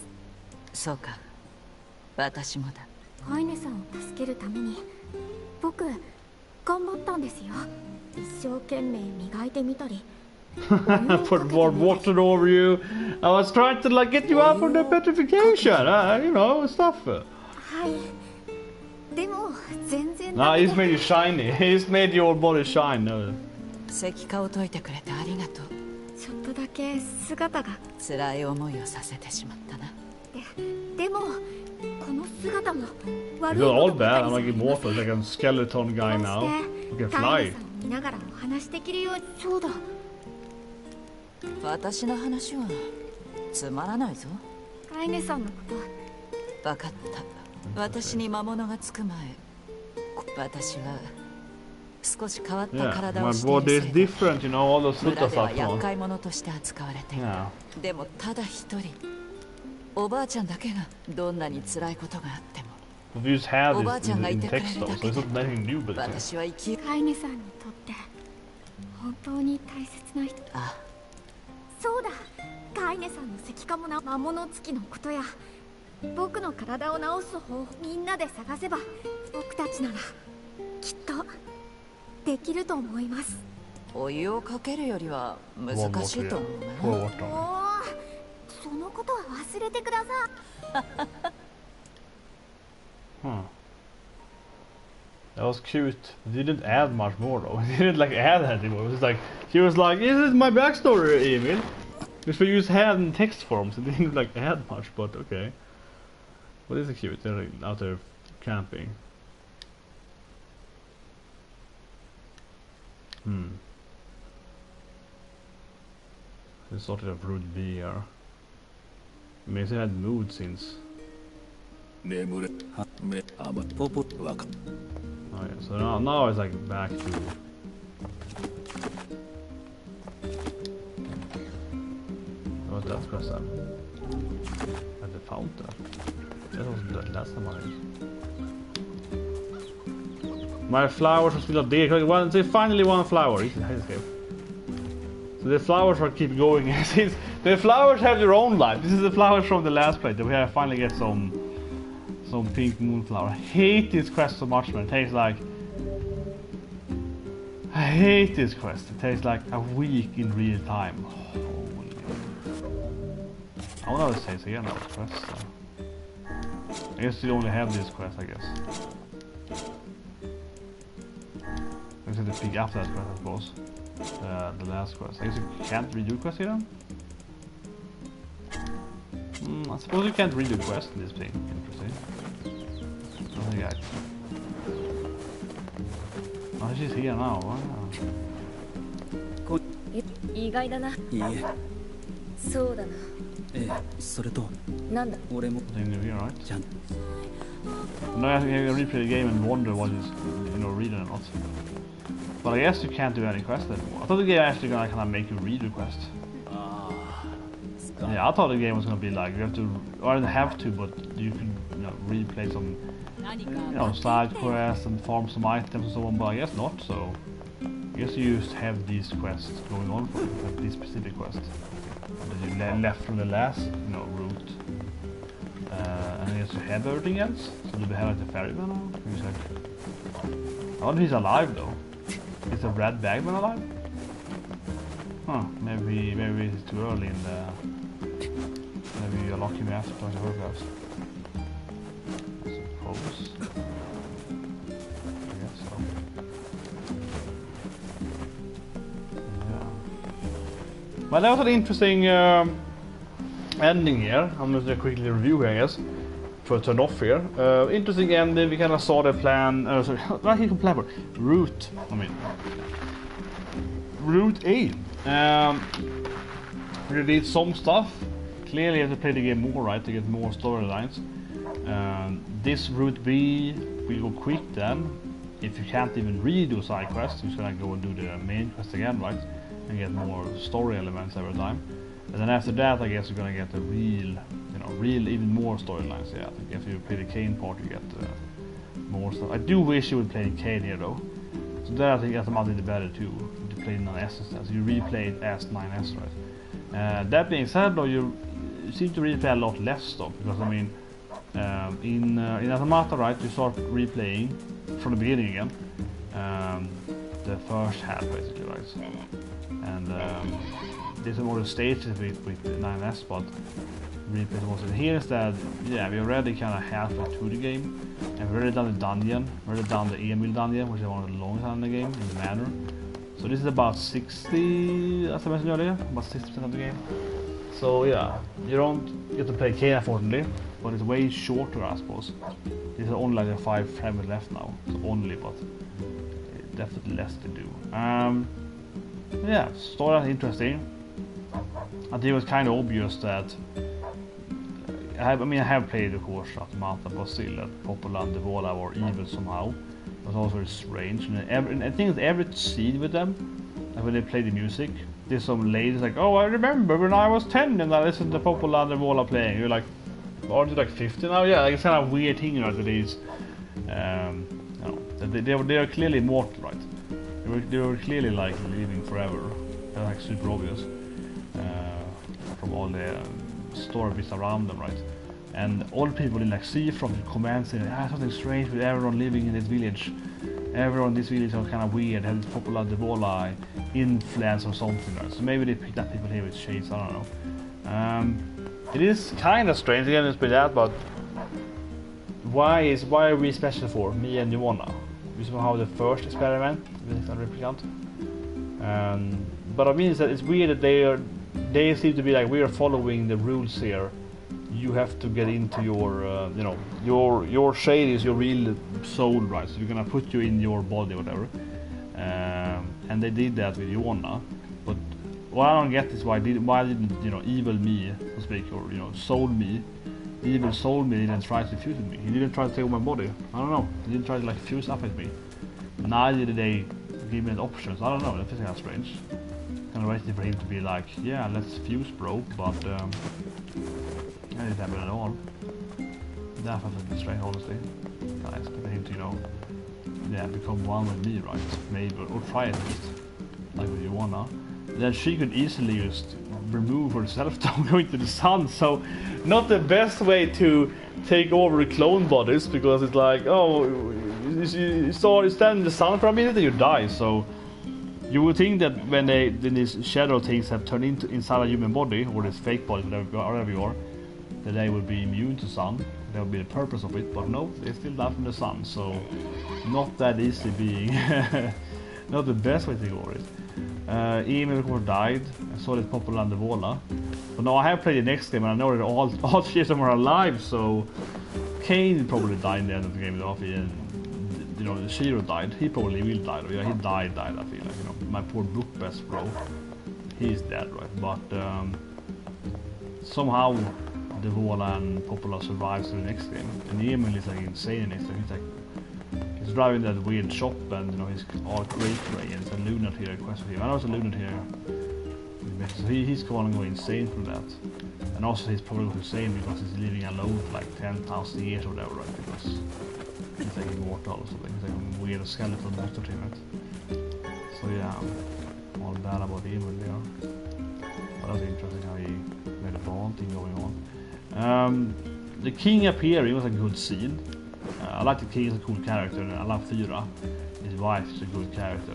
そうか私もだカイネさんを助けるために僕頑張ったんですよ。一生懸命磨いてみたり Put more water over you. I was trying to like get you out from the petrification, you know, stuff. はいでも全然 Nah, he's made you shiny. He's made your body shine. No. 石化を解いてくれてありがとうちょっとだけ姿が辛い思いをさせてしまったなでもこの姿も It's 悪い not こ all とば bad. か I'm り like じゃありませ immortal. ん Like a skeleton guy now. こ You う can してカイ fly. ネさんを見ながらお話できるようにそうだ私の話はつまらないぞカイネさんのこと分かった私に魔物がつく前私は少し変わった Yeah, 体 my をしてい body る is せいで different. You know, all those 村 futa では stuff. 厄 on. 介者として扱われている Yeah. でもただ一人おばあちゃんだけがどんなに辛いことがあっても We've used had おばあ this ちゃんがい in てくれ text る though, だ so け it's で not anything new, but it's 私は生きるカイネさんにとって本当に大切な人あそうだカイネさんの石化もな魔物つきのことや僕の体を治す方法みんなで探せば僕たちならきっとできると思いますお湯をかけるよりは難しいと思う Pour な water お on it. ーそのことは忘れてください Huh. That was cute. They didn't add much more though. They didn't like add anything more. It was like she was like, "This is my backstory, Emil." If we use hand in text forms, it didn't like add much, but okay. But it's cute. They're like, out there camping. It's sort of rude beer. I mean, they had mood since. 眠れ目甘ポポわか Oh yeah, so now it's like back to... What was that quest then? At the fountain? That was the last time I did. My flowers are still up there. They finally one flower. Easy, high escape. So the flowers are keep going. The flowers have their own life. This is the flowers from the last plate. We have finally get some pink moonflower. I hate this quest so much, man. It takes like... I hate this quest. It takes like a week in real time. Holy God. I wonder how it says here now, quest. I guess you only have this quest, I guess. I guess you have to pick up that quest, I suppose. The last quest. I guess you can't redo quest here then? I suppose you can't redo quest in this thing. Interesting. I think oh, she's here now. Wow. 意外だな。いいえ、そうだな。ええ、それとなんだ。俺も Thing new here, right? ちゃん No, I can replay the game and wonder what is, reading or not. But I guess you can't do any quest anymore. I thought the game actually gonna kind of make you read the quest. Yeah, I thought the game was gonna be like you have to, or I didn't have to, but you can, replay some, side quests and farm some items and so on. But I guess not. So I guess you just have these quests going on for you, like these specific quests that you left from the last, route. And I guess you have everything else. So do we have like the ferryman now? I wonder if he's alive though. Is the red bagman alive? Huh? Maybe it's too early in the. Maybe you lock him after the photographs. I suppose. I guess so. Yeah. Well, that was an interesting ending here. I'm just gonna quickly review here, I guess. For turn off here. Interesting ending. We kind of saw the plan. Sorry, what did you plan for? Route. Route A. We did some stuff. Clearly, you have to play the game more, right, to get more storylines. This Route B will go quick then. If you can't even redo side quests, you're just gonna go and do the main quest again, right, and get more story elements every time. And then after that, I guess you're gonna get the real, even more storylines. Yeah, I think if you play the Kaine part, you get more stuff. I do wish you would play Kaine here though. So that I think that's the better too. To play 9S instead. So you replay it as 9S, right? That being said, though, you seem to replay a lot less stuff because I mean, in automata, right, you start replaying from the beginning again, the first half basically, right? And there's more stages with 9S, but replays also here instead. Yeah, we already kind of halfway through the game, and we've already done the dungeon, we've already done the Emil dungeon, which is one of the longest in the game in the manor. So this is about 60, as I mentioned earlier, about 60% of the game. So yeah, you don't get to play Kaine unfortunately, but it's way shorter, I suppose. There's only like 5 frames left now, so only, but definitely less to do. Yeah, story is interesting. I think it was kind of obvious that I have played, of course, automata, but still that Popular and Devola were evil somehow. It was also very strange. And I think every scene with them, like when they play the music, there's some ladies like, oh, I remember when I was 10 and I listened to Popular and Devola playing. You're like, aren't you like 50 now? Yeah, like, it's kind of weird thing, that it is. They are clearly immortal, right? They were clearly like living forever. They're like super obvious from all the story bits around them, right? And all the people in like see from the comments saying, something strange with everyone living in this village. Everyone in this village are kind of weird, have this Popular Devola influence or something, right? So maybe they picked up people here with shades, I don't know. It is kind of strange again to play that, but why are we special for, me and Yvonna? We somehow the first experiment with NieR Replicant. But I mean, it's weird that they seem to be like, we are following the rules here. You have to get into your, your shade is your real soul, right? So we're gonna put you in your body, whatever. And they did that with Yvonna. But what I don't get is why didn't evil me, so to speak, or soul me, evil soul me didn't try to fuse with me. He didn't try to take over my body. I don't know. He didn't try to like fuse up with me. Neither did they give me an options. I don't know. That feels kind of strange. Kind of waiting for him to be like, yeah, let's fuse, bro. But that didn't happen at all. That was a bit strange, honestly. I expected him to, become one with me, right? Maybe, or try at least, like with Yvonna. Then she could easily just remove herself down going to the sun. So, not the best way to take over clone bodies, because it's like, oh, you stand in the sun for a minute and you die. So You would think that when these shadow things have turned into inside a human body, or this fake body, whatever you are, that they would be immune to sun. That would be the purpose of it, but no, they still die from the sun, so not that easy being not the best way to go with it. Emil of course died. I saw it pop around the wall. But no, I have played the next game and I know that all three of them are alive, so Kaine probably died in the end of the game though, and you know, Shiro died. He probably will die though. Yeah, he died, I feel like, you know. My poor book best bro. He's dead, right? But somehow the Vola and Popola survives to the next game. And Emil is like insane in next game. He's driving that weird shop and you know he's all cray and it's a lunatic here quest with him. I know it's a lunatic here. So he's going to go insane from that. And also he's probably going insane because he's living alone for like 10,000 years or whatever, right? Because he's like immortal or something. He's like a weird skeletal monster thing, right? So yeah, all that about Emil there. But that was interesting how he made a bond thing going on. The king appearing was a good scene. I like the king as a cool character, and I love Thyra. His wife is a good character.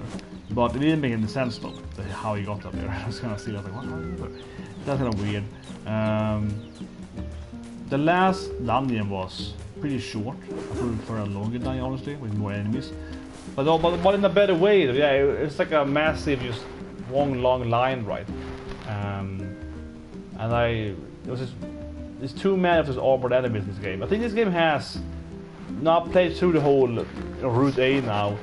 But it didn't make any sense though, how he got up there. I was kind of still like, what? That's kind of weird. The last dungeon was pretty short. I thought for a longer dungeon, honestly, with more enemies. But in a better way though. Yeah, it's like a massive, just one long line, right? There's too many of those armored enemies in this game. I think this game has not played through the whole Route A now.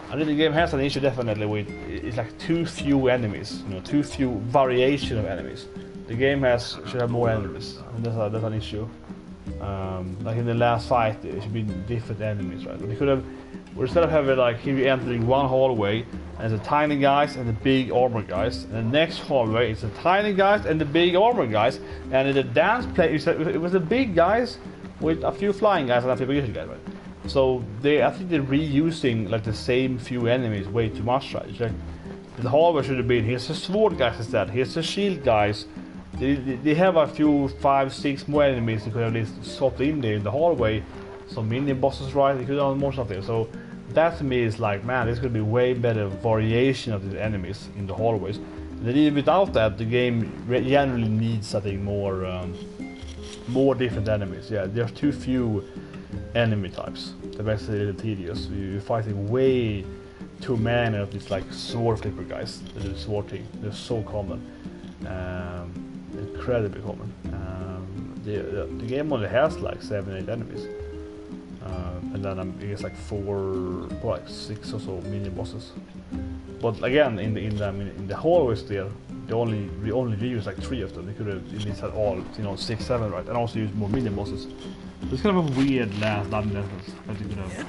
I think the game has an issue definitely with it's like too few enemies, you know, too few variation of enemies. The game should have more enemies, and that's an issue. Like in the last fight, it should be different enemies, right? But they could have, or instead of having like here you entering one hallway and there's the tiny guys and the big armor guys, and the next hallway it's the tiny guys and the big armor guys, and in the dance play it was the big guys with a few flying guys and a few big guys, right? So I think they're reusing like the same few enemies way too much, right? Like, the hallway should have been here's the sword guys instead, here's the shield guys. They have a few 5-6 more enemies they could have at least swapped in there in the hallway. Some mini bosses, right? They could have done more stuff there. So that to me is like, man, this could be way better variation of these enemies in the hallways. And even without that, the game generally needs I think more different enemies. Yeah, there's too few enemy types. That makes it a little tedious. You're fighting way too many of these like sword flipper guys. The sword thing. They're so common. Incredibly common. The game only has like 7-8 enemies. And then I guess like 6 or so mini bosses. But again, in the hallways there, we only reuse like 3 of them. They could have at least had all, 6, 7, right? And also use more mini bosses. So it's kind of a weird last dungeon that you could have.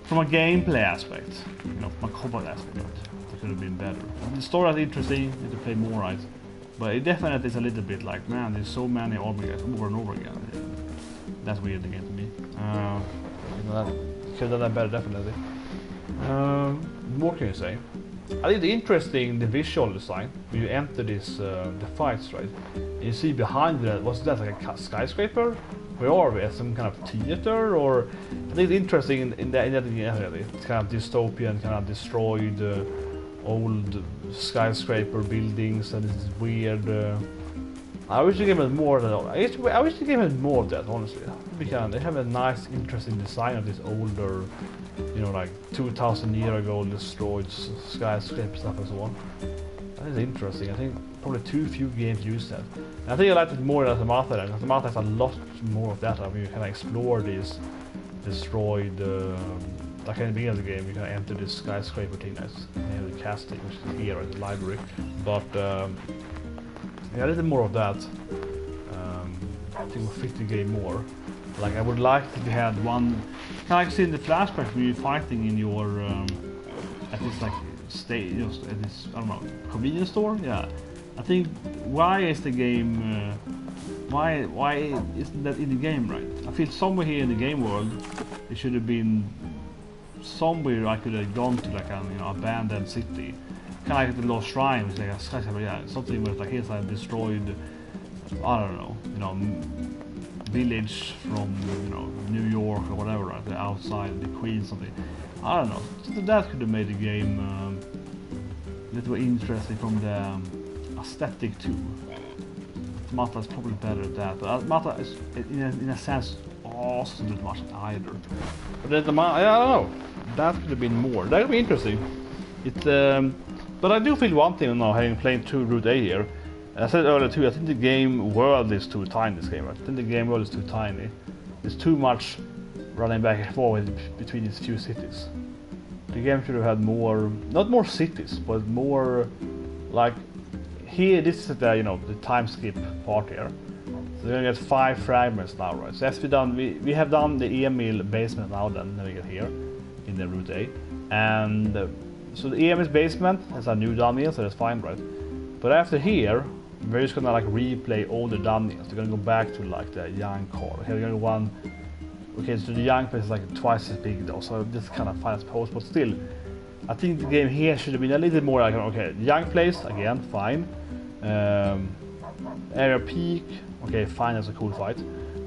From a gameplay aspect, from a combat aspect, it could have been better. The story is interesting. You have to play more, right? But it definitely is a little bit like, man, there's so many armor guys over and over again. That's weird again to me. Could have done better, definitely. What can you say? I think the interesting the visual design when you enter this the fights, right? And you see behind that, was that like a skyscraper? Where are we? At some kind of theater? Or I think it's interesting in that it's kind of dystopian, kind of destroyed old skyscraper buildings, and this is weird. I wish the game had more of that. I wish the game had more of that, honestly. Because they have a nice, interesting design of this older, like 2,000 years ago destroyed skyscraper stuff and so on. That is interesting. I think probably too few games use that. And I think I liked it more in Automata. And Automata has a lot more of that. I mean, you can explore these destroyed. Like in the beginning of the game, you can enter this skyscraper thing that's the casting, which is here at the library. But yeah, a little more of that. I think will fit the game more. Like I would like to have one. Kind of see in the flashback when you're fighting in your at this like stage, at this convenience store. Yeah, I think why is the game? Why isn't that in the game, right? I feel somewhere here in the game world, it should have been somewhere I could have gone to like an abandoned city. Kind of like the Lost Shrine, which is like a skyscraper, yeah, something where like here's a destroyed, I don't know, village from New York or whatever, right? The outside, the Queen, something. I don't know. So that could have made the game little interesting from the aesthetic too. Automata is probably better at that, but Automata is in a sense also not much either. But then I don't know. That could have been more. That would be interesting. But I do feel one thing now, having played through Route A here. I said earlier too, I think the game world is too tiny this game, right? I think the game world is too tiny. There's too much running back and forth between these few cities. The game should have had more, not more cities, but more like here. This is the the time skip part here. So we're gonna get 5 fragments now, right? So as we have done the Emil basement now. Then we get here in the Route A, and so the Emil's basement has a new dungeon, so that's fine, right? But after here, we're just gonna like replay all the dungeons. We're gonna go back to like the young core. Here we're gonna go one. Okay, so the young place is like twice as big though, so this kind of fine as post, but still, I think the game here should have been a little more like, okay, young place, again, fine. Area peak, okay, fine, that's a cool fight,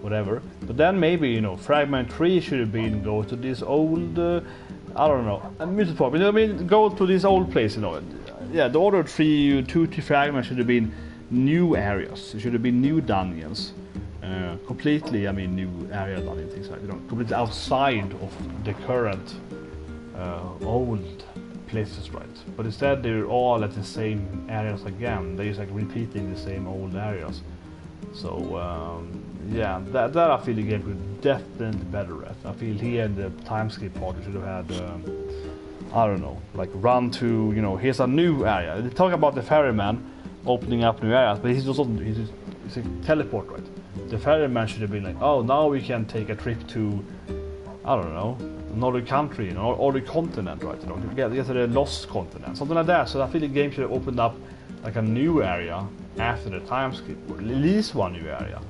whatever. But then maybe, fragment 3 should have been go to this old, I don't know, amusement park, I mean, go to this old place, Yeah, the order 2, 3 fragments should have been new areas, it should have been new dungeons. Completely, new area dungeon things like completely outside of the current old places, right? But instead they're all at the same areas again. They're just like repeating the same old areas. So yeah, that I feel the game could definitely better at. I feel here in the time skip part you should have had I don't know, like run to here's a new area. They talk about the ferryman opening up new areas, but he's a teleport, right? The ferryman should have been like, oh, now we can take a trip to, I don't know, another country, or the continent, right? Get to the lost continent, something like that. So I feel the game should have opened up like a new area after the time skip, or at least one new area,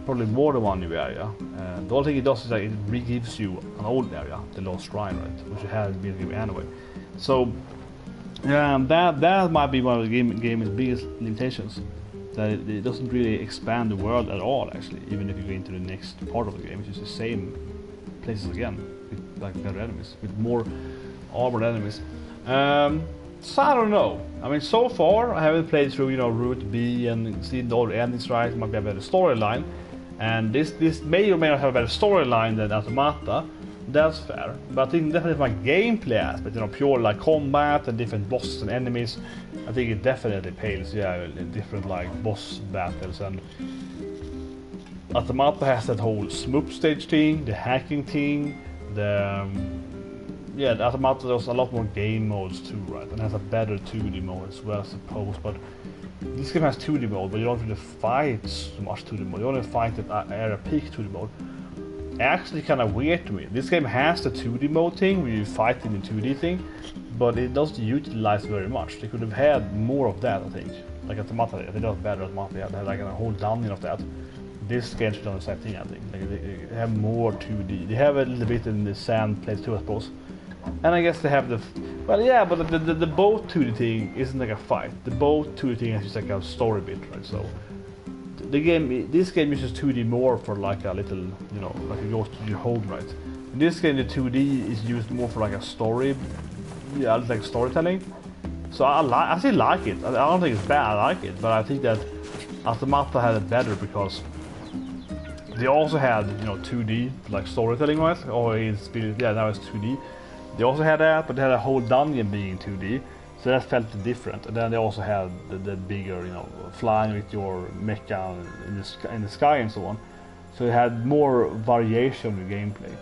probably more than one new area. The only thing it does is like it re-gives you an old area, the Lost Shrine, right? Which it had been given anyway. So that might be one of the game's biggest limitations. That it doesn't really expand the world at all, actually, even if you go into the next part of the game, which is the same places again, with like better enemies, with more armored enemies. So I don't know. So far I haven't played through Route B and seen all the endings right. It might be a better storyline, and this may or may not have a better storyline than Automata. That's fair, but I think definitely my gameplay aspect, pure like combat and different bosses and enemies, I think it definitely pales, in different like boss battles. And Automata has that whole smoop stage thing, the hacking thing, the Automata does a lot more game modes too, right? And has a better 2D mode as well, I suppose. But this game has 2D mode, but you don't really fight so much 2D mode. You only fight at area peak 2D mode. Actually kind of weird to me. This game has the 2D mode thing where you fight in the 2D thing, but it doesn't utilize very much. They could have had more of that, I think. Like Automata, they don't better Automata. They had like a whole dungeon of that. This game should have the same thing, I think. Like they have more 2D. They have a little bit in the sand place too, I suppose. And I guess they have the but the boat 2D thing isn't like a fight. The boat 2D thing is just like a story bit, right? So this game uses 2D more for like a little, like it goes to your home, right? In this game, the 2D is used more for like a story, like storytelling. So I still like it. I don't think it's bad. I like it, but I think that Automata had it better because they also had 2D like storytelling, right? Or now it's 2D. They also had that, but they had a whole dungeon being 2D. So that felt different, and then they also had the bigger, flying with your mecha in the sky and so on. So it had more variation with gameplay.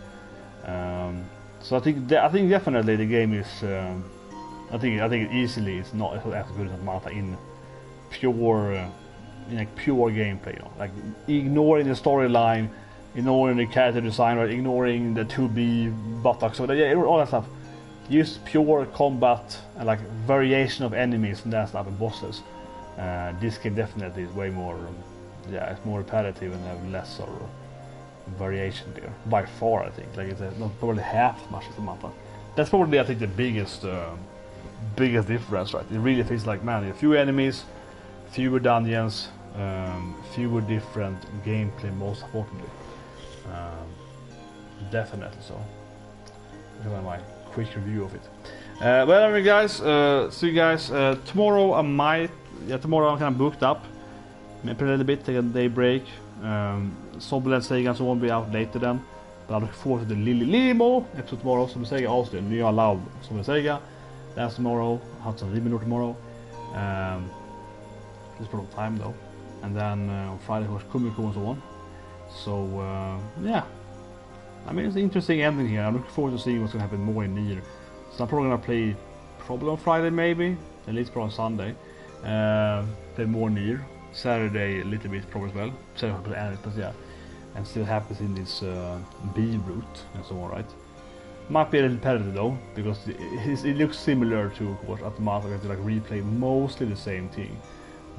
So I think definitely the game is. I think it easily is not as good as Automata in pure gameplay. Like ignoring the storyline, ignoring the character design, right? Ignoring the 2B buttocks, so all that stuff. Just pure combat and like variation of enemies and that stuff and bosses. This game definitely is way more, it's more repetitive and have less sort of variation there. By far, I think. Like it's not probably half as much as Automata. That's probably, I think, the biggest difference, right? It really feels like, man, a few enemies, fewer dungeons, fewer different gameplay, most importantly. Definitely so. Here's my quick review of it. Well, anyway, guys, see you guys tomorrow. Tomorrow I'm kind of booked up. Maybe a little bit, take a day break. Zombieland Sega so won't be out later then. But I'm looking forward to the Limo episode tomorrow. Som Sega avslut. Nya Love som Sega. That's tomorrow. I'll have some Liminor tomorrow. Just for time though. And then on Friday was Kumiko and so on. So yeah. I mean, it's an interesting ending here. I'm looking forward to seeing what's going to happen more in Nier. So I'm probably going to play on Friday maybe. At least probably on Sunday. Play more Nier. Saturday a little bit probably as well. Saturday, but yeah. And still happens in this B route and so on, right? Might be a little repetitive though, because it looks similar to of course automata, to like replay mostly the same thing.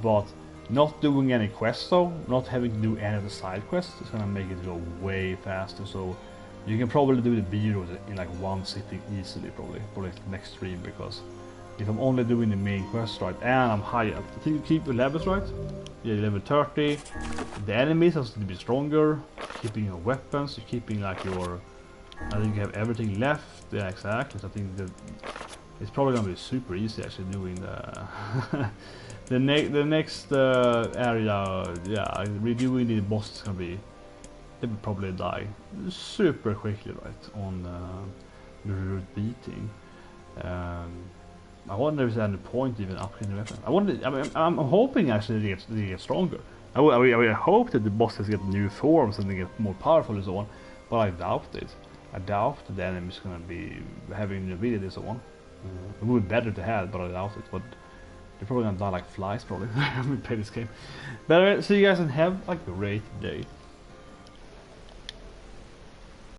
But not doing any quests though, not having to do any of the side quests, is gonna make it go way faster. So you can probably do the B route in like one sitting easily, probably next stream, because if I'm only doing the main quest right, and I'm high up, I think you keep the levels right. Yeah, level 30. The enemies are to be stronger. Keeping your weapons, you're keeping like your. I think you have everything left. Yeah, exactly. So I think that it's probably gonna be super easy actually doing the the next area. Yeah, redoing the boss is gonna be. They will probably die super quickly, right? On the route beating. I wonder if there's any point even upgrading the weapon. I'm hoping actually they get stronger. I hope that the bosses get new forms and they get more powerful and so on. But I doubt it. I doubt that the enemy is gonna be having new abilities and so on. It would be better to have, but I doubt it. But they're probably gonna die like flies probably when we play this game. But anyway, see you guys and have a great day.